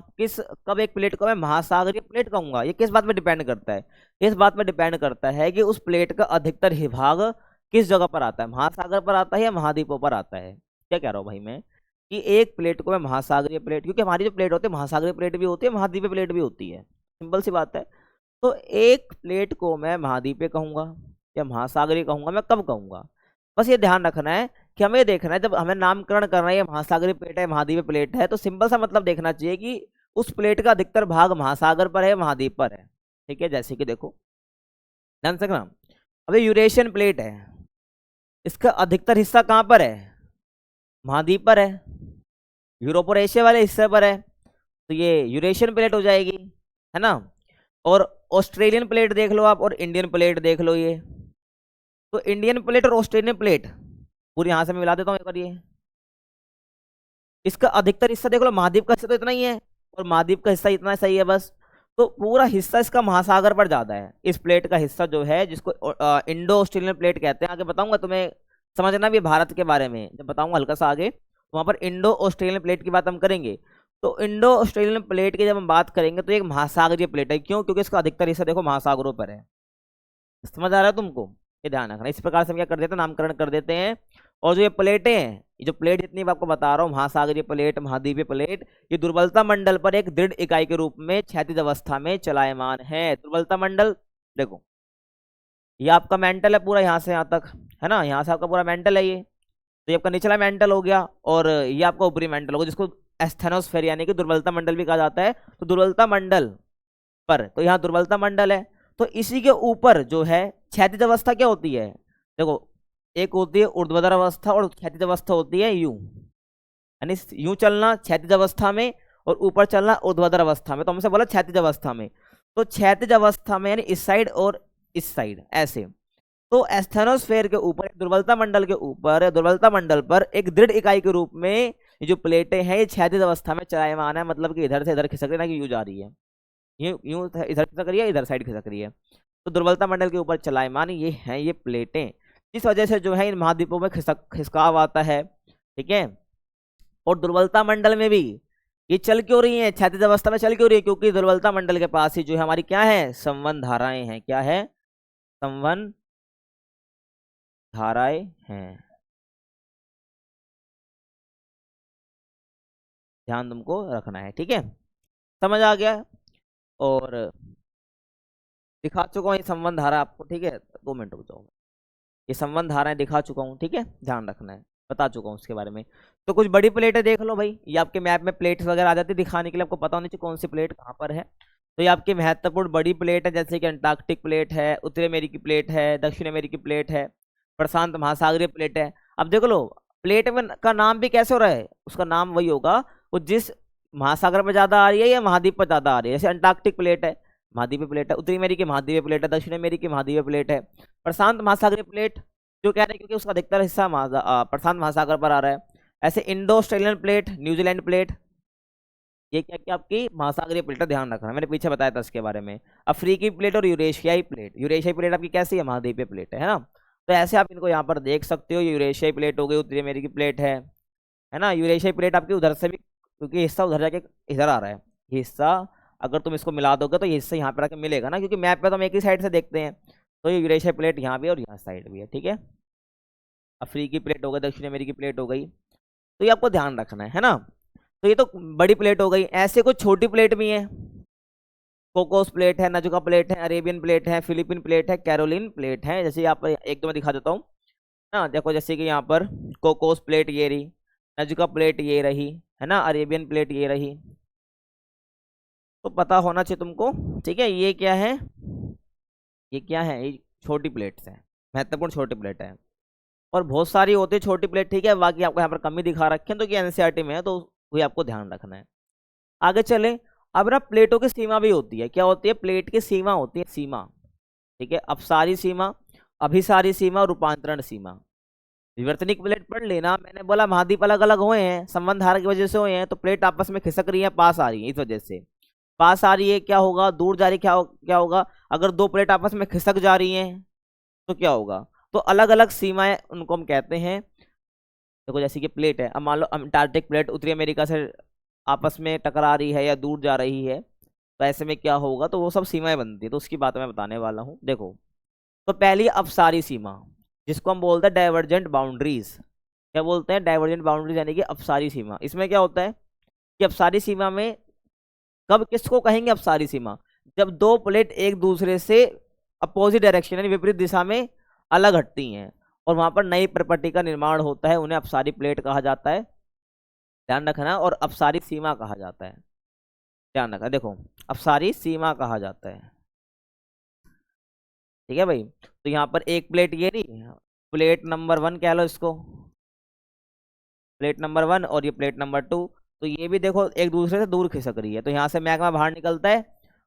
कब एक प्लेट को मैं महासागरीय प्लेट कहूंगा? ये किस बात पे डिपेंड करता है? इस बात पे डिपेंड करता है कि उस प्लेट का अधिकतर भाग किस जगह पर आता है, महासागर पर आता है या महाद्वीपों पर आता है। क्या कह रहा हूँ भाई मैं, कि एक प्लेट को मैं महासागरीय प्लेट, क्योंकि हमारी जो प्लेट होती है महासागरीय प्लेट भी होती है, महाद्वीपीय प्लेट भी होती है, सिंपल सी बात है। तो एक प्लेट को मैं महाद्वीपीय कहूंगा या महासागरीय कहूंगा, मैं कब कहूंगा? बस ये ध्यान रखना है कि हमें देखना है, जब हमें नामकरण करना है महासागरीय प्लेट है महाद्वीपीय प्लेट है, तो सिंपल सा मतलब देखना चाहिए कि उस प्लेट का अधिकतर भाग महासागर पर है महाद्वीप पर है। ठीक है, जैसे कि देखो ध्यान से ना, अभी यूरेशियन प्लेट है, इसका अधिकतर हिस्सा कहाँ पर है? महाद्वीप पर है, यूरोप और एशिया वाले हिस्से पर है, तो ये यूरेशियन प्लेट हो जाएगी, है ना? और ऑस्ट्रेलियन प्लेट देख लो आप, और इंडियन प्लेट देख लो, ये तो इंडियन प्लेट और ऑस्ट्रेलियन प्लेट पूरी यहां से मैं मिला देता हूँ एक बार, ये इसका अधिकतर हिस्सा देख लो, महाद्वीप का हिस्सा तो इतना ही है और महाद्वीप का हिस्सा इतना सही है बस, तो पूरा हिस्सा इसका महासागर पर ज्यादा है। इस प्लेट का हिस्सा जो है, जिसको इंडो ऑस्ट्रेलियन प्लेट कहते हैं, आगे बताऊंगा तुम्हें, समझना भी भारत के बारे में जब बताऊंगा हल्का सा आगे, तो वहां पर इंडो ऑस्ट्रेलियन प्लेट की बात हम करेंगे। तो इंडो ऑस्ट्रेलियन प्लेट की जब हम बात करेंगे तो एक महासागरीय प्लेट है, क्यों? क्योंकि इसका अधिकतर हिस्सा देखो महासागरों पर है। समझ आ रहा है तुमको? ये ध्यान रखना, इस प्रकार से हम क्या कर देते हैं, नामकरण कर देते हैं। और जो ये प्लेटें हैं, ये जो प्लेट जितनी मैं आपको बता रहा हूँ, महासागरीय प्लेट महाद्वीपीय प्लेट, ये दुर्बलता मंडल पर एक दृढ़ इकाई के रूप में क्षैतिज अवस्था में चलायमान है। दुर्बलता मंडल देखो, ये आपका मेंटल है पूरा यहाँ से यहाँ तक, है ना? यहाँ से आपका पूरा मेंटल है, ये तो ये आपका निचला मेंटल हो गया, और ये आपका ऊपरी मेंटल होगा, जिसको एस्थेनोस्फेयर यानी कि दुर्बलता मंडल भी कहा जाता है। तो दुर्बलता मंडल पर, तो यहाँ दुर्बलता मंडल है, तो इसी के ऊपर जो है क्षैतिज अवस्था क्या होती है? देखो, एक होती है ऊर्ध्वाधर अवस्था और क्षैतिज अवस्था होती है यूं, यानी यूं चलना क्षैतिज अवस्था में और ऊपर चलना ऊर्ध्वाधर अवस्था में, तो हमसे बोला क्षैतिज अवस्था में। तो क्षैतिज अवस्था में यानी इस साइड और इस साइड ऐसे, तो एस्थेनोस्फेयर के ऊपर दुर्बलता मंडल के ऊपर, दुर्बलता मंडल पर एक दृढ़ इकाई के रूप में ये जो प्लेटें हैं ये क्षैतिज अवस्था में चलायमान है, मतलब कि इधर से इधर खिसक रही है ना, कि यूं जा रही है, यूं इधर खिसक रही है, इधर साइड खिसक रही है। तो दुर्बलता मंडल के ऊपर चलायमान ये हैं ये प्लेटें, इस वजह से जो है इन महाद्वीपों में खिसकाव आता है। ठीक है, और दुर्बलता मंडल में भी ये चल क्यों रही है, क्षैतिज अवस्था में चल क्यों रही है? क्योंकि दुर्बलता मंडल के पास ही जो है हमारी क्या है, संवहन धाराएं हैं। क्या है? संवहन धाराएं हैं, ध्यान तुमको रखना है। ठीक है, समझ आ गया? और दिखा चुका हूँ ये संवहन धारा आपको, ठीक है? 2 मिनट रुक जाओ, ये संवहन धाराएं दिखा चुका हूँ, ठीक है? ध्यान रखना है। बता चुका हूँ उसके बारे में। तो कुछ बड़ी प्लेटें देख लो भाई, ये आपके मैप में प्लेट्स वगैरह आ जाती है दिखाने के लिए, आपको पता होनी चाहिए कौन सी प्लेट कहाँ पर है। तो ये आपकी महत्वपूर्ण बड़ी प्लेट है, जैसे कि अंटार्कटिक प्लेट है, उत्तरी अमेरिकी प्लेट है, दक्षिण अमेरिकी प्लेट है, प्रशांत महासागरीय प्लेट है। अब देख लो प्लेट में का नाम भी कैसे हो रहा है, उसका नाम वही होगा वो जिस महासागर में ज्यादा आ रही है या महाद्वीप पर ज्यादा आ रही है। जैसे अंटार्कटिक प्लेट है, महाद्वीपीय प्लेट है, उत्तरी अमेरिकी महाद्वीपीय प्लेट है, दक्षिण अमेरिकी महाद्वीपीय प्लेट है, प्रशांत महासागरीय प्लेट जो कह रहे हैं क्योंकि उसका अधिकतर हिस्सा प्रशांत महासागर पर आ रहा है। ऐसे Indo Australian plate, New Zealand plate, ये क्या क्या आपकी महासागरीय प्लेट है, ध्यान रखना, मैंने पीछे बताया था इसके बारे में। अफ्रीकी प्लेट और यूरेशियाई प्लेट, यूरेशियाई प्लेट आपकी कैसी है, महाद्वीपीय प्लेट है ना। तो ऐसे आप इनको यहाँ पर देख सकते हो, यूरेशियाई प्लेट हो गई, उत्तरी अमेरिकी प्लेट है ना। यूरेशियाई प्लेट आपकी उधर से भी, क्योंकि हिस्सा उधर जाके इधर आ रहा है, ये हिस्सा अगर तुम इसको मिला दोगे तो ये हिस्सा यहाँ पर आके मिलेगा ना, क्योंकि मैप पे तो हम एक ही साइड से देखते हैं। तो ये यूरेशियाई प्लेट यहाँ भी और यहाँ साइड भी है, ठीक है। अफ्रीकी प्लेट हो गई, दक्षिण अमेरिकी प्लेट हो गई, तो ये आपको ध्यान रखना है ना। तो ये तो बड़ी प्लेट हो गई, ऐसे कुछ छोटी प्लेट भी है, कोकोस प्लेट है, नजुका प्लेट है, अरेबियन प्लेट है, फिलीपीन प्लेट है, कैरोलिन प्लेट है। जैसे यहाँ पर एक दो मैं दिखा देता हूँ ना, देखो जैसे कि यहाँ पर कोकोस प्लेट ये रही, नजुका प्लेट ये रही, है ना, अरेबियन प्लेट ये रही, तो पता होना चाहिए तुमको, ठीक है। ये क्या है, ये क्या है, ये छोटी प्लेट्स है, महत्वपूर्ण छोटी प्लेट है, और बहुत सारी होती है छोटी प्लेट, ठीक है। बाकी आपको यहाँ पर कमी दिखा रखे हैं तो कि एनसीईआरटी में है, तो वही आपको ध्यान रखना है। आगे चले, अब ना प्लेटों की सीमा भी होती है, क्या होती है, प्लेट की सीमा होती है, सीमा, ठीक है। अपसारी सीमा, अभिसारी सीमा और रूपांतरण सीमा। विवर्तनिक प्लेट पढ़ लेना, मैंने बोला महाद्वीप अलग अलग हुए हैं, संबंध धारा की वजह से हुए हैं, तो प्लेट आपस में खिसक रही है, पास आ रही है, इस वजह से पास आ रही है। क्या होगा, दूर जा रही, क्या होगा, अगर दो प्लेट आपस में खिसक जा रही हैं तो क्या होगा, तो अलग अलग सीमाएं उनको हम कहते हैं। देखो जैसे कि प्लेट है, अब मान लो अंटार्कटिक प्लेट उत्तरी अमेरिका से आपस में टकरा रही है या दूर जा रही है, तो ऐसे में क्या होगा, तो वो सब सीमाएं बनती है, तो उसकी बात मैं बताने वाला हूँ। देखो तो पहली अपसारी सीमा, जिसको हम बोलते हैं डाइवर्जेंट बाउंड्रीज, क्या बोलते हैं, डाइवर्जेंट बाउंड्रीज, यानी कि अपसारी सीमा। इसमें क्या होता है कि अपसारी सीमा में कब किसको कहेंगे अपसारी सीमा, जब दो प्लेट एक दूसरे से अपोजिट डायरेक्शन यानी विपरीत दिशा में अलग हटती हैं और वहां पर नई प्रॉपर्टी का निर्माण होता है, उन्हें अपसारी प्लेट कहा जाता है, ध्यान रखना, और अपसारी सीमा कहा जाता है, ध्यान रखना। देखो अपसारी सीमा कहा जाता है, ठीक है भाई। तो यहाँ पर एक प्लेट ये रही, प्लेट नंबर 1 कह लो इसको, प्लेट नंबर 1, और ये प्लेट नंबर 2, तो ये भी देखो एक दूसरे से दूर खिसक रही है, तो यहाँ से मैग्मा बाहर निकलता है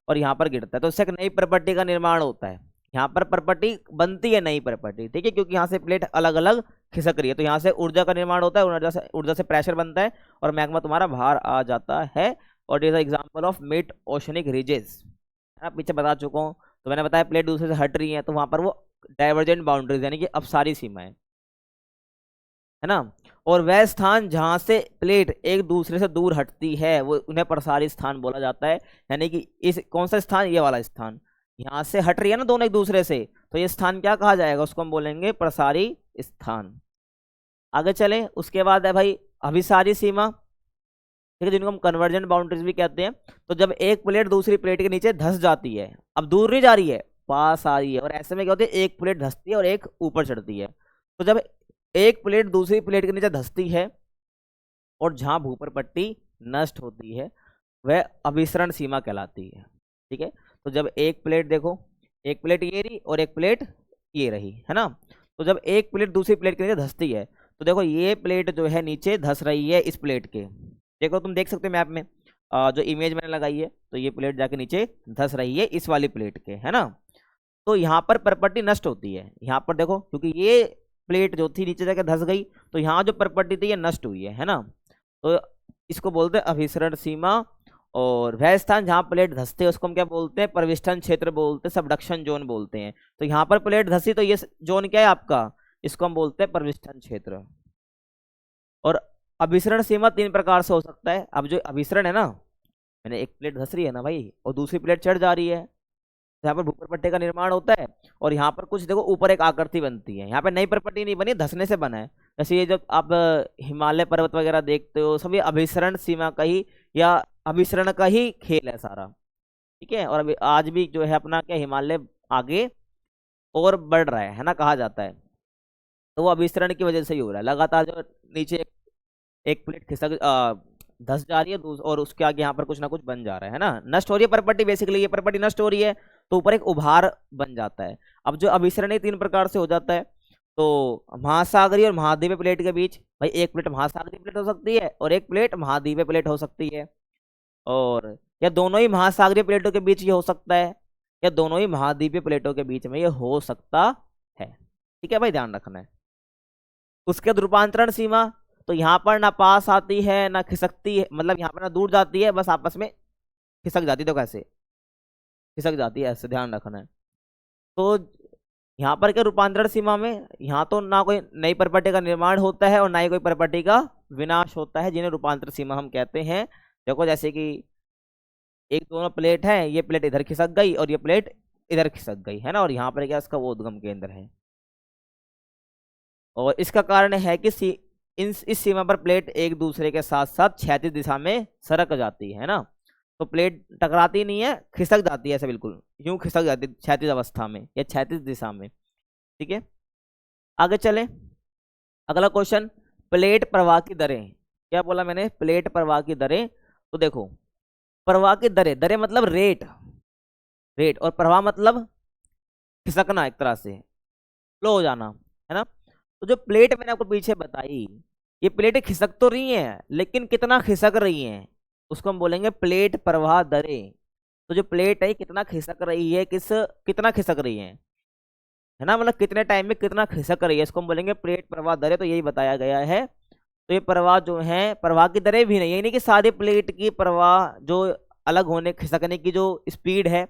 और यहाँ पर गिरता है, तो इससे एक नई प्रॉपर्टी का निर्माण होता है, यहाँ पर प्रॉपर्टी बनती है, नई प्रॉपर्टी, ठीक है, क्योंकि यहाँ से प्लेट अलग अलग खिसक रही है, तो यहाँ से ऊर्जा का निर्माण होता है, ऊर्जा से प्रेशर बनता है और मैग्मा तुम्हारा बाहर आ जाता है। और is example of mid oceanic ridges, आप पीछे बता चुका हूँ। तो मैंने बताया प्लेट दूसरे से हट रही है, तो वहां पर वो डाइवर्जेंट बाउंड्रीज यानी कि अपसारी सीमाएं, है ना। और वह स्थान जहां से प्लेट एक दूसरे से दूर हटती है वो उन्हें प्रसारी स्थान बोला जाता है, यानी कि इस कौन सा स्थान, ये वाला स्थान, यहाँ से हट रही है ना दोनों एक दूसरे से, तो ये स्थान क्या कहा जाएगा, उसको हम बोलेंगे प्रसारी स्थान। आगे चले, उसके बाद है भाई अभिसारी सीमा, ठीक है, जिनको हम कन्वर्जेंट बाउंड्रीज भी कहते हैं। तो जब एक प्लेट दूसरी प्लेट के नीचे धंस जाती है, अब दूर नहीं जा रही है, पास आ रही है, और ऐसे में क्या होती है, एक प्लेट धंसती है और एक ऊपर चढ़ती है। तो जब एक प्लेट दूसरी प्लेट के नीचे धंसती है और जहां भूपर पट्टी नष्ट होती है वह अभिसरण सीमा कहलाती है, ठीक है। तो जब एक प्लेट देखो, एक प्लेट ये रही और एक प्लेट ये रही, है ना, तो जब एक प्लेट दूसरी प्लेट के नीचे धंसती है, तो देखो ये प्लेट जो है नीचे धंस रही है इस प्लेट के, देखो तुम देख सकते हो मैप में, जो इमेज मैंने लगाई है, तो ये प्लेट जाके नीचे धंस रही है इस वाली प्लेट के, है ना। तो यहाँ पर प्रॉपर्टी नष्ट होती है, यहाँ पर देखो क्योंकि ये प्लेट जो थी नीचे जाके धंस गई, तो यहाँ जो प्रॉपर्टी थी ये नष्ट हुई है ना। तो इसको बोलते हैं अभिसरण सीमा। और वह स्थान जहाँ प्लेट धंसते हैं उसको हम क्या बोलते हैं, प्रविष्टन क्षेत्र बोलते हैं, सबडक्शन जोन बोलते हैं। तो यहाँ पर प्लेट धंसी तो ये जोन क्या है आपका, इसको हम बोलते हैं प्रविष्टन क्षेत्र। और अभिसरण सीमा 3 प्रकार से हो सकता है। अब जो अभिसरण है ना, मैंने एक प्लेट धंस रही है ना भाई और दूसरी प्लेट चढ़ जा रही है, तो यहाँ पर भूपर पट्टे का निर्माण होता है और यहाँ पर कुछ देखो ऊपर एक आकृति बनती है, यहाँ पे नई प्रॉपर्टी नहीं बनी, धंसने से बना है। जैसे ये जब आप हिमालय पर्वत वगैरह देखते हो, सब ये अभिसरण सीमा का ही या अभिसरण का ही खेल है सारा, ठीक है। और अभी आज भी जो है अपना क्या हिमालय आगे और बढ़ रहा है ना, कहा जाता है। तो वो अभिसरण की वजह से ही हो रहा है। लगातार जो नीचे एक प्लेट खिसक धस जा रही है और उसके आगे यहाँ पर कुछ ना कुछ बन जा रहा है ना, नष्ट हो रही है प्रॉपर्टी, बेसिकली ये प्रॉपर्टी नष्ट हो रही है, तो ऊपर एक उभार बन जाता है। अब जो अभिसरण 3 प्रकार से हो जाता है, तो महासागरीय और महाद्वीपीय प्लेट के बीच, भाई एक प्लेट महासागरीय प्लेट हो सकती है और एक प्लेट महाद्वीपीय प्लेट हो सकती है, और या दोनों ही महासागरीय प्लेटों के बीच ये हो सकता है, या दोनों ही महाद्वीपीय प्लेटों के बीच में ये हो सकता है। ठीक है भाई, ध्यान रखना है। उसके बाद रूपांतरण सीमा, तो यहाँ पर ना पास आती है ना खिसकती है, मतलब यहाँ पर ना दूर जाती है, बस आपस में खिसक जाती है। तो कैसे खिसक जाती है, ऐसे ध्यान रखना है। तो यहाँ पर क्या रूपांतरण सीमा में, यहाँ तो ना कोई नई प्रॉपर्टी का निर्माण होता है और ना ही कोई प्रॉपर्टी का विनाश होता है, जिन्हें रूपांतरण सीमा हम कहते हैं। देखो जैसे कि एक दोनों प्लेट है, ये प्लेट इधर खिसक गई और ये प्लेट इधर खिसक गई है ना, और यहाँ पर क्या इसका वो उद्गम केंद्र है, और इसका कारण है कि इस सीमा पर प्लेट एक दूसरे के साथ साथ क्षैतिज दिशा में सरक जाती है ना, तो प्लेट टकराती नहीं है, खिसक जाती है ऐसे, बिल्कुल यूं खिसक जाती है क्षैतिज अवस्था में या क्षैतिज दिशा में। ठीक है, आगे चले। अगला क्वेश्चन, प्लेट प्रवाह की दरें। क्या बोला मैंने, प्लेट प्रवाह की दरें। तो देखो, प्रवाह की दरें, दरें मतलब रेट, रेट, और प्रवाह मतलब खिसकना, एक तरह से फ्लो हो जाना, है ना। तो जो प्लेट मैंने आपको पीछे बताई, ये प्लेटें खिसक तो रही हैं, लेकिन कितना खिसक रही हैं उसको हम बोलेंगे प्लेट प्रवाह दरें। तो जो प्लेट है कितना खिसक रही है, कितना खिसक रही है ना, मतलब कितने टाइम में कितना खिसक रही है, इसको हम बोलेंगे प्लेट प्रवाह दरें। तो यही बताया गया है। तो ये प्रवाह जो है, प्रवाह की दरें भी नहीं, ये नहीं कि सारी प्लेट की प्रवाह जो अलग होने खिसकने की जो स्पीड है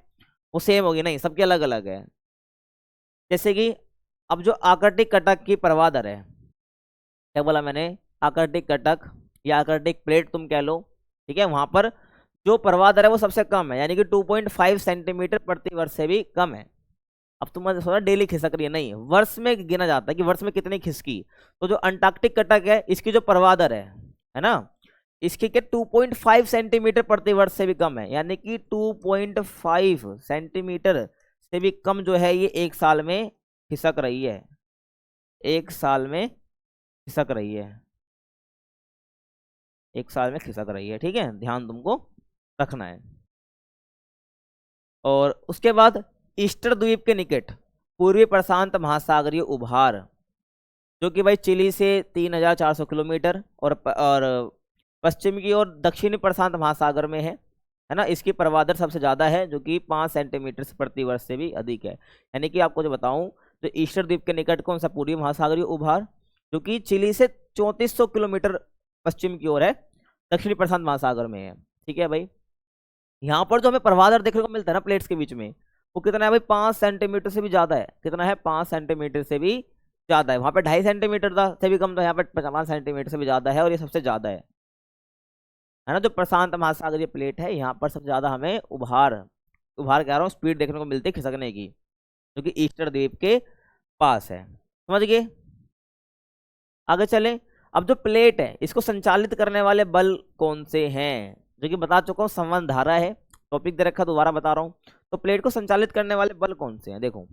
वो सेम होगी, नहीं, सबकी अलग अलग है। जैसे कि अब जो आकृतिक कटक की प्रवाह दर है, क्या बोला मैंने, आकृतिक कटक या आकृतिक प्लेट तुम कह लो, ठीक है, वहां पर जो प्रवाह दर है वो सबसे कम है, यानी कि 2.5 सेंटीमीटर प्रति वर्ष से भी कम है। अब तुम सोचा डेली खिसक रही है, नहीं, वर्ष में गिना जाता है कि वर्ष में कितनी खिसकी। तो जो अंटार्कटिक कटक है, इसकी जो प्रवाह दर है ना, इसकी क्या 2.5 सेंटीमीटर प्रति वर्ष से भी कम है, यानी कि 2.5 सेंटीमीटर से भी कम जो है ये एक साल में खिसक रही है, एक साल में खिसक रही है, एक साल में खिसक रही है। ठीक है, ध्यान तुमको रखना है। और उसके बाद ईस्टर द्वीप के निकट पूर्वी प्रशांत महासागरीय उभार, जो कि भाई चिली से 3,400 किलोमीटर और पश्चिम की ओर दक्षिणी प्रशांत महासागर में है ना, इसकी प्रवाह दर सबसे ज़्यादा है, जो कि 5 सेंटीमीटर प्रति वर्ष से भी अधिक है। यानी कि आपको जो बताऊं, तो ईस्टर द्वीप के निकट कौन सा पूर्वी महासागरीय उभार, जो कि चिली से 3400 किलोमीटर पश्चिम की ओर है, दक्षिणी प्रशांत महासागर में है। ठीक है भाई, यहाँ पर जो हमें प्रवाह दर देखने को मिलता है ना प्लेट्स के बीच में, वो कितना है भाई, 5 सेंटीमीटर से भी ज्यादा है। कितना है, 5 सेंटीमीटर से भी ज्यादा है। वहां पे 2.5 सेंटीमीटर था, से भी कम था, यहाँ पे 5 सेंटीमीटर से भी ज्यादा है, और ये सबसे ज्यादा है ना। जो प्रशांत महासागरीय प्लेट है, यहाँ पर सबसे ज्यादा हमें उभार उभार कह रहा हूँ स्पीड देखने को मिलती है खिसकने की, जो कि ईस्टर द्वीप के पास है। समझ गए, आगे चले। अब जो प्लेट है, इसको संचालित करने वाले बल कौन से हैं, जो कि बता चुका हूँ, संवहन धारा है, टॉपिक दे रखा, दोबारा बता रहा हूँ। तो प्लेट को संचालित करने वाले बल कौन से हैं, देखो।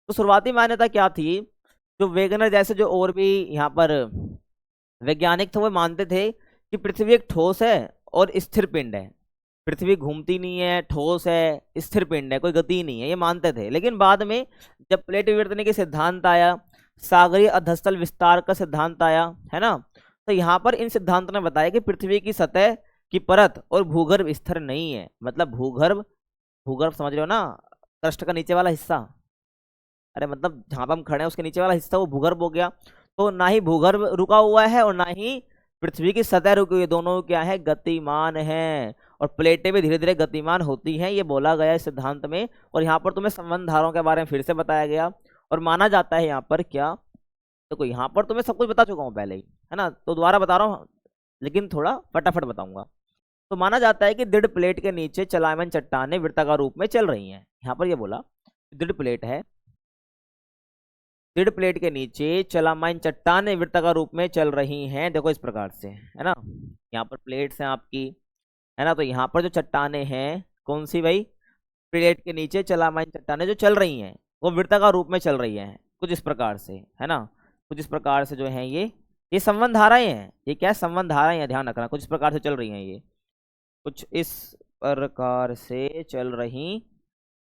तो शुरुआती मान्यता क्या थी, जो वेगनर जैसे जो और भी यहाँ पर वैज्ञानिक थे, वो मानते थे कि पृथ्वी एक ठोस है और स्थिर पिंड है, पृथ्वी घूमती नहीं है, ठोस है, स्थिर पिंड है, कोई गति नहीं है, ये मानते थे। लेकिन बाद में जब प्लेट विवर्तन के सिद्धांत आया, सागरीय अधस्तल विस्तार का सिद्धांत आया, है ना, तो यहाँ पर इन सिद्धांतों ने बताया कि पृथ्वी की सतह की परत और भूगर्भ स्थिर नहीं है। मतलब भूगर्भ, भूगर्भ समझ रहे हो ना, क्रस्ट का नीचे वाला हिस्सा, अरे मतलब जहाँ पर हम खड़े हैं उसके नीचे वाला हिस्सा वो भूगर्भ हो गया। तो ना ही भूगर्भ रुका हुआ है और ना ही पृथ्वी की सतह रुकी हुई है, दोनों क्या है, गतिमान है। और प्लेटें भी धीरे धीरे गतिमान होती हैं, ये बोला गया इस सिद्धांत में। और यहाँ पर तुम्हें संबंध धाराओं के बारे में फिर से बताया गया, और माना जाता है यहाँ पर क्या, तो यहाँ पर तुम्हें सब कुछ बता चुका हूँ पहले ही, है ना, तो दोबारा बता रहा हूँ, लेकिन थोड़ा फटाफट बताऊंगा। तो माना जाता है कि दृढ़ प्लेट के नीचे चलायमान चट्टानें वृत्ताकार रूप में चल रही हैं। यहाँ पर ये बोला दृढ़ प्लेट है, दृढ़ प्लेट के नीचे चलायमान चट्टानें वृत्ताकार रूप में चल रही हैं। देखो इस प्रकार से, है ना, यहाँ पर प्लेट्स हैं आपकी, है ना, तो यहाँ पर जो चट्टानें हैं, कौन सी भाई, प्लेट के नीचे चलायमान चट्टानें जो चल रही हैं, वो वृत्ताकार रूप में चल रही हैं, कुछ इस प्रकार से, है ना। कुछ इस प्रकार से जो है ये संबंध धाराएं हैं। ये क्या है, संबंध धाराएं हैं, ध्यान रखना। कुछ इस प्रकार से चल रही हैं, ये कुछ इस प्रकार से चल रही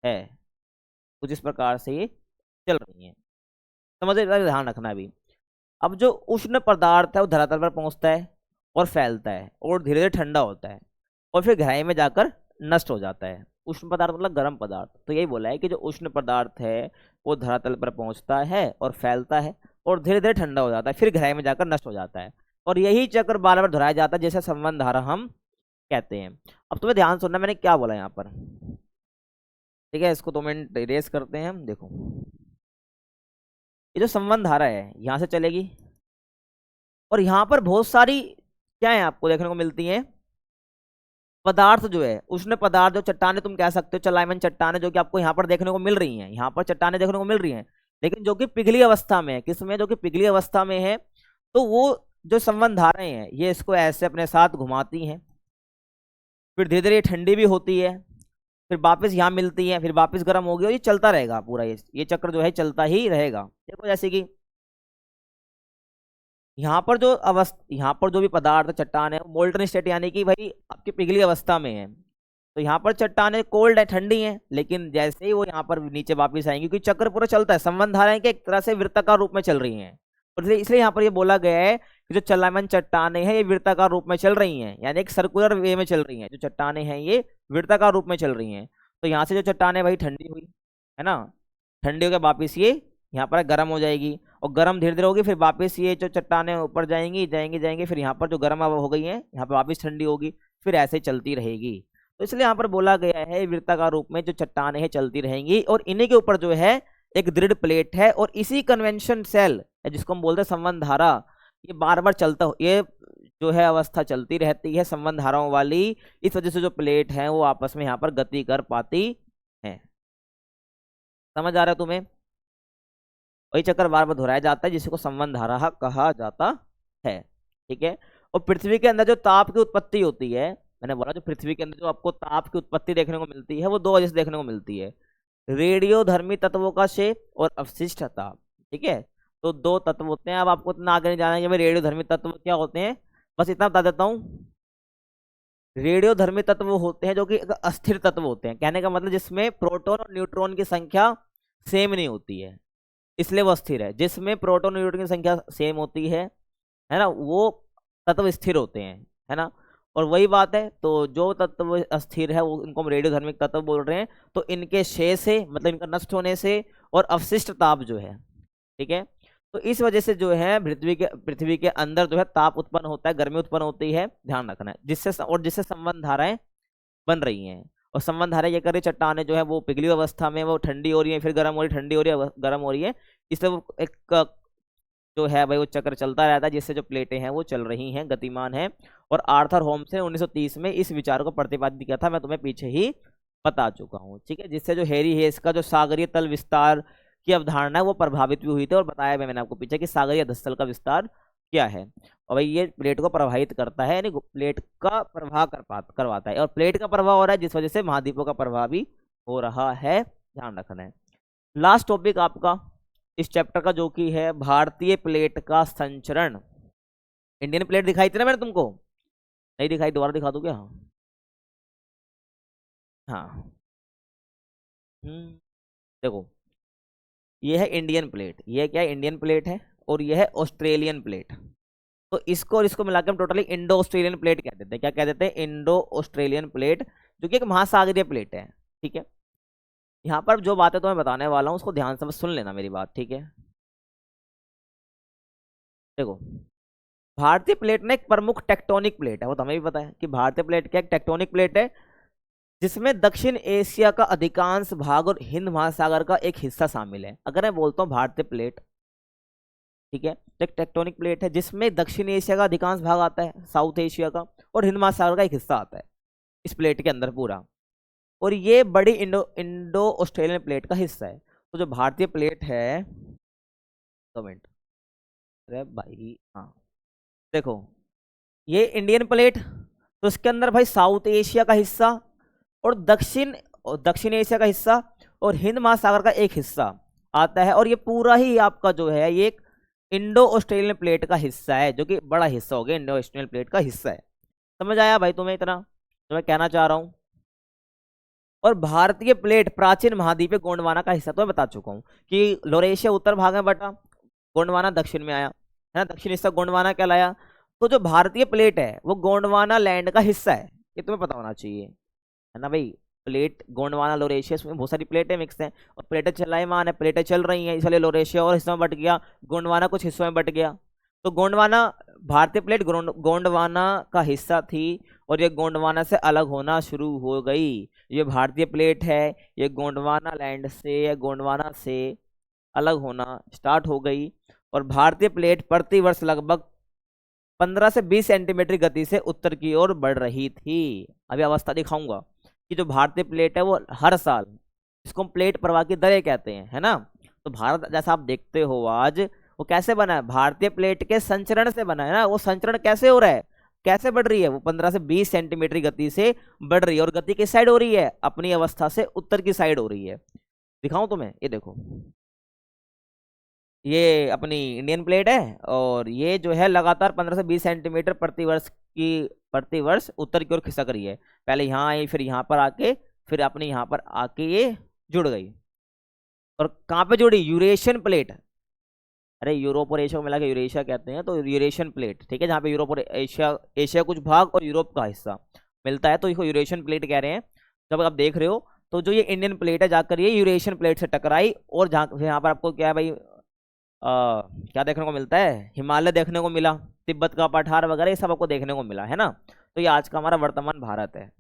है, कुछ इस प्रकार से ये चल रही हैं, समझे, ध्यान रखना अभी। अब जो उष्ण पदार्थ है वो धरातल पर पहुंचता है और फैलता है और धीरे धीरे ठंडा होता है और फिर गहराई में जाकर नष्ट हो जाता है। उष्ण पदार्थ मतलब गर्म पदार्थ। तो यही बोला है कि जो उष्ण पदार्थ है वो धरातल पर पहुंचता है और फैलता है और धीरे धीरे ठंडा हो जाता है, फिर गहराई में जाकर नष्ट हो जाता है। और यही चक्र बार बार दोहराया जाता है, जैसे संबंध धारा हम कहते हैं। अब तुम्हें ध्यान सुनना, मैंने क्या बोला यहाँ पर, ठीक है। इसको 2 मिनट इरेज करते हैं हम। देखो ये जो संबंध धारा है यहाँ से चलेगी और यहाँ पर बहुत सारी क्या है आपको देखने को मिलती हैं, पदार्थ जो है, उष्ण पदार्थ, जो चट्टाने तुम कह सकते हो, चलायमान चट्टाने जो कि आपको यहाँ पर देखने को मिल रही हैं। यहाँ पर चट्टाने देखने को मिल रही हैं, लेकिन जो कि पिघली अवस्था में है। किसमें, जो कि पिघली अवस्था में है। तो वो जो संबंध धाराएं हैं ये इसको ऐसे अपने साथ घुमाती हैं, फिर धीरे धीरे ठंडी भी होती है, फिर वापस यहाँ मिलती है, फिर वापस गर्म होगी और ये चलता रहेगा पूरा। ये चक्र जो है चलता ही रहेगा। देखो जैसे कि यहाँ पर जो यहाँ पर जो भी पदार्थ चट्टान है मोल्टन स्टेट, यानी कि भाई आपकी पिघली अवस्था में है। तो यहाँ पर चट्टाने कोल्ड है, ठंडी है, लेकिन जैसे ही वो यहाँ पर नीचे वापस आएंगी, क्योंकि चक्र पूरा चलता है, संबंध धाराएं के एक तरह से वृत्ताकार रूप में चल रही हैं। और इसलिए यहाँ पर ये बोला गया है कि जो चलायमान चट्टाने हैं ये वृत्ताकार रूप में चल रही हैं, यानी एक सर्कुलर वे में चल रही हैं। जो चट्टाने हैं ये वृत्ताकार रूप में चल रही हैं। तो यहाँ से जो चट्टाने भाई ठंडी हुई है ना, ठंडी होकर वापिस ये यहाँ पर गर्म हो जाएगी और गर्म धीरे धीरे होगी, फिर वापस ये जो चट्टाने ऊपर जाएंगी जाएंगी जाएंगी, फिर यहाँ पर जो गर्म हो गई है यहाँ पर वापस ठंडी होगी, फिर ऐसे चलती रहेगी। तो इसलिए यहाँ पर बोला गया है वृत्ताकार रूप में जो चट्टाने हैं चलती रहेंगी और इन्हीं के ऊपर जो है एक दृढ़ प्लेट है और इसी कन्वेंशन सेल जिसको हम बोलते हैं संबंध धारा, ये बार बार चलता हो, ये जो है अवस्था चलती रहती है संबंध धाराओं वाली। इस वजह से जो प्लेट है वो आपस में यहाँ पर गति कर पाती है। समझ आ रहा है तुम्हें? वही चक्कर बार बार दोहराया जाता है जिसको संबंध धारा कहा जाता है, ठीक है। और पृथ्वी के अंदर जो ताप की उत्पत्ति होती है, मैंने बोला जो पृथ्वी के अंदर जो आपको ताप की उत्पत्ति देखने को मिलती है वो 2 वजह से देखने को मिलती है, रेडियोधर्मी तत्वों का क्षेप और अवशिष्ट ताप, ठीक है। तो 2 तत्व होते हैं। अब आपको इतना आगे नहीं जाना है कि भाई रेडियोधर्मी तत्व क्या होते हैं, बस इतना बता देता हूँ। रेडियोधर्मी तत्व होते हैं जो कि अस्थिर तत्व होते हैं, कहने का मतलब जिसमें प्रोटॉन और न्यूट्रॉन की संख्या सेम नहीं होती है, इसलिए वो स्थिर है। जिसमें प्रोटॉन और न्यूट्रॉन की संख्या सेम होती है ना, वो तत्व स्थिर होते हैं, है ना। और वही बात है, तो जो तत्व अस्थिर है वो इनको हम रेडियोधर्मिक तत्व बोल रहे हैं। तो इनके क्षय से मतलब इनका नष्ट होने से और अवशिष्ट ताप जो है, ठीक है, तो इस वजह से जो है पृथ्वी के अंदर जो है ताप उत्पन्न होता है, गर्मी उत्पन्न होती है, ध्यान रखना है। जिससे संबंध धाराएं बन रही हैं। और संबंध धारा ये कर रही, चट्टाने जो है वो पिघली अवस्था में वो ठंडी हो रही है, फिर गर्म हो रही, ठंडी हो रही है, गर्म हो रही है, इसलिए वो एक जो है भाई वो चक्र चलता रहता है, जिससे जो प्लेटें हैं वो चल रही हैं, गतिमान है। और आर्थर होम्स ने 1930 में इस विचार को प्रतिपादित किया था, मैं तुम्हें पीछे ही बता चुका हूँ, ठीक है। जिससे जो हैरी हेस का जो सागरीय तल विस्तार की अवधारणा है वो प्रभावित भी हुई थी, और बताया मैंने आपको पीछे कि सागरीय धस्तल का विस्तार क्या है। और भाई ये प्लेट को प्रभावित करता है, यानी प्लेट का प्रवाह करवाता है, और प्लेट का प्रभाव हो रहा है जिस वजह से महाद्वीपों का प्रभाव भी हो रहा है, ध्यान रखना है। लास्ट टॉपिक आपका इस चैप्टर का जो कि है भारतीय प्लेट का संचरण। इंडियन प्लेट दिखाई थी ना मैंने तुमको, नहीं दिखाई, दोबारा दिखा दूं क्या? हाँ देखो ये है इंडियन प्लेट, ये क्या है, इंडियन प्लेट है, और ये है ऑस्ट्रेलियन प्लेट। तो इसको और इसको मिलाकर हम टोटली इंडो ऑस्ट्रेलियन प्लेट कह देते हैं। क्या कह देते हैं? इंडो ऑस्ट्रेलियन प्लेट, जो कि एक महासागरीय प्लेट है, ठीक है। यहाँ पर जो बातें तो मैं बताने वाला हूँ उसको ध्यान से सुन लेना मेरी बात, ठीक है। देखो भारतीय प्लेट ना एक प्रमुख टेक्टोनिक प्लेट है, वो तो हमें भी पता है कि भारतीय प्लेट क्या एक टेक्टोनिक प्लेट है, जिसमें दक्षिण एशिया का अधिकांश भाग और हिंद महासागर का एक हिस्सा शामिल है। अगर मैं बोलता हूँ भारतीय प्लेट, ठीक है, एक टेक्टोनिक प्लेट है जिसमें दक्षिण एशिया का अधिकांश भाग आता है, साउथ एशिया का, और हिंद महासागर का एक हिस्सा आता है इस प्लेट के अंदर पूरा, और ये बड़ी इंडो ऑस्ट्रेलियन प्लेट का हिस्सा है। तो जो भारतीय प्लेट है, 2 मिनट, अरे भाई हाँ, देखो ये इंडियन प्लेट, तो इसके अंदर भाई साउथ एशिया का हिस्सा और दक्षिण एशिया का हिस्सा और हिंद महासागर का एक हिस्सा आता है, और ये पूरा ही आपका जो है ये एक इंडो ऑस्ट्रेलियन प्लेट का हिस्सा है, जो कि बड़ा हिस्सा हो गया, इंडो ऑस्ट्रेलियन प्लेट का हिस्सा है। समझ आया भाई तुम्हें इतना जो मैं कहना चाह रहा हूँ? और भारतीय प्लेट प्राचीन महाद्वीपीय गोंडवाना का हिस्सा, तो मैं बता चुका हूँ कि लोरेशिया उत्तर भाग में बटा, गोंडवाना दक्षिण में आया, है ना, दक्षिण हिस्सा गोंडवाना कहलाया। तो जो भारतीय प्लेट है वो गोंडवाना लैंड का हिस्सा है, ये तुम्हें पता होना चाहिए, है ना भाई। प्लेट गोंडवाना लोरेशिया, इसमें बहुत सारी प्लेटें मिक्स हैं, और प्लेटें चलायमान है, प्लेटें चल रही हैं, इसलिए लोरेशिया और हिस्सों में बट गया, गोंडवाना कुछ हिस्सों में बट गया। तो गोंडवाना, भारतीय प्लेट गोंडवाना का हिस्सा थी, और ये गोंडवाना से अलग होना शुरू हो गई। ये भारतीय प्लेट है, ये गोंडवाना लैंड से या गोंडवाना से अलग होना स्टार्ट हो गई, और भारतीय प्लेट प्रति वर्ष लगभग 15 से 20 सेंटीमीटर गति से उत्तर की ओर बढ़ रही थी। अभी अवस्था दिखाऊंगा कि जो भारतीय प्लेट है वो हर साल, इसको हम प्लेट प्रवाह की दरें कहते हैं, है ना। तो भारत जैसा आप देखते हो आज, वो कैसे बना है, भारतीय प्लेट के संचरण से बना है ना। वो संचरण कैसे हो रहा है, कैसे बढ़ रही है, वो 15 से 20 सेंटीमीटर गति से बढ़ रही है, और गति किस साइड हो रही है, अपनी अवस्था से उत्तर की साइड हो रही है। दिखाऊं तुम्हें, ये देखो, ये अपनी इंडियन प्लेट है, और ये जो है लगातार 15 से 20 सेंटीमीटर प्रति वर्ष उत्तर की ओर खिसक रही है। पहले यहाँ आई, फिर यहाँ पर आके, फिर अपने यहाँ पर आके ये जुड़ गई। और कहाँ पे जुड़ी, यूरेशियन प्लेट, अरे यूरोप और एशिया को मिला के यूरेशिया कहते हैं, तो यूरेशियन प्लेट, ठीक है, जहाँ पे यूरोप और एशिया, एशिया कुछ भाग और यूरोप का हिस्सा मिलता है, तो इसको यूरेशियन प्लेट कह रहे हैं। जब आप देख रहे हो, तो जो ये इंडियन प्लेट है जाकर ये यूरेशियन प्लेट से टकराई, और जहाँ यहाँ पर आपको क्या है भाई, क्या देखने को मिलता है, हिमालय देखने को मिला, तिब्बत का पठार वगैरह ये सब आपको देखने को मिला, है ना। तो ये आज का हमारा वर्तमान भारत है,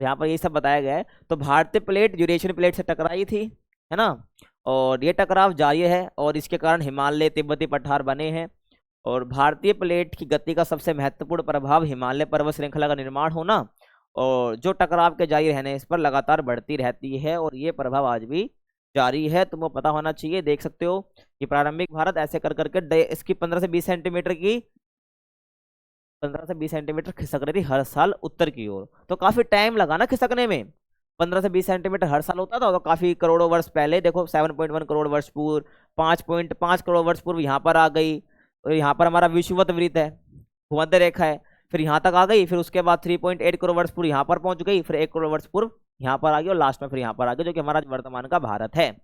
यहाँ पर ये सब बताया गया है। तो भारतीय प्लेट यूरेशियन प्लेट से टकराई थी, है ना, और ये टकराव जारी है, और इसके कारण हिमालय तिब्बती पठार बने हैं। और भारतीय प्लेट की गति का सबसे महत्वपूर्ण प्रभाव हिमालय पर्वत श्रृंखला का निर्माण होना, और जो टकराव के जारी रहने इस पर लगातार बढ़ती रहती है, और ये प्रभाव आज भी जारी है, तुमको पता होना चाहिए। देख सकते हो कि प्रारंभिक भारत ऐसे कर करके इसकी 15 से 20 सेंटीमीटर की 15 से 20 सेंटीमीटर खिसक रही थी हर साल उत्तर की ओर। तो काफी टाइम लगा ना खिसकने में, 15 से 20 सेंटीमीटर हर साल होता था, तो काफी करोड़ों वर्ष पहले देखो, 7.1 करोड़ वर्ष पूर्व, 5.5 करोड़ वर्ष पूर्व यहाँ पर आ गई, और यहाँ पर हमारा विषुवत वृत्त है, भूमध्य रेखा है, फिर यहाँ तक आ गई, फिर उसके बाद 3.8 करोड़ वर्ष पूर्व यहाँ पर पहुंच गई, फिर 1 करोड़ वर्ष पूर्व यहाँ पर आ गई, और लास्ट में फिर यहाँ पर आ गई, जो कि हमारा वर्तमान का भारत है।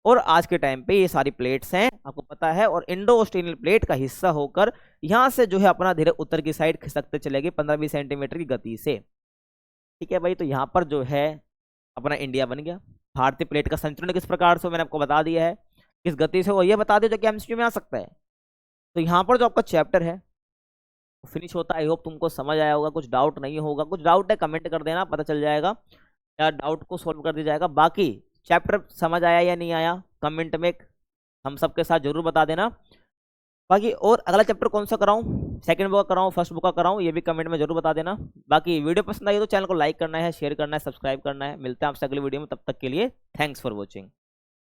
और आज के टाइम पे ये सारी प्लेट्स हैं, आपको पता है, और इंडो ऑस्ट्रेलियन प्लेट का हिस्सा होकर यहाँ से जो है अपना धीरे उत्तर की साइड खिसकते चलेगी 15-20 सेंटीमीटर की गति से। ठीक है भाई, तो यहाँ पर जो है अपना इंडिया बन गया। भारतीय प्लेट का संचरण किस प्रकार से मैंने आपको बता दिया है, किस गति से हो ये बता दिया, जो कि एमसीक्यू में आ सकता है। तो यहाँ पर जो आपका चैप्टर है फिनिश होता है। आई होप तुमको समझ आया होगा, कुछ डाउट नहीं होगा, कुछ डाउट है कमेंट कर देना, पता चल जाएगा, या डाउट को सॉल्व कर दिया जाएगा। बाकी चैप्टर समझ आया या नहीं आया कमेंट में हम सबके साथ जरूर बता देना। बाकी और अगला चैप्टर कौन सा कराऊं, सेकंड बुक का कराऊं, फर्स्ट बुक का कराऊं, ये भी कमेंट में जरूर बता देना। बाकी वीडियो पसंद आई तो चैनल को लाइक करना है, शेयर करना है, सब्सक्राइब करना है। मिलते हैं आपसे अगली वीडियो में, तब तक के लिए थैंक्स फॉर वॉचिंग।